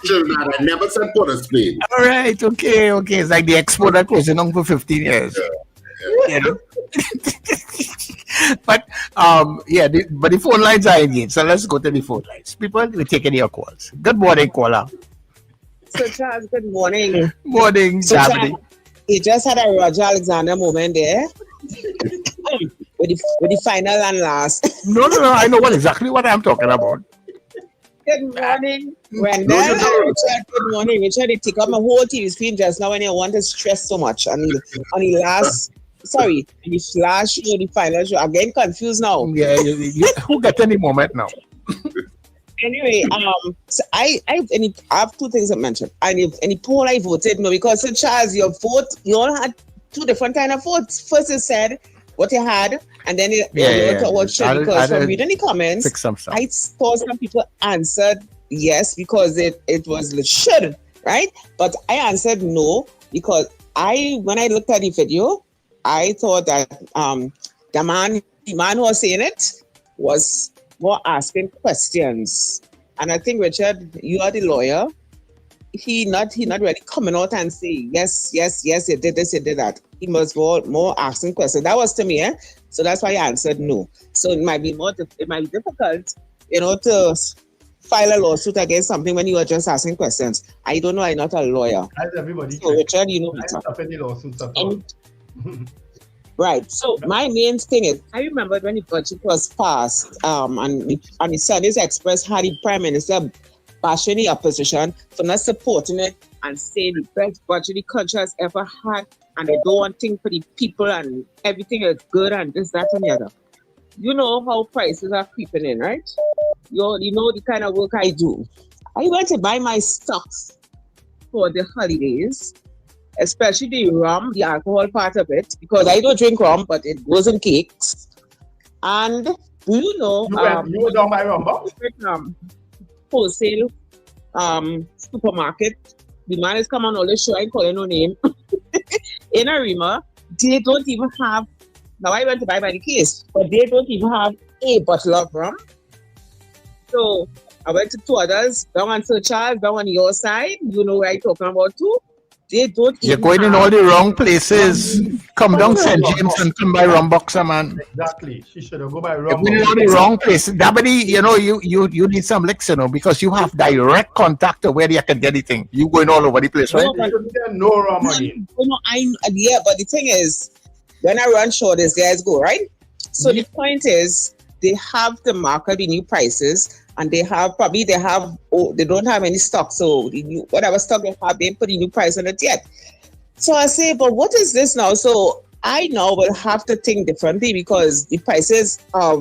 Trinidad. I never said Port of Spain. All right, okay. It's like the expo that was on for 15 years. You know? But but the phone lines are engaged, so let's go to the phone lines. People, we're taking your calls. Good morning, caller. So Charles, good morning. Morning, So Dabney. Charles, you just had a Roger Alexander moment there. with the final and last. No, I know exactly what I'm talking about. Good morning, Brenda. Richard, good morning. Richard, you take up my whole TV screen just now when you want to stress so much. On the last show, the final show. I'm getting confused now. Yeah, who got any moment now? Anyway, so I have 2 things to mention. And if any poll I voted no, because so Charles, your vote, you all had 2 different kind of votes. First you said what you had, and then you what should, because from reading the comments, I saw some people answered yes because it was should, right? But I answered no because when I looked at the video, I thought that the man who was saying it was more asking questions. And I think, Richard, you are the lawyer. He not really coming out and say, yes, you did this, you did that. He was more asking questions. That was to me, So that's why I answered no. So it might be difficult, to file a lawsuit against something when you are just asking questions. I don't know, I'm not a lawyer. As everybody. So Richard, you know better. Right. So my main thing is, I remember when the budget was passed, and the Sundays Express had the Prime Minister bashing the opposition for not supporting it and saying the best budget the country has ever had, and they don't want things for the people and everything is good and this, that, and the other. You know how prices are creeping in, right? You know the kind of work I do. I went to buy my stocks for the holidays, especially the rum, the alcohol part of it, because I don't drink rum, but it goes in cakes. And do you know, you don't buy rum, wholesale supermarket, the man is coming on all the show, I call it no name, in Arima, they don't even have, now I went to buy by the case, but they don't even have a bottle of rum. So I went to 2 others, down on Sir Charles, down on your side, you know where I'm talking about too. They don't. You're going in all the wrong places. Come down St. James and come by rum boxer, man. Exactly. She should have go by rum. You're going in all the wrong places. Dabney, you need some licks, because you have direct contact to where you can get anything. You going all over the place, right? No rum again. Yeah, but the thing is, when I run short, these guys go, right? So the point is, they have to market the new prices. And they don't have any stock. So whatever stock they have, they ain't put a new price on it yet. So I say, but what is this now? So I now will have to think differently because the prices I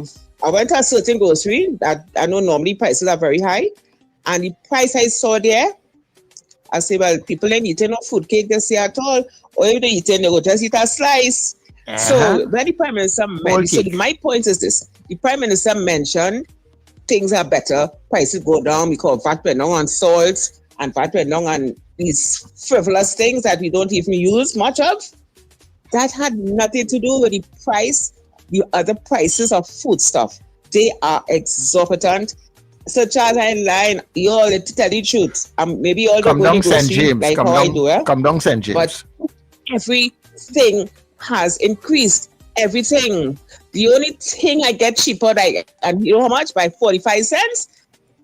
went to a certain grocery that I know normally prices are very high. And the price I saw there, I say, well, people ain't eating no food cake this year at all. Or if they eating, they go just eat a slice. So when the Prime Minister mentioned, my point is this, the Prime Minister mentioned things are better, prices go down because VAT went down on salt and VAT went down on these frivolous things that we don't even use much of. That had nothing to do with the price, the other prices of food stuff. They are exorbitant. So Charles, I'm lying. You all to tell the truth. Maybe all come down St. James. Like Come down St. James. But everything has increased. Everything. The only thing I get cheaper, and you know how much? By 45 cents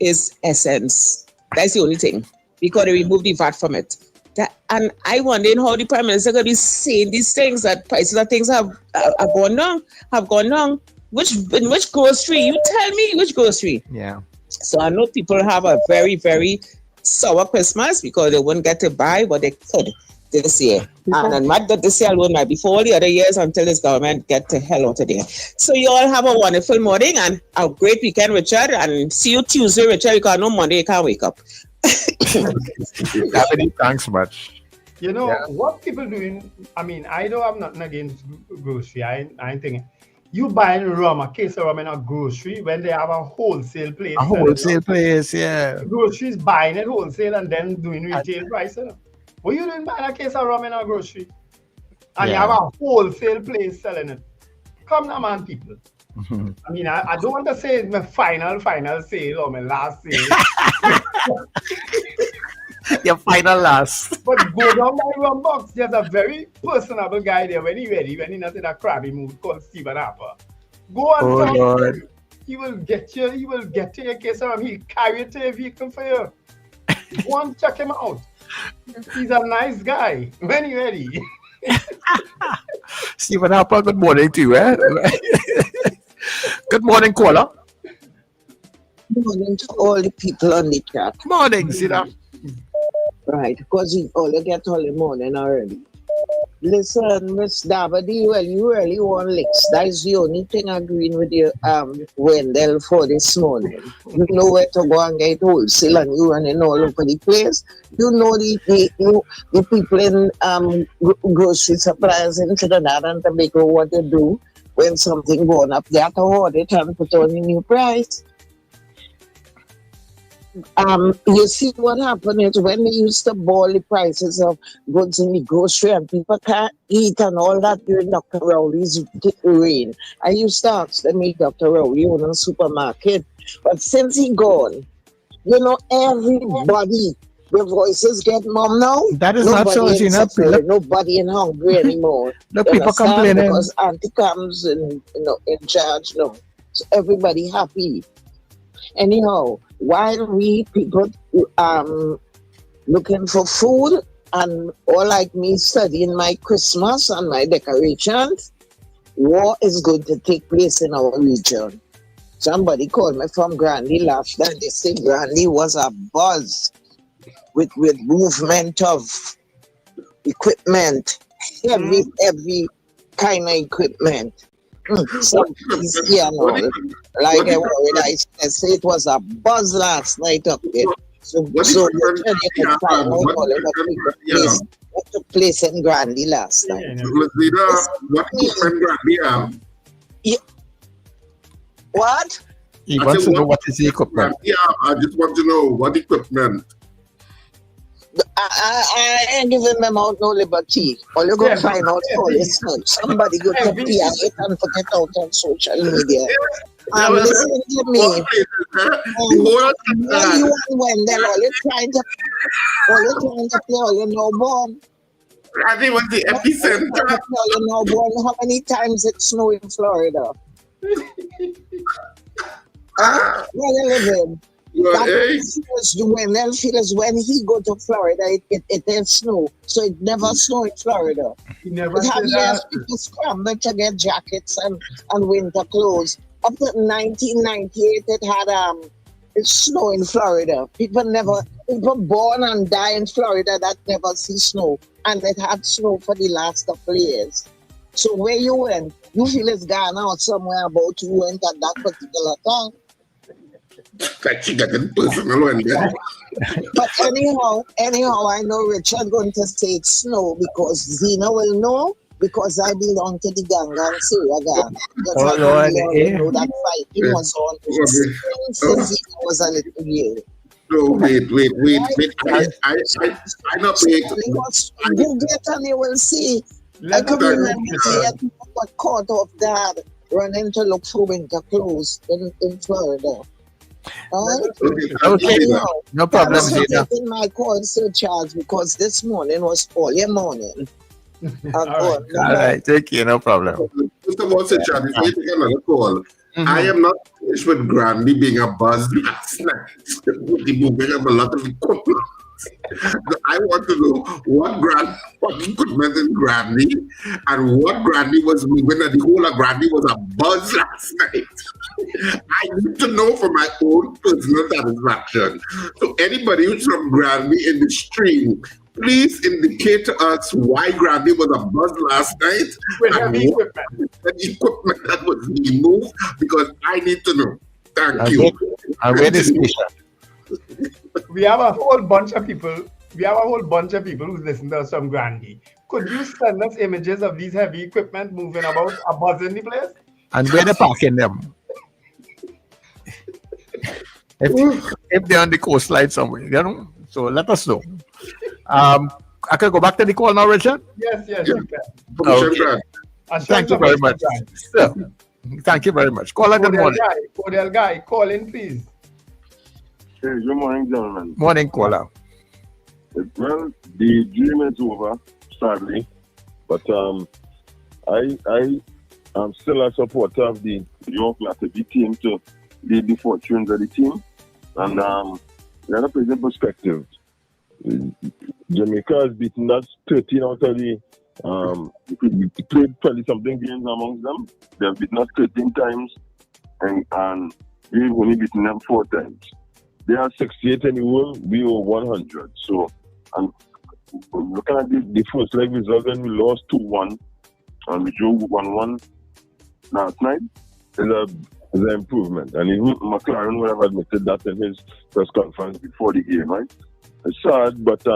is essence. That's the only thing. Because they removed the VAT from it. And I wondering how the Prime Minister going to be saying these things, that prices of things have gone down. In which grocery? You tell me which grocery. Yeah. So I know people have a very, very sour Christmas because they wouldn't get to buy what they could this year. And not that this year alone, might be for all the other years until this government get the hell out of there. So you all have a wonderful morning and a great weekend, Richard. And see you Tuesday, Richard, because no Monday you can't wake up. Thanks much. You know, what people doing, I mean, I don't have nothing against grocery. I ain't thinking. you buying rum, a case of rum in a grocery when they have a wholesale place. A wholesale place, yeah. Groceries buying it wholesale and then doing retail price. What you doing buying a case of rum in a grocery? And you have a wholesale place selling it. Come now, man, people. I mean, I don't want to say it's my final sale or my last sale. Your final last. But go down my rum box. There's a very personable guy there when he ready, when he not in a crabby mood called Stephen Harper. Go and talk to him. He will get you your case of rum. He'll carry it to your vehicle for you. Go and check him out. He's a nice guy. When he ready. Stephen Harper, good morning to you. Eh? Good morning, caller. Good morning to all the people on the chat. Morning, Sina. Right, because you all get all the morning already. Listen, Miss Dabadi, well, you really want licks. That's the only thing agreeing with you, Wendell, for this morning. You know where to go and get wholesale and you running all over the place. You know the people in grocery suppliers in Trinidad and Tobago, what they do when something going up. They have to hold it and put on a new price. You see what happened is when they used to ball the prices of goods in the grocery and people can't eat and all that during Dr. Rowley's reign. I used to ask them, meet Dr. Rowley in a supermarket. But since he gone, you know, everybody, the voices get mum now. That is not so, Gina. Nobody in hungry anymore. The people complaining. Because Auntie comes in charge now. So everybody happy. Anyhow, while we people looking for food and all like me studying my Christmas and my decorations, war is going to take place in our region. Somebody called me from Grandy last night. They said Grandy was a buzz with movement of equipment, every kind of equipment. So, yeah, no, like I said, it was a buzz last night up there. So what took place in Grandy last night. What equipment Grandy have? Yeah. What? He wants to know what is the equipment. Yeah, I just want to know what equipment. I ain't giving them out no liberty. All you go find out all this stuff. Somebody go to PR it and put it out on social media. Listen to me. You and Wendell, all you trying to play all you know born. Randy was the epicenter. How many times it snowed in Florida? Where you living? Wendell feels when he go to Florida, it is snow. So it never snow in Florida. It have years people scramble to get jackets and winter clothes. Up to 1998, it had it snow in Florida. People born and die in Florida that never see snow. And it had snow for the last couple of years. So where you went, you feel it's gone out somewhere about you went at that particular time. But anyhow, I know Richard going to say it's snow because Zena will know because I belong to the gang Syria gang. Oh Lord, know that fight he was on since he was a little year. No, wait. I not wait. You get and you will see. I can remember I got caught off guard running to look for winter clothes in Florida. Okay. No problem, Gina. I'm taking my call, Sir Charles, because this morning was all your morning. All right, take care, no problem. First of all, Sir Charles, before you take another call, I am not finished with Grandy being a buzz last night. The moving of a lot of equipment. I want to know what equipment in Grandy and what Grandy was moving, and the whole of Grandy was a buzz last night. I need to know for my own personal satisfaction. So anybody who's from Grandy in the stream, please indicate to us why Grandy was a buzz last night and what equipment that was being moved, because I need to know. Thank you. I'm ready, Spisha. We have a whole bunch of people. Who listen to us from Grandy. Could you send us images of these heavy equipment moving about a buzz in the place? And where they parking them? If they're on the coastline somewhere, you know. So let us know. I can go back to the call now, Richard? Yes, you can. Okay. Thank you very much. Sir, thank you very much. Caller, good morning. Odell Guy, call in, please. Hey, good morning, gentlemen. Morning, caller. Well, the dream is over, sadly. But I am still a supporter of the York Latvia team to lead the fortunes of the team. And in a present perspective, Jamaica has beaten us 13 out of the we played 20-something games amongst them. They have beaten us 13 times, and we've only beaten them 4 times. They are 68 in the world, we are 100. So, and looking at the first leg result, when we lost 2-1, and we drew 1-1 last night, is an improvement. And even McLaren would have admitted that in his press conference before the game, right? It's sad, but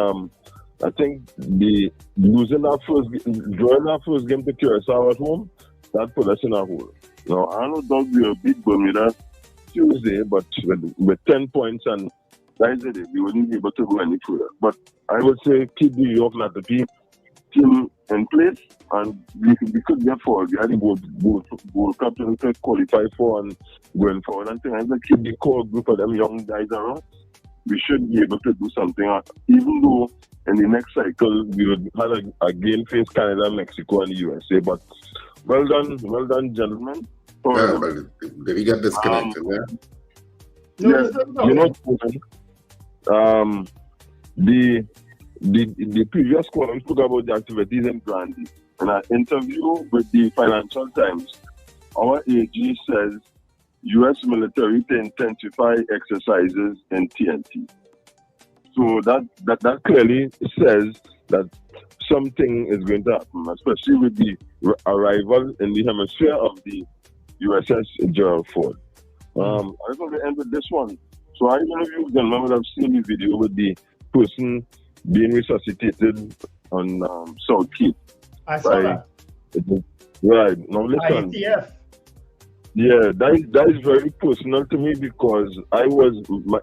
I think drawing our first game to Curacao at home, that put us in a hole. Now, I know doubt we will beat Bermuda Tuesday, but with 10 points and that's it, we wouldn't be able to go any further. But I would say keep the York Latvia team in place, and we could get forward. We had the World Cup to qualify for and going forward. And I think keep the core group of them young guys around. We should be able to do something, even though in the next cycle we would have a game face Canada, Mexico, and the USA. But well done, gentlemen. Yeah, but did he get disconnected? Yes, you know, the previous caller spoke about the activities in Grandy. In an interview with the Financial Times, our AG says U.S. military to intensify exercises in TNT. So that clearly says that something is going to happen, especially with the arrival in the hemisphere of the USS Gerald Ford. I'm going to end with this one. So I don't know if you gentlemen have seen the video with the person being resuscitated on South Cape. I saw that. Right. Now listen. IETF. Yeah, that is very personal to me because I was,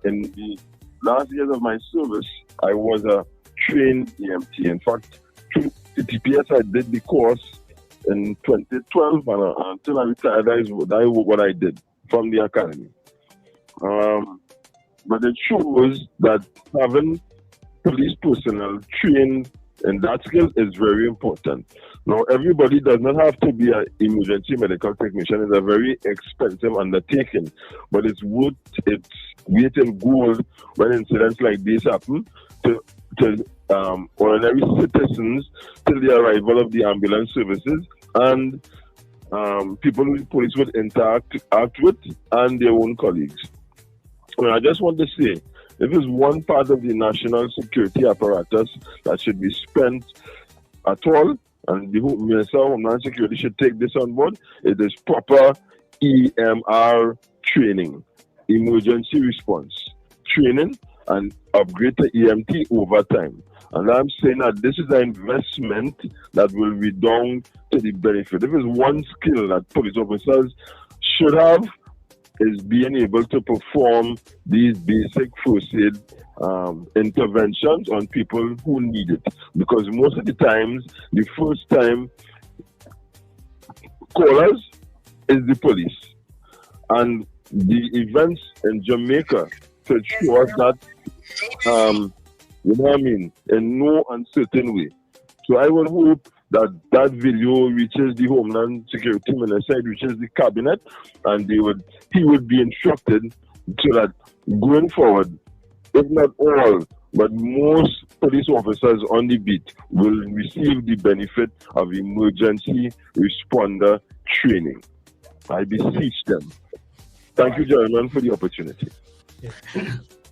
in the last years of my service, I was a trained EMT. In fact, through the TPS, I did the course in 2012, and until I retired, that is what I did from the academy. But it shows that having police personnel trained in that skill is very important. Now, everybody does not have to be an emergency medical technician. It's a very expensive undertaking, but it's worth its weight in gold when incidents like this happen to ordinary citizens till the arrival of the ambulance services and people the police would interact with and their own colleagues. Well, I just want to say, if there's one part of the national security apparatus that should be spent at all, and the Minister of Homeland Security should take this on board, it is proper EMR training, emergency response training, and upgrade to EMT over time. And I'm saying that this is an investment that will redound to the benefit. If there's one skill that police officers should have, is being able to perform these basic first aid interventions on people who need it. Because most of the times, the first time callers is the police. And the events in Jamaica to show us that, you know what I mean, in no uncertain way. So I would hope that video reaches the Homeland Security Minister, reaches the cabinet, and he would be instructed so that going forward, if not all, but most police officers on the beat will receive the benefit of emergency responder training. I beseech them. Thank you, gentlemen, for the opportunity. The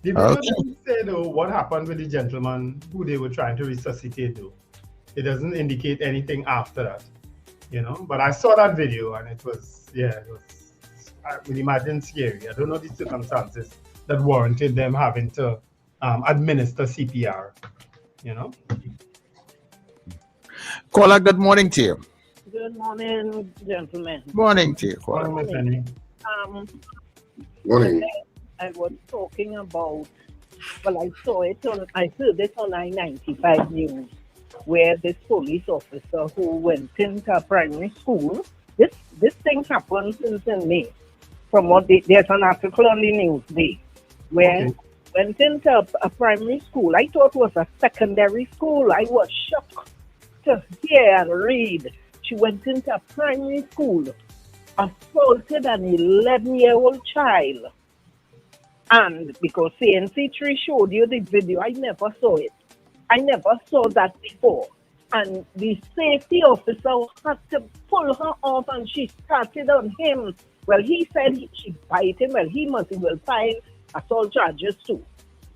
video didn't say, though, what happened with the gentleman who they were trying to resuscitate, though. It doesn't indicate anything after that, you know. But I saw that video, and it was, I would imagine, scary. I don't know the circumstances that warranted them having to administer CPR, you know. Caller, good morning to you. Good morning, gentlemen. Morning to you. Morning. I was talking about, well, I heard it on I-95 News, where this police officer who went into a primary school, this thing happened since in May. From what there's an article on the Newsday, where went into a primary school. I thought it was a secondary school. I was shocked to hear and read. She went into a primary school, assaulted an 11-year-old child. And because CNC3 showed you the video, I never saw it. I never saw that before. And the safety officer had to pull her off, and she started on him. Well, he said she bite him. Well, he will file assault charges too.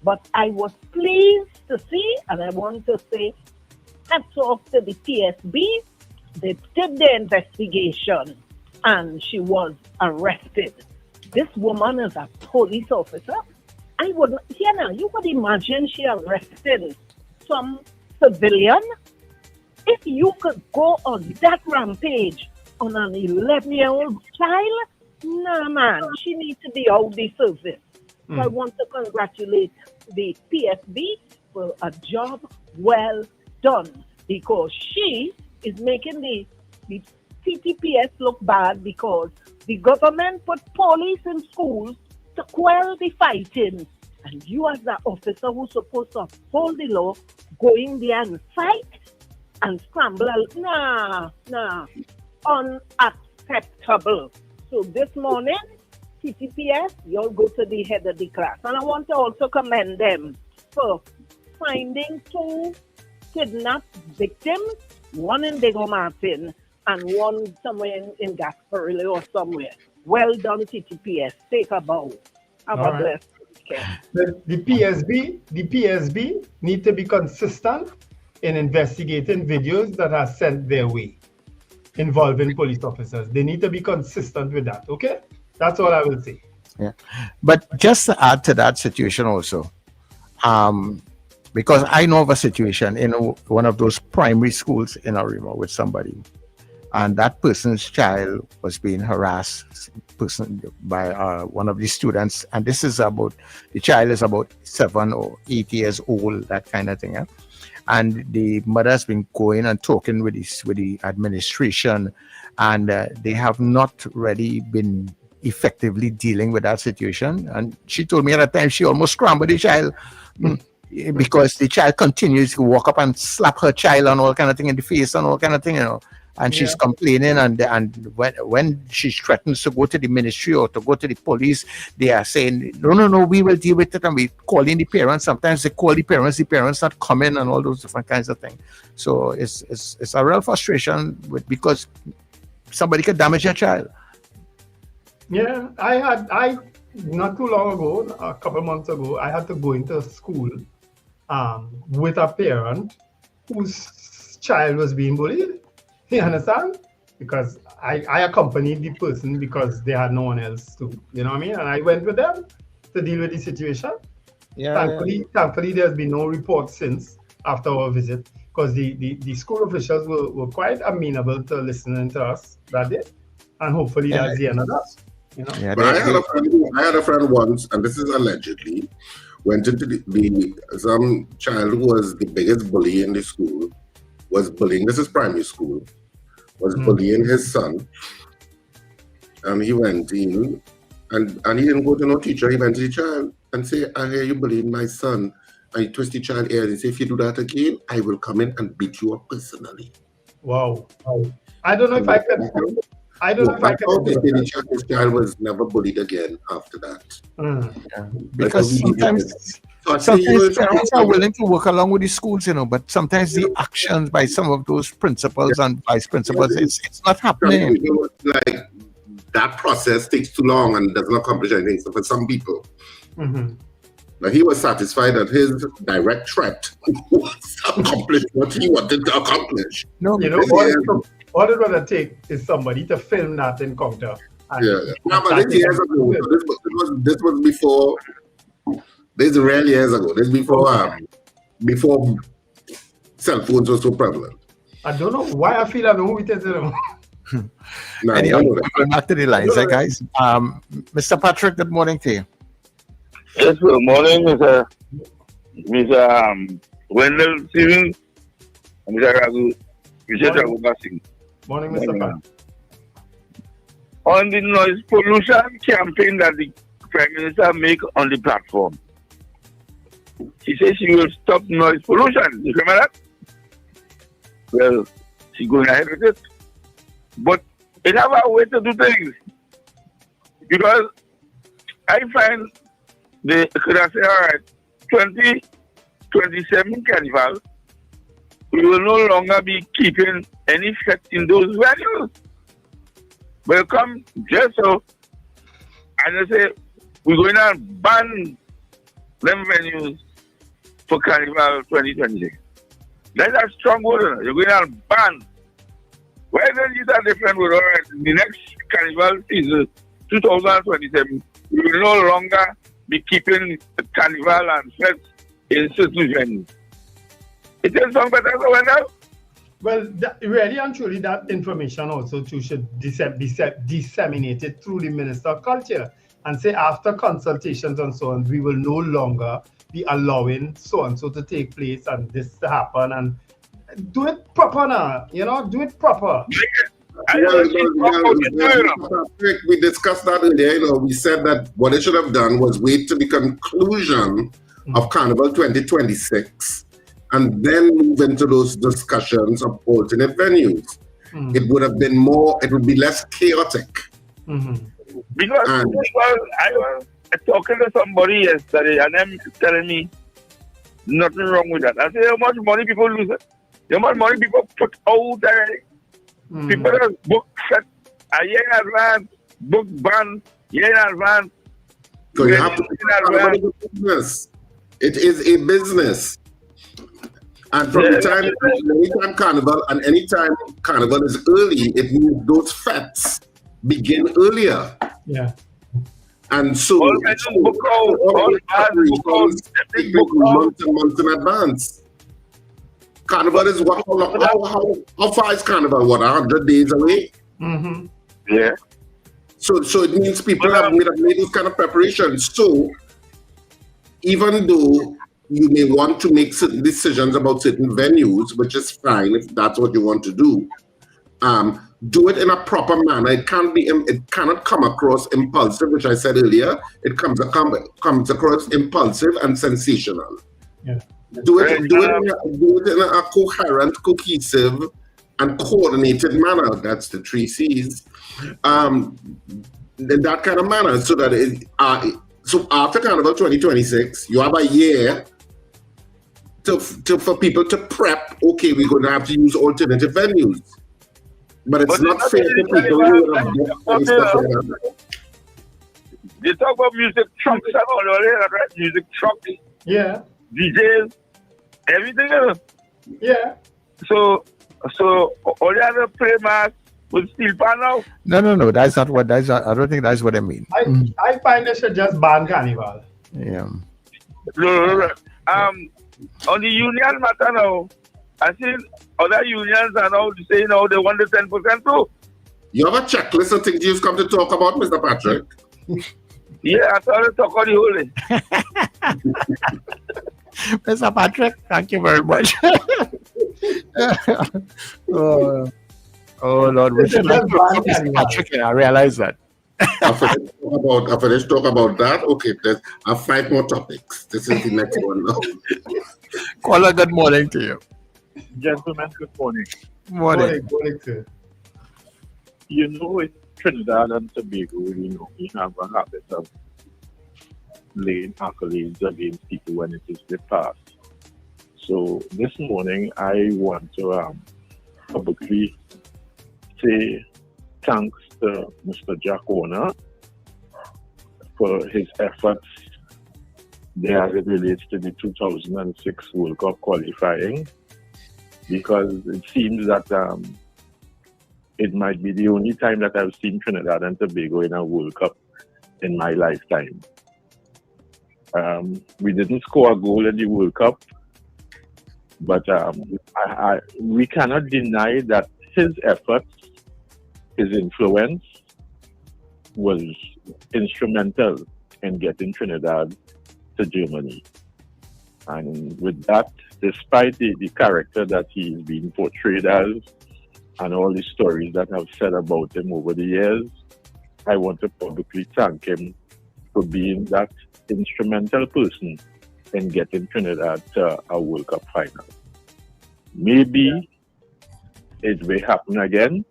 But I was pleased to see, and I want to say, hats off to the PSB. They did the investigation, and she was arrested. This woman is a police officer. I wouldn't, you would imagine she arrested some civilian. If you could go on that rampage on an 11-year-old child, nah, man, she needs to be out the service. So I want to congratulate the PSB for a job well done, because she is making the TTPS look bad, because the government put police in schools to quell the fighting. And you as the officer who's supposed to uphold the law, going there and fight and scramble, nah, unacceptable. So this morning, TTPS, you'll go to the head of the class. And I want to also commend them for finding 2 kidnapped victims, one in Diego Martin and one somewhere in Gasparilla or somewhere. Well done, TTPS. Take a bow. Have a blessed weekend. The PSB need to be consistent in investigating videos that are sent their way involving police officers. They need to be consistent with that, okay? That's all I will say. Yeah. But just to add to that situation also, because I know of a situation in one of those primary schools in Arima with somebody, and that person's child was being harassed by one of the students, and this is about, the child is about 7 or 8 years old, that kind of thing. Yeah? And the mother has been going and talking with the administration, and they have not really been effectively dealing with that situation. And she told me at that time she almost scrambled the child because the child continues to walk up and slap her child and all kind of thing in the face and all kind of thing, you know. And she's complaining, and when she threatens to go to the ministry or to go to the police, they are saying, no, we will deal with it, and we calling the parents. Sometimes they call the parents not coming, and all those different kinds of things. So it's a real frustration because somebody could damage your child. Yeah, I not too long ago, a couple months ago, I had to go into school with a parent whose child was being bullied. You understand? Because I accompanied the person because they had no one else to, you know what I mean? And I went with them to deal with the situation. Thankfully, there's been no report since after our visit, because the school officials were quite amenable to listening to us that day. And hopefully that's the end of that. You know? Yeah, but I had a friend once, and this is allegedly, went into some child who was the biggest bully in the school, was bullying, this is primary school, was bullying his son. And he went in, and he didn't go to no teacher, he went to the child and say, I hear you bullying my son. And he twist the child ear and say, if you do that again, I will come in and beat you up personally. Wow. I don't know if I can... I don't know if I can. This child was never bullied again after that. Because sometimes parents are willing to work along with the schools, you know, but sometimes the actions by some of those principals and vice principals, it's not happening. Like that process takes too long and does not accomplish anything. So for some people, but he was satisfied that his direct threat was accomplished what he wanted to accomplish. No, you know, all it would take is somebody to film that encounter. But this years ago. This was before. This is years ago. This before cell phones were so prevalent. I don't know why I feel I know who it is. Anyhow, going back to the lines, guys. Mr. Patrick, good morning to you. Yes, good morning, Mr. Wendell Steven, Mr. Ragu, Mr. Ragu Basing. Morning, Mr. Pat. On the noise pollution campaign that the Prime Minister make on the platform, she says she will stop noise pollution. You remember that? Well, she's going ahead with it. But it have a way to do things. Because I find they could have said, all right, 2027 Carnival, we will no longer be keeping any fete in those venues. But come just so, and they say, we're going to ban them venues for Carnival 2026. That's a strong word. You're going to ban. Why don't you start different with all right? The next Carnival season, 2027, we will no longer be keeping the Carnival and fete in certain venues. It is something better so well. Well, really and truly, that information also too should be disseminated through the Minister of Culture and say after consultations and so on, we will no longer be allowing so and so to take place and this to happen, and do it proper now. Do it proper. We discussed that earlier. We said that what they should have done was wait to the conclusion of Carnival 2026 and then move into those discussions of alternate venues. It would have been more, it would be less chaotic. Because I was talking to somebody yesterday and them telling me nothing wrong with that. I said, how much money people lose it? How much money people put out there? People that book set a year in advance, book band year in advance. So you have to be business. It is a business. And from the time, anytime Carnival and anytime Carnival is early, it means those fetes begin earlier. Yeah. And so, months and months in advance. Carnival is what? How far is Carnival? What, 100 days away? Yeah. So it means people have made this kind of preparation. So even though you may want to make certain decisions about certain venues, which is fine if that's what you want to do, do it in a proper manner. It cannot come across impulsive, which I said earlier. It comes across impulsive and sensational. Yeah. Do it in a coherent, cohesive, and coordinated manner. That's the 3 C's. In that kind of manner, so that so after Carnival 2026, you have a year for people to prep. Okay, we're going to have to use alternative venues, but it's not fair to people who have booked stuff like that. They talk about music trucks and all that, right? Music trucks. Yeah. DJs, everything else. Yeah. So all the other play mass will still pan out. No. That's not what. I don't think that's what I mean. I find they should just ban Carnival. Yeah. No. On the union matter now, I see other unions are now saying now they want the 10% too. You have a checklist of things you've come to talk about, Mr. Patrick. Yeah, I thought to talk on the whole thing. Mr. Patrick, thank you very much. Oh Lord, we should like Mr. Patrick. I realize that. After this talk about that, okay, I have 5 more topics. This is the next one now. Caller, good morning to you. Gentlemen, good morning. Morning. Morning, sir. You know, in Trinidad and Tobago, we have a habit of laying accolades against people when it is their past. So this morning, I want to publicly say thanks to Mr. Jack Warner for his efforts there as it relates to the 2006 World Cup qualifying, because it seems that it might be the only time that I've seen Trinidad and Tobago in a World Cup in my, we didn't score a goal in the World Cup, But we cannot deny that his efforts, his influence was instrumental in getting Trinidad to Germany. And with that, despite the character that he's been portrayed as and all the stories that I've said about him over the years, I want to publicly thank him for being that instrumental person in getting Trinidad to a World Cup final. Maybe it may happen again,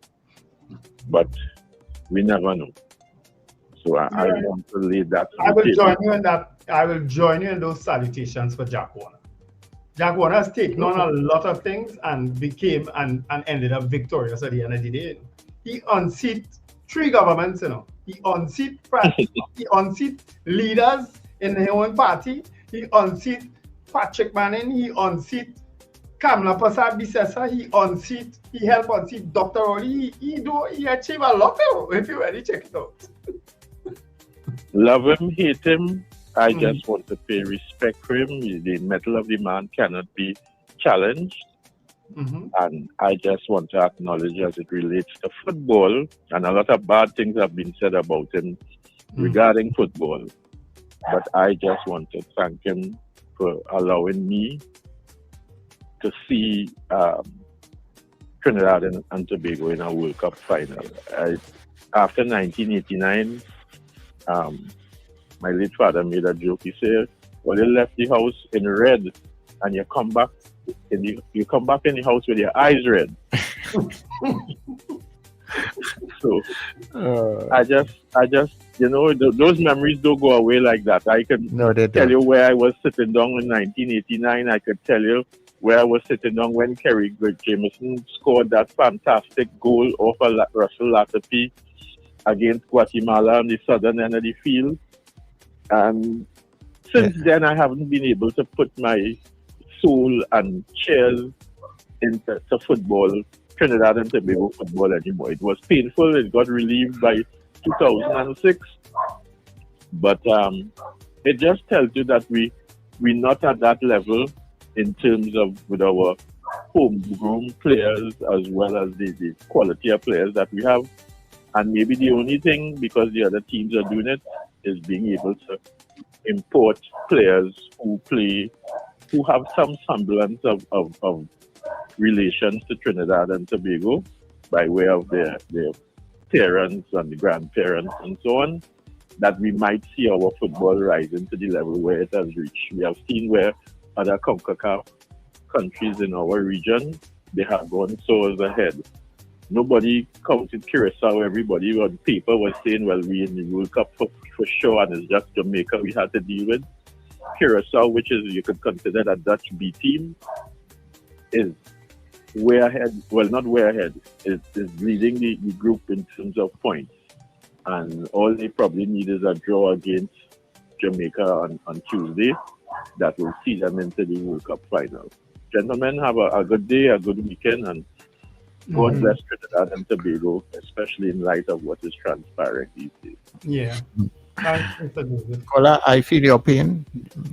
but we never know. So I want to lay that. I will join you in that. I will join you in those salutations for Jack Warner. Jack Warner has taken on a lot of things and became and ended up victorious at the end of the day. He unseated 3 governments, He unseated he unseated leaders in his own party. He unseated Patrick Manning. He unseated Kamla Prasad Bisesa. He helped unseat Dr. Oli. He achieved a lot, if you really check it out. Love him, hate him. I just want to pay respect for him. The mettle of the man cannot be challenged. And I just want to acknowledge, as it relates to football, and a lot of bad things have been said about him regarding football. But I just want to thank him for allowing me to see Trinidad and Tobago in a World Cup final. After 1989, my late father made a joke. He said, "Well, you left the house in red, and you come back in the house with your eyes red." So I just, those memories don't go away like that. I can tell you where I was sitting down in 1989. I could tell you where I was sitting down when Kerry Jameson scored that fantastic goal off of Russell Latapi against Guatemala on the southern end of the field. And since then, I haven't been able to put my soul and cheers into football, Trinidad and Tobago football anymore. It was painful. It got relieved by 2006. But it just tells you that we're not at that level in terms of with our homegrown players as well as the quality of players that we have. And maybe the only thing, because the other teams are doing it, is being able to import players who have some semblance of relations to Trinidad and Tobago by way of their parents and the grandparents and so on, that we might see our football rising to the level where it has reached. We have seen where other CONCACAF countries in our region, they have gone soars ahead. Nobody counted Curacao. Everybody on paper was saying, well, we in the World Cup for sure, and it's just Jamaica we had to deal with. Curacao, which is, you could consider a Dutch B team, is way ahead. Well, not way ahead. Is leading the group in terms of points. And all they probably need is a draw against Jamaica on Tuesday that will see them into the World Cup final. Gentlemen, have a good day, a good weekend, and God bless Trinidad and Tobago, especially in light of what is transpiring these days. Yeah. Kola, I feel your pain.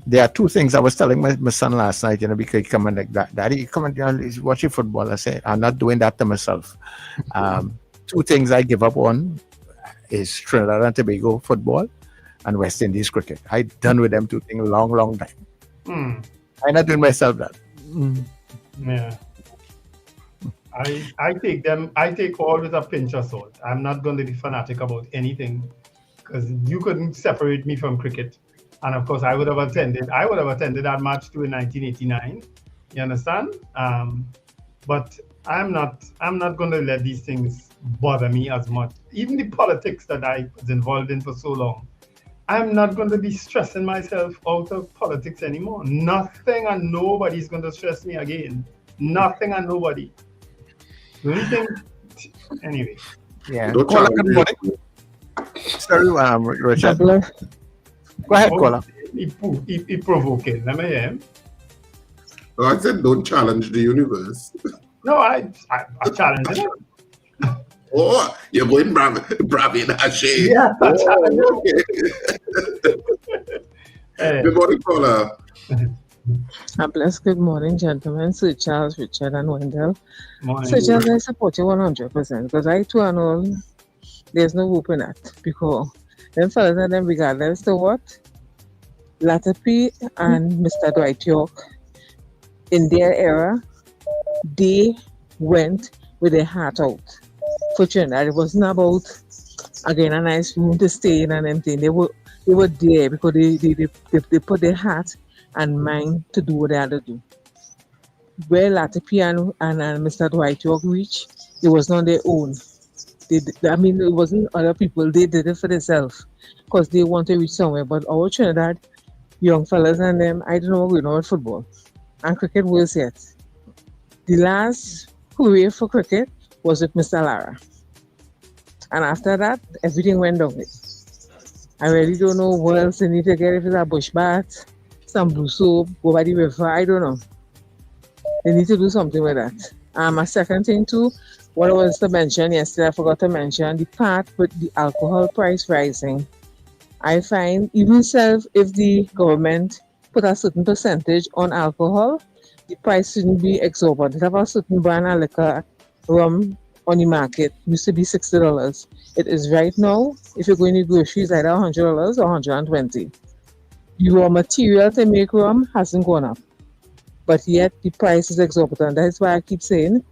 There are 2 things I was telling my son last night, because he come in like that. Daddy, come and he's watching football. I said, I'm not doing that to myself. 2 things I give up on is Trinidad and Tobago football and West Indies cricket. I done with them 2 things long time. I'm not doing myself that. Yeah. I take all with a pinch of salt. I'm not going to be fanatic about anything, because you couldn't separate me from cricket. And of course, I would have attended that match too in 1989. You understand? But I'm not going to let these things bother me as much. Even the politics that I was involved in for so long, I'm not going to be stressing myself out of politics anymore. Nothing and nobody's going to stress me again. Nothing and nobody. The only thing, anyway. Yeah. Kola, good morning. Sorry, Richard. Go ahead, Kola. He provoking. Let me hear him. No, I said don't challenge the universe. No, I challenge him. Oh, you're going brav in that shade. Yeah, okay. Good morning, Kola. A blessed good morning, gentlemen. Sir Charles, Richard, and Wendell. Morning. Sir Charles, I support you 100% because I too and all, there's no hope in that. Because them fellas and them, regardless to what, Latapy and Mr. Dwight York, in their era, they went with their heart out for Trinidad. It wasn't about, again, a nice room to stay in and everything. They were there because they put their heart and mind to do what they had to do. Where Latapy and Mr. Dwight York reached, it was not their own. It wasn't other people. They did it for themselves because they want to reach somewhere. But our Trinidad, young fellas and them, I don't know what we know about football. And cricket worse yet. The last hurrah for cricket was with Mr. Lara. And after that, everything went down. I really don't know what else they need to get. If it's a bush bath, some blue soap, go by the river, I don't know. They need to do something with that. A second thing too, what I was to mention yesterday, I forgot to mention the part with the alcohol price rising. I find even if the government put a certain percentage on alcohol, the price shouldn't be exorbitant. Have a certain brand of liquor, rum on the market used to be $60. It is right now, if you're going to groceries, either $100 or $120. The raw material to make rum hasn't gone up, but yet the price is exorbitant. That's why I keep saying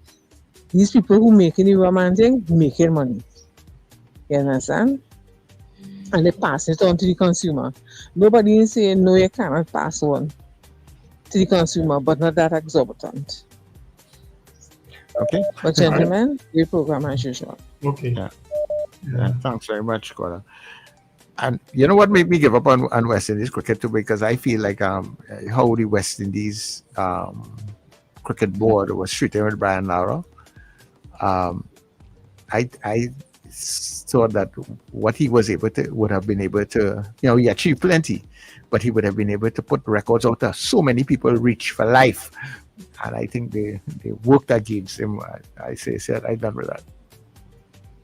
these people who making the rum and thing, making money. You understand? And they pass it on to the consumer. Nobody is saying no, you cannot pass on to the consumer, but not that exorbitant. Okay. But gentlemen, great program as usual. Okay. Yeah. Thanks very much, Cora. And you know what made me give up on West Indies cricket too? Because I feel like how the West Indies cricket board was treated with Brian Lara. I thought that what he was would have been able to, he achieved plenty, but he would have been able to put records out there. So many people reach for life. And I think they worked against him. I said I done with that.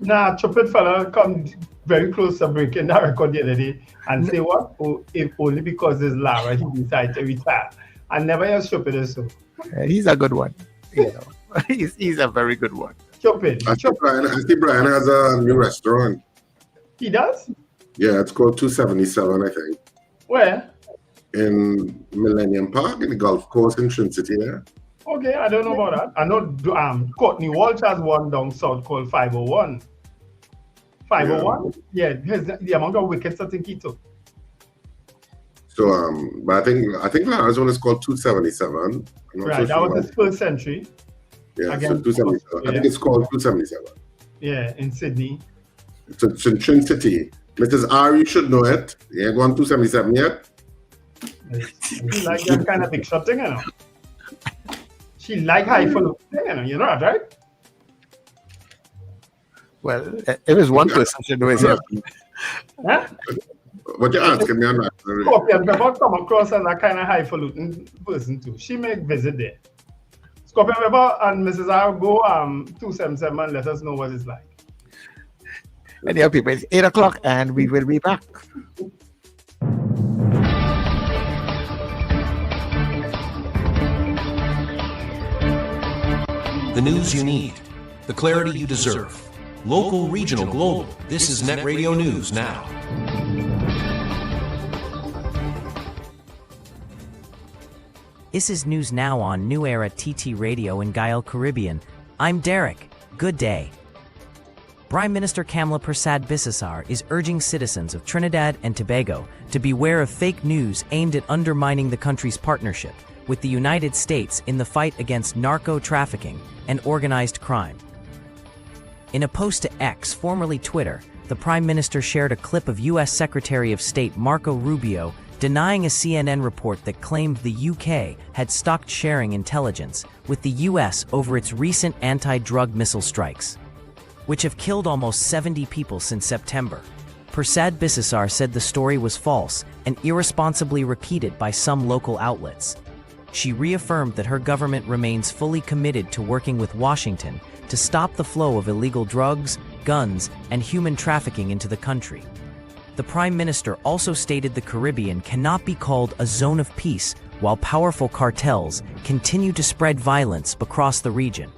Nah, Chupid fella come very close to breaking that record the other day and say what? If only because there's Lara, he decided to retire. I never hear Chupid is so. He's a good one. He's a very good one. Chupid. I see Brian has a new restaurant. He does? Yeah, it's called 277, I think. Where? In Millennium Park, in the golf course in Trinity, yeah. Okay, I don't know about that. I know Courtney Walsh has one down south called 501. 501? Yeah, the amount of wickets I think he took. So, but I think Lara's one is called 277. Right, that was his first century. Yeah, so 277. Yeah. I think it's called 277. Yeah, in Sydney. It's in Trinity. Mrs. R, you should know it. You ain't gone 277 yet. She like that kind of big shot thing, She like highfalutin thing, you know that, right? Well, if it's one person should know it. Huh? What you asking me on that? Scorpion never come across as a kind of highfalutin person too. She may visit there. Scorpion Weber and Mrs. R go 277 and let us know what it's like. Anyhow, people, it's 8 o'clock and we will be back. The news you need, the clarity you deserve. Local, regional, global. This is Net Radio News Now. This is News Now on New Era TT Radio in Gael, Caribbean. I'm Derek. Good day. Prime Minister Kamla Persad-Bissessar is urging citizens of Trinidad and Tobago to beware of fake news aimed at undermining the country's partnership with the United States in the fight against narco-trafficking and organized crime. In a post to X, formerly Twitter, the Prime Minister shared a clip of U.S. Secretary of State Marco Rubio denying a CNN report that claimed the UK had stopped sharing intelligence with the US over its recent anti-drug missile strikes, which have killed almost 70 people since September. Persad-Bissessar said the story was false and irresponsibly repeated by some local outlets. She reaffirmed that her government remains fully committed to working with Washington to stop the flow of illegal drugs, guns, and human trafficking into the country. The Prime Minister also stated the Caribbean cannot be called a zone of peace while powerful cartels continue to spread violence across the region.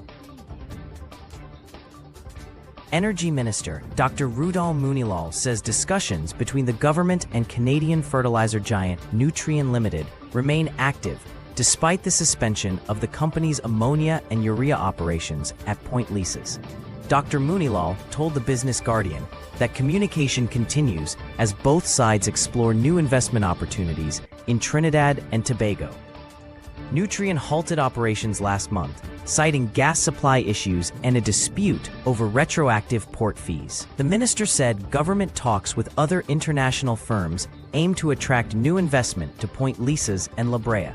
Energy Minister Dr. Rudolph Munilal says discussions between the government and Canadian fertilizer giant Nutrien Limited remain active despite the suspension of the company's ammonia and urea operations at Point Leases. Dr. Munilal told the Business Guardian that communication continues as both sides explore new investment opportunities in Trinidad and Tobago. Nutrien halted operations last month, citing gas supply issues and a dispute over retroactive port fees. The minister said government talks with other international firms aim to attract new investment to Point Leases and La Brea.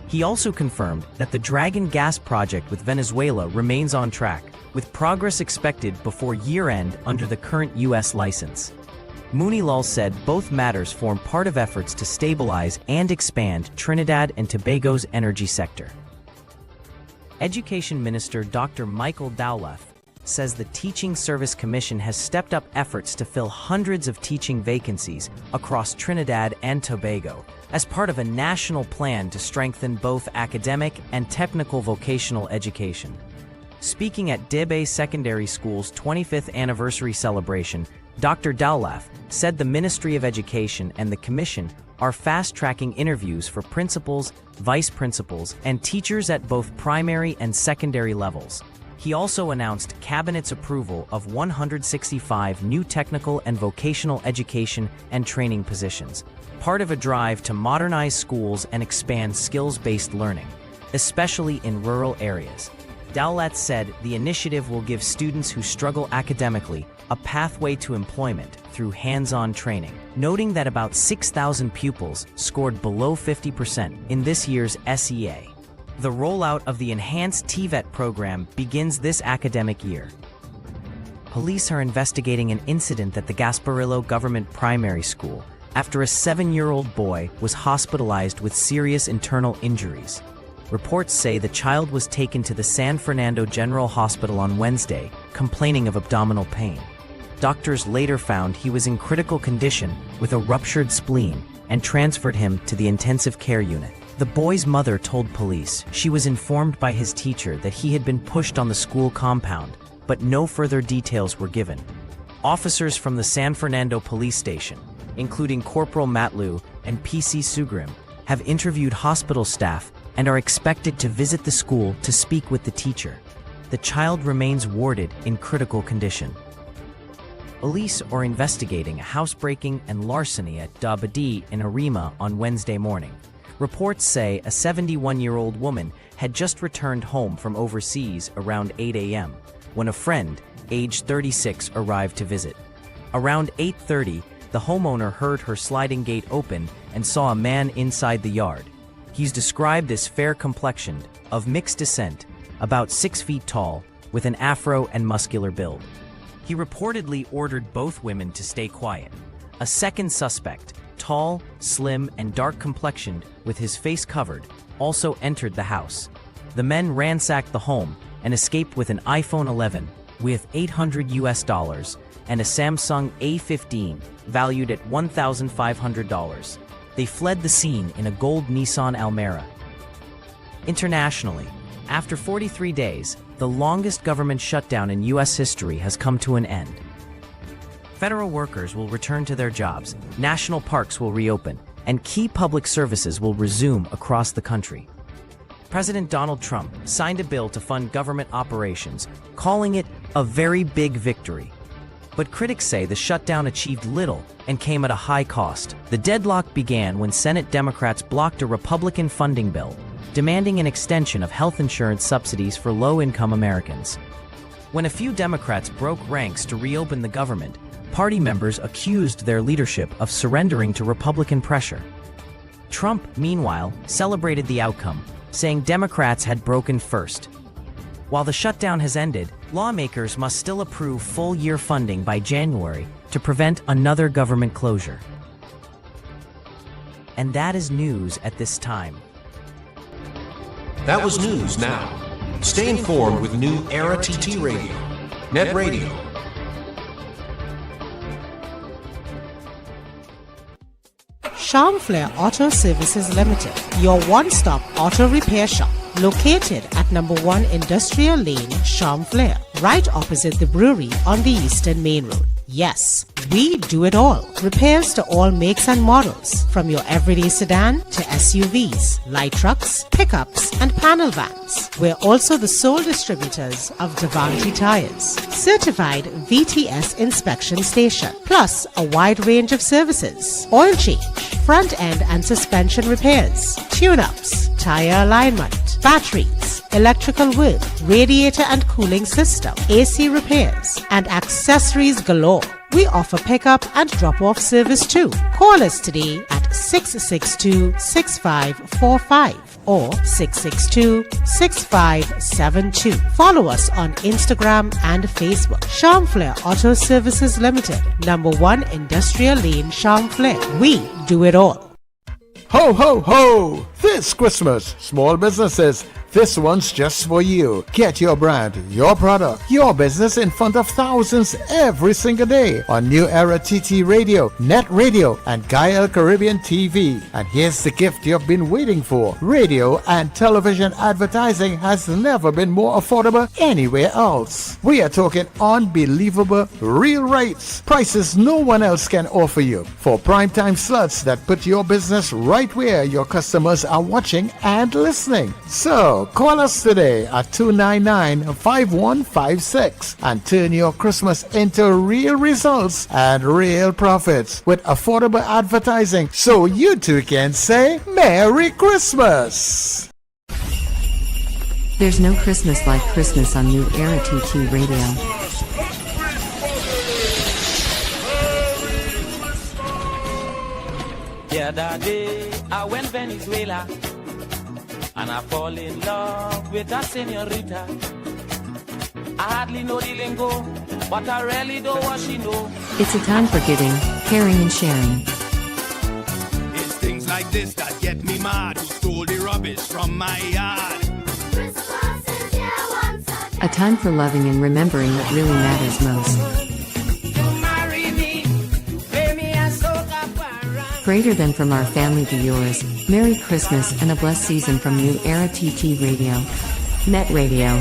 He also confirmed that the Dragon gas project with Venezuela remains on track, with progress expected before year-end under the current U.S. license. Munilal said both matters form part of efforts to stabilize and expand Trinidad and Tobago's energy sector. Education Minister Dr. Michael Dowleth says the Teaching Service Commission has stepped up efforts to fill hundreds of teaching vacancies across Trinidad and Tobago as part of a national plan to strengthen both academic and technical vocational education. Speaking at Debe Secondary School's 25th anniversary celebration, Dr. Dowleth said the Ministry of Education and the Commission are fast-tracking interviews for principals, vice principals, and teachers at both primary and secondary levels. He also announced Cabinet's approval of 165 new technical and vocational education and training positions, part of a drive to modernize schools and expand skills-based learning, especially in rural areas. Dowleth said the initiative will give students who struggle academically a pathway to employment through hands-on training, noting that about 6,000 pupils scored below 50% in this year's SEA. The rollout of the enhanced TVET program begins this academic year. Police are investigating an incident at the Gasparillo Government Primary School after a 7-year-old boy was hospitalized with serious internal injuries. Reports say the child was taken to the San Fernando General Hospital on Wednesday, complaining of abdominal pain. Doctors later found he was in critical condition with a ruptured spleen and transferred him to the intensive care unit. The boy's mother told police she was informed by his teacher that he had been pushed on the school compound, but no further details were given. Officers from the San Fernando police station, including Corporal Matlu and PC Sugrim, have interviewed hospital staff and are expected to visit the school to speak with the teacher. The child remains warded in critical condition. Police are investigating a housebreaking and larceny at Dabadi in Arima on Wednesday morning. Reports say a 71-year-old woman had just returned home from overseas around 8 a.m. when a friend, aged 36, arrived to visit. Around 8:30, the homeowner heard her sliding gate open and saw a man inside the yard. He's described as fair-complexioned, of mixed descent, about 6 feet tall, with an afro and muscular build. He reportedly ordered both women to stay quiet. A second suspect, tall, slim, and dark-complexioned, with his face covered, also entered the house. The men ransacked the home and escaped with an iPhone 11 with $800 and a Samsung A15 valued at $1,500. They fled the scene in a gold Nissan Almera. Internationally, after 43 days, the longest government shutdown in U.S. history has come to an end. Federal workers will return to their jobs, national parks will reopen, and key public services will resume across the country. President Donald Trump signed a bill to fund government operations, calling it a very big victory. But critics say the shutdown achieved little and came at a high cost. The deadlock began when Senate Democrats blocked a Republican funding bill, demanding an extension of health insurance subsidies for low-income Americans. When a few Democrats broke ranks to reopen the government, party members accused their leadership of surrendering to Republican pressure. Trump, meanwhile, celebrated the outcome, saying Democrats had broken first. While the shutdown has ended, lawmakers must still approve full-year funding by January to prevent another government closure. And that is news at this time. That was News Now. Stay informed with New Era TT Radio, Net Radio. Flair Auto Services Limited, your one-stop auto repair shop. Located at number 1 Industrial Lane, Flair, right opposite the brewery on the Eastern Main Road. Yes, we do it all. Repairs to all makes and models, from your everyday sedan to SUVs, light trucks, pickups, and panel vans. We're also the sole distributors of Devante tires, certified VTS inspection station, plus a wide range of services: oil change, front end and suspension repairs, tune-ups, tire alignment, batteries, electrical work, radiator and cooling system, AC repairs, and accessories galore. We offer pickup and drop-off service too. Call us today at 662-6545 or 662-6572. Follow us on Instagram and Facebook. Flair Auto Services Limited, number 1 Industrial Lane, Flair. We do it all. Ho, ho, ho! This Christmas, small businesses, this one's just for you. Get your brand, your product, your business in front of thousands every single day on New Era TT Radio, NETT Radio, and Gael Caribbean TV. And here's the gift you've been waiting for. Radio and television advertising has never been more affordable anywhere else. We are talking unbelievable real rates. Prices no one else can offer you for primetime slots that put your business right where your customers are watching and listening. So, call us today at 299-5156 and turn your Christmas into real results and real profits with affordable advertising so you too can say Merry Christmas. There's no Christmas like Christmas on New Era TT Radio. The other day I went Venezuela and I fall in love with a señorita. I hardly know the lingo, but I really know what she know. It's a time for giving, caring, and sharing. It's things like this that get me mad. Who stole the rubbish from my yard? A time for loving and remembering what really matters most. Greater than from our family to yours. Merry Christmas and a blessed season from New Era TT Radio. NETT Radio.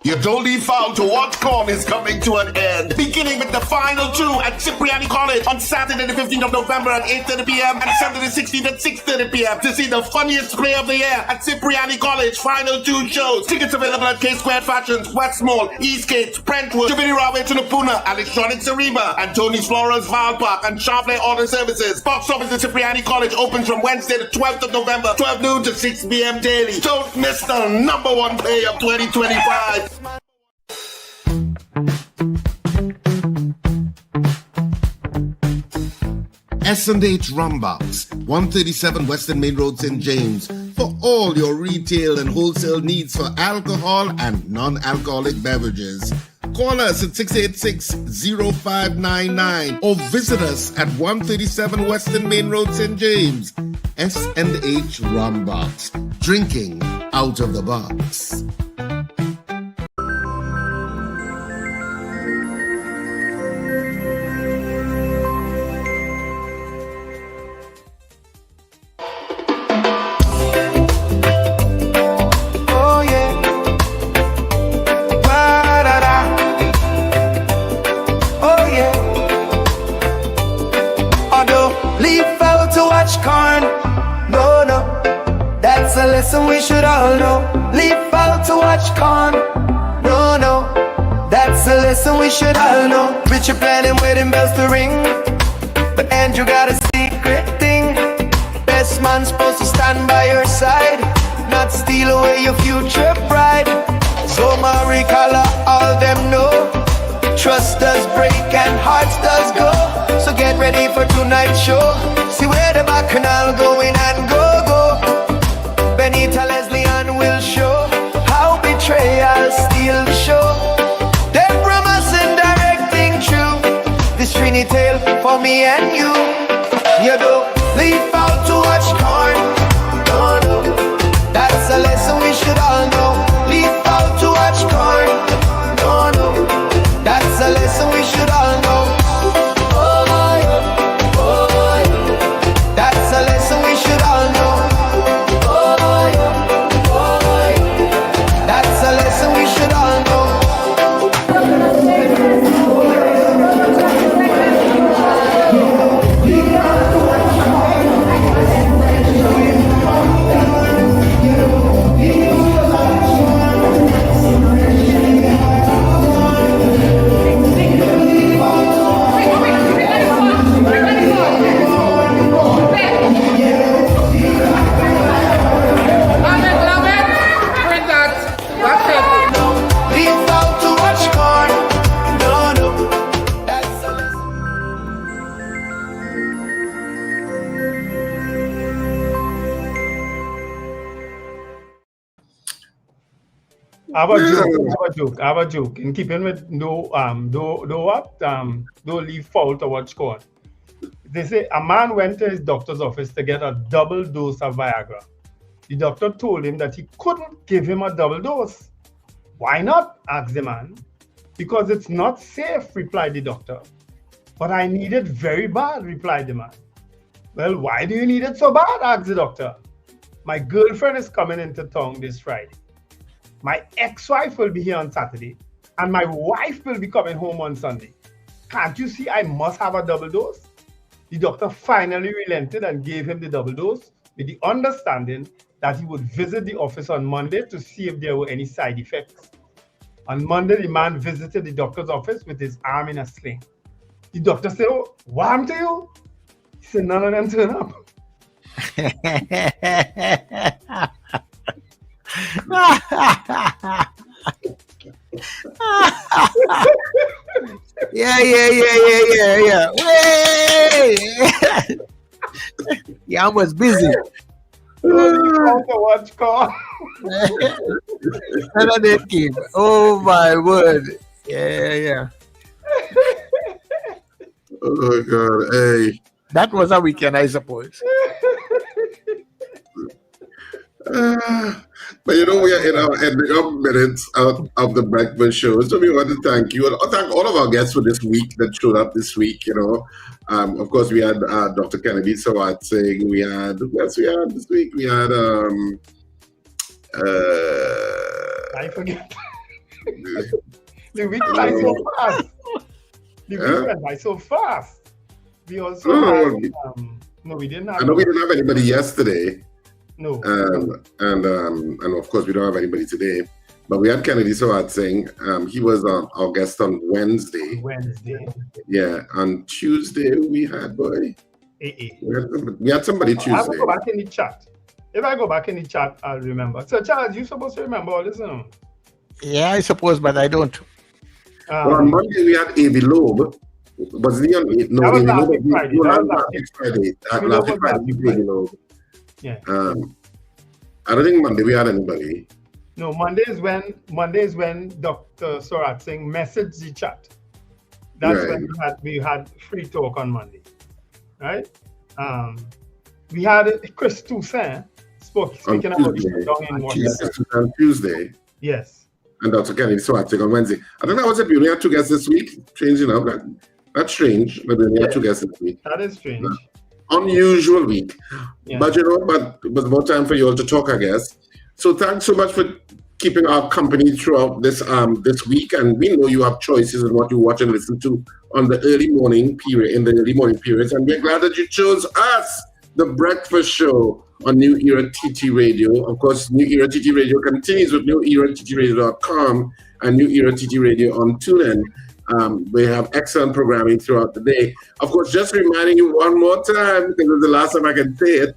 Your don't leave foul to watch corn is coming to an end. Beginning with the final 2 at Cipriani College on Saturday the 15th of November at 8:30 p.m. and Sunday the 16th at 6:30 p.m. to see the funniest play of the year at Cipriani College. Final 2 shows. Tickets available at K Square Fashions, West Mall, Eastgate, Brentwood, Jubilee Railway to Napuna, Electronics Ariba, and Tony's Florals Val Park, and Flair Auto Services. Box office at Cipriani College opens from Wednesday the 12th of November, 12 noon to 6 p.m. daily. Don't miss the #1 play of 2025. S&H Rumbox, 137 Western Main Road, St. James, for all your retail and wholesale needs for alcohol and non-alcoholic beverages. Call us at 686-0599 or visit us at 137 Western Main Road, St. James. S&H Rumbox, drinking out of the box. That's a lesson we should all know. Leave out to watch corn. No, no, that's a lesson we should all know. Richard planning wedding bells to ring, but Andrew got a secret thing. Best man supposed to stand by your side, not steal away your future pride. So Marie Collar, all them know, trust does break and hearts does go. So get ready for tonight's show. See where the bacchanal going and go. Benita, Leslie, and will show how betrayal steal the show. Them promising directing true. This Trini tale for me and you. You don't leave out to watch corn. No, no, that's a lesson we should all know. Leave out to watch corn. No, no, that's a lesson we should all know. I have a joke. In keeping with don't leave foul to watch corn. They say a man went to his doctor's office to get a double dose of Viagra. The doctor told him that he couldn't give him a double dose. Why not? Asked the man. Because it's not safe, replied the doctor. But I need it very bad, replied the man. Well, why do you need it so bad? Asked the doctor. My girlfriend is coming into town this Friday. My ex-wife will be here on Saturday, and my wife will be coming home on Sunday. Can't you see I must have a double dose? The doctor finally relented and gave him the double dose with the understanding that he would visit the office on Monday to see if there were any side effects. On Monday, the man visited the doctor's office with his arm in a sling. The doctor said, "Oh, what happened to you?" He said, "None of them turn up." Yeah. Way! Yeah, I was busy. Watch call. Oh my word. Yeah. Oh God, hey. That was a weekend, I suppose. But you know, we are in our ending up minutes out of the breakfast show. So we want to thank you and thank all of our guests for this week that showed up this week, you know. Of course, we had Dr. Kennedy Sawat saying, we had, who else we had this week? We had, I forget. The week went so fast. The week went by so fast. We also had, no, we didn't have. I know we didn't have anybody yesterday. No. And of course, we don't have anybody today. But we had Kennedy Sawat saying he was our guest on Wednesday. Yeah. On Tuesday, we had, boy. We had somebody Tuesday. I will go back in the chat. If I go back in the chat, I'll remember. So, Charles, you're supposed to remember all this, no? Yeah, I suppose, but I don't. Well, on Monday, we had Avi Loeb. Was he on? No, that was Avi last Loeb. Friday. Last Friday. Last Friday, Avi Loeb. Yeah. I don't think Monday we had anybody. No, Monday is when Dr. Sorat Singh messaged the chat. That's when we had free talk on Monday, right? We had Chris Toussaint speaking about on Tuesday. Yes. And Dr. Kennedy Sawat Singh on Wednesday. I think that was it. We only had two guests this week. Changing up. That's strange, but we only had two guests this week. That is strange. Unusual week. Yeah. But but it was about time for you all to talk, I guess. So thanks so much for keeping our company throughout this week. And we know you have choices in what you watch and listen to on the early morning periods. And we're glad that you chose us, the breakfast show on New Era TT Radio. Of course, New Era TT Radio continues with NewEraTTRadio.com and New Era TT Radio on TuneIn. We have excellent programming throughout the day. Of course, just reminding you one more time, because it's the last time I can say it,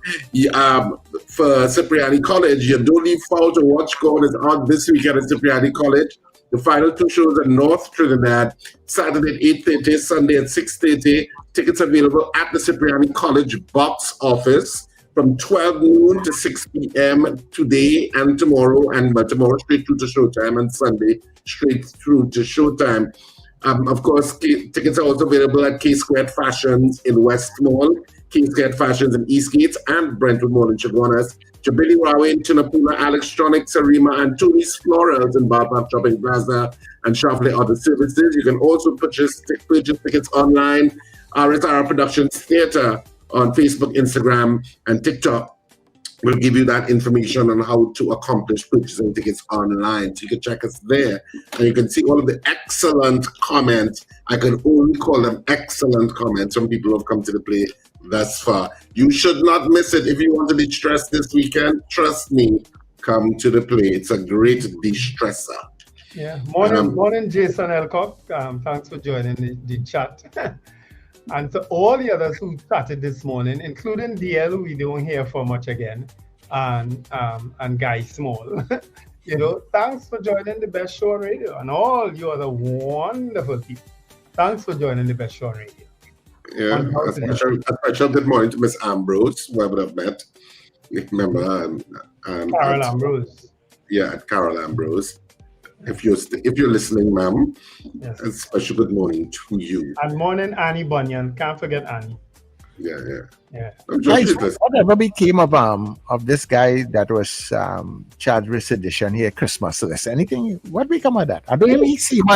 for Cipriani College, your Don't Leave Foul to Watch God is on this weekend at Cipriani College. The final two shows at North Trinidad, Saturday at 8:30, Sunday at 6:30. Tickets available at the Cipriani College box office from 12 noon to 6 p.m. today and tomorrow, and tomorrow straight through to showtime, and Sunday straight through to showtime. Of course, tickets are also available at K-Squared Fashions in West Mall, K-Squared Fashions in Eastgate, and Brentwood Mall in Chaguanas, Jabili Rawe in Tunapuna, Alextronics, Sarima, and Tony's Florals in Barpark Shopping Plaza, and Shoffley Other Services. You can also purchase tickets online, RSR Productions Theatre on Facebook, Instagram, and TikTok. We'll give you that information on how to accomplish purchasing tickets online. So you can check us there, and you can see all of the excellent comments. I can only call them excellent comments from people who have come to the play thus far. You should not miss it. If you want to de-stress this weekend, trust me, come to the play. It's a great de-stressor. Yeah. Morning, Jason Elcock. Thanks for joining the chat. And to all the others who started this morning, including DL, who we don't hear from much again, and Guy Small. Thanks for joining the Best Show on Radio, and all you other wonderful people. Thanks for joining the Best Show on Radio. Yeah, a special good morning to Miss Ambrose, who I would have met. Remember, Carol Ambrose. Yeah, Carol Ambrose. If you're listening, ma'am, Yes. a special good morning to you. And morning, Annie Bunyan. Can't forget Annie. Yeah. Guys, whatever became of this guy that was charged with sedition here Christmas list? Anything? What become of that? I don't even see him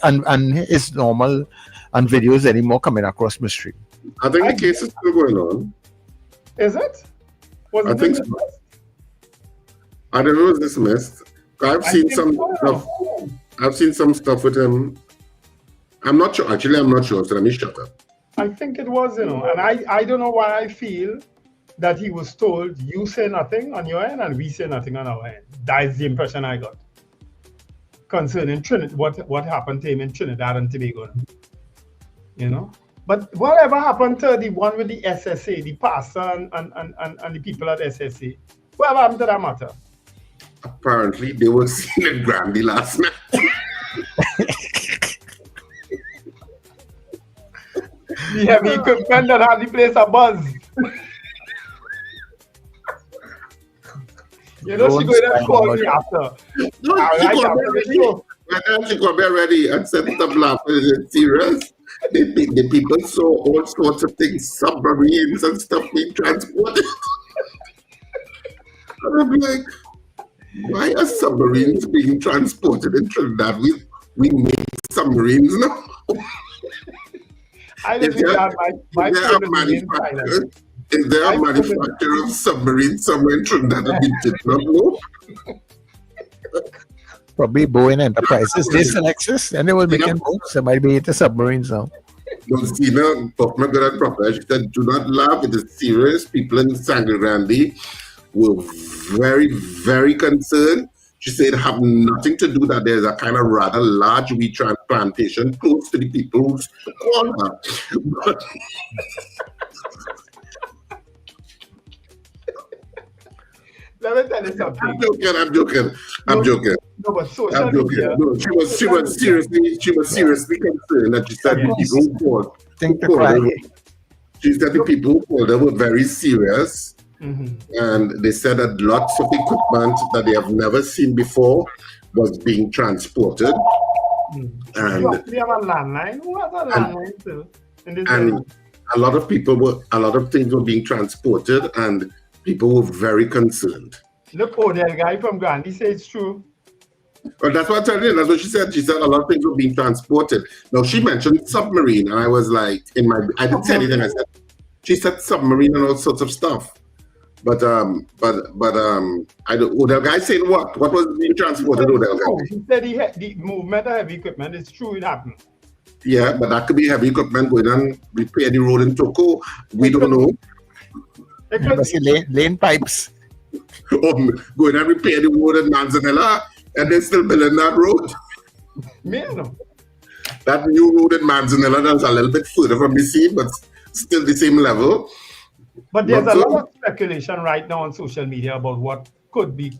on his normal on videos anymore coming across my street. I think the case is still going on. Is it? Was I think so. I don't know if it's dismissed. I've seen some stuff. I've seen some stuff with him. I'm not sure. Actually, I'm not sure. So let me shut up. I think it was, and I don't know why I feel that he was told, you say nothing on your end and we say nothing on our end. That is the impression I got concerning what happened to him in Trinidad and Tobago. But whatever happened to the one with the SSA, the pastor and the people at SSA? Whatever happened to that matter? Apparently, they were seen at Grandy last night. The heavy equipment that had the place a buzz. She going to call me after. No, she got me ready and said stop laughing. Is it serious? The people saw all sorts of things, submarines and stuff being transported. And I'm like, why are submarines being transported in Trinidad? We make submarines now. I live in Is there a manufacturer of submarines somewhere in Trinidad that we did not know? Probably Boeing Enterprises. They Alexis, and they will make boats. They might be into submarines now. Monsina talked my good at proper. She said, do not laugh, it is serious. People in Sangre Grande were very, very concerned. She said, have nothing to do that there's a kind of rather large wheat plantation close to the people's corner. Let me tell you something. I'm joking. No, but social media. No, she was seriously concerned that she said the people who called the people who called her were very serious. And they said that lots of equipment that they have never seen before was being transported. And we have a landline. Who has a landline too? And a lot of things were being transported, and people were very concerned. Look, that guy from Gandhi said it's true. Well, that's what I tell you. That's what she said. She said a lot of things were being transported. Now she mentioned submarine, and I was like, I didn't say anything. I said, she said submarine and all sorts of stuff. But I don't. Odell guy saying what? What was being transported? Odell guy. He said the movement of heavy equipment. It's true. It happened. Yeah, but that could be heavy equipment going and repair the road in Toko. We don't know. Lane pipes. Going and repair the road in Manzanilla, and they're still building that road. No. That new road in Manzanilla that's a little bit further from the sea, but still the same level. But there's a lot of speculation right now on social media about what could be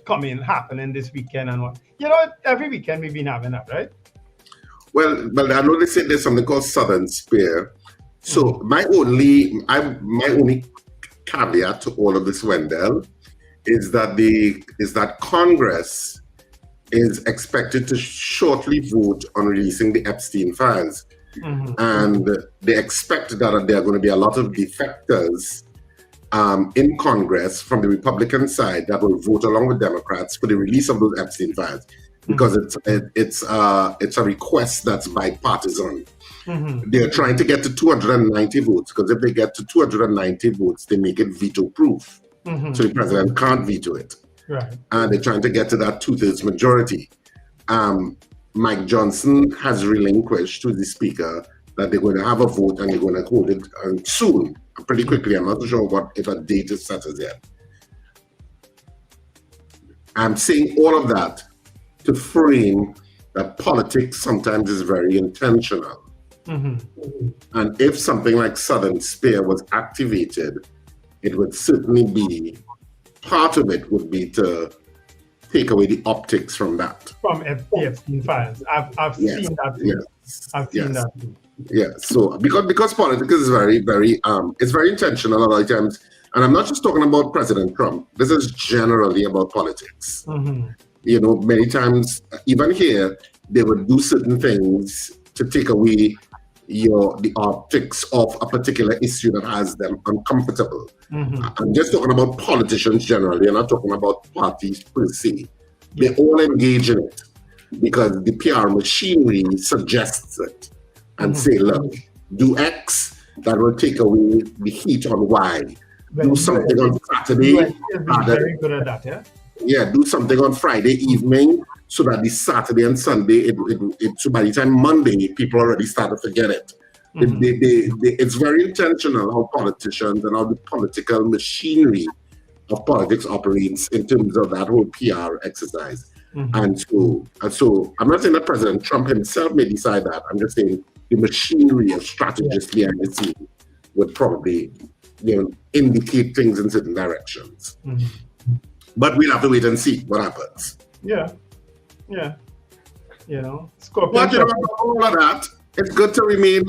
happening this weekend and what. Every weekend we've been having that, right? Well, I know they said there's something called Southern Spear. So my only caveat to all of this, Wendell, is that Congress is expected to shortly vote on releasing the Epstein files. And they expect that there are going to be a lot of defectors in Congress from the Republican side that will vote along with Democrats for the release of those Epstein files, because it's a request that's bipartisan. They're trying to get to 290 votes, because if they get to 290 votes, they make it veto-proof. So the president can't veto it. Right. And they're trying to get to that 2/3 majority. Mike Johnson has relinquished to the speaker that they're going to have a vote and they're going to hold it soon, pretty quickly. I'm not sure if a date is set as yet. I'm saying all of that to frame that politics sometimes is very intentional. And if something like Southern Spear was activated, it would certainly be, part of it would be to take away the optics from that. From Epstein files. I've seen that too. I've seen that too. Yeah, so because politics is very, very, it's very intentional a lot of times. And I'm not just talking about President Trump. This is generally about politics. You know, many times, even here, they would do certain things to take away the optics of a particular issue that has them uncomfortable. I'm just talking about politicians generally. I'm not talking about parties per se. They all engage in it because the PR machinery suggests it and say, look, do X, that will take away the heat on Y. Do something on Saturday. Very good at that, yeah? Yeah, do something on Friday evening so that the Saturday and Sunday, so by the time Monday, people already start to forget it. It's very intentional how politicians and how the political machinery of politics operates in terms of that whole PR exercise. And so I'm not saying that President Trump himself may decide that. I'm just saying the machinery of strategists behind the scene would probably, indicate things in certain directions. But we'll have to wait and see what happens. Yeah. Scorpion. But all of that, it's good to remain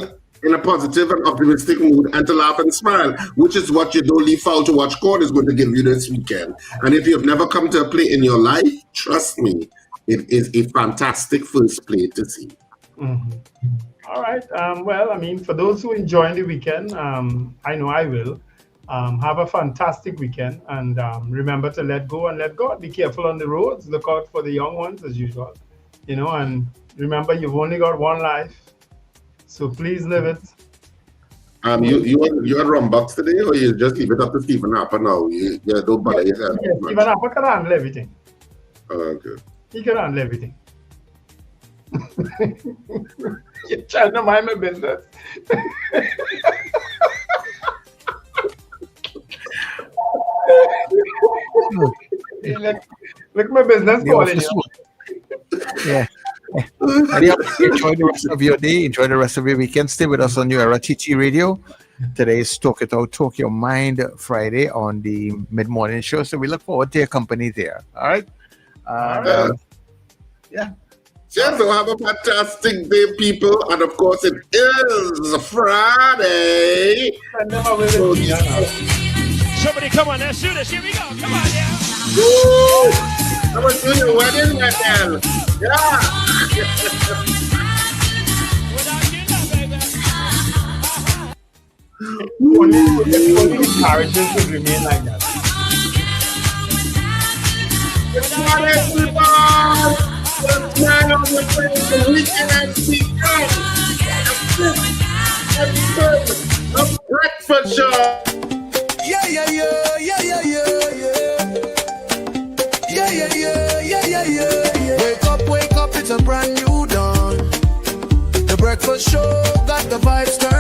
in a positive and optimistic mood and to laugh and smile, which is what your Don't Leave Foul to Watch Court is going to give you this weekend. And if you've never come to a play in your life, trust me, it is a fantastic first play to see. All right. Well, I mean, for those who enjoy the weekend, I know I will. Have a fantastic weekend, and remember to let go and let God. Be careful on the roads. Look out for the young ones as usual. And remember, you've only got one life, so please live it. You had Rumbucks today, or you just leave it up to Stephen Harper now? You don't bother yourself. Yes, Stephen Harper can handle everything. Okay. He can handle everything. You're trying to mind my business. Look my business calling you. Yeah. Anyhow, enjoy the rest of your day. Enjoy the rest of your weekend. Stay with us on New Era TT Radio. Today's Talk It Out, Talk Your Mind Friday on the mid-morning show. So we look forward to your company there. All right. Yeah. So have a fantastic day, people. And of course, it is Friday. Somebody come on, let's do this. Here we go. Come on, yeah. Woo! I was doing your wedding right now. Yeah. Only encourages to remain like that. Good morning, people. Let's smile on your face. The weekend has begun. A breakfast show. Yeah. Wake up, it's a brand new dawn. The breakfast show got the vibes started.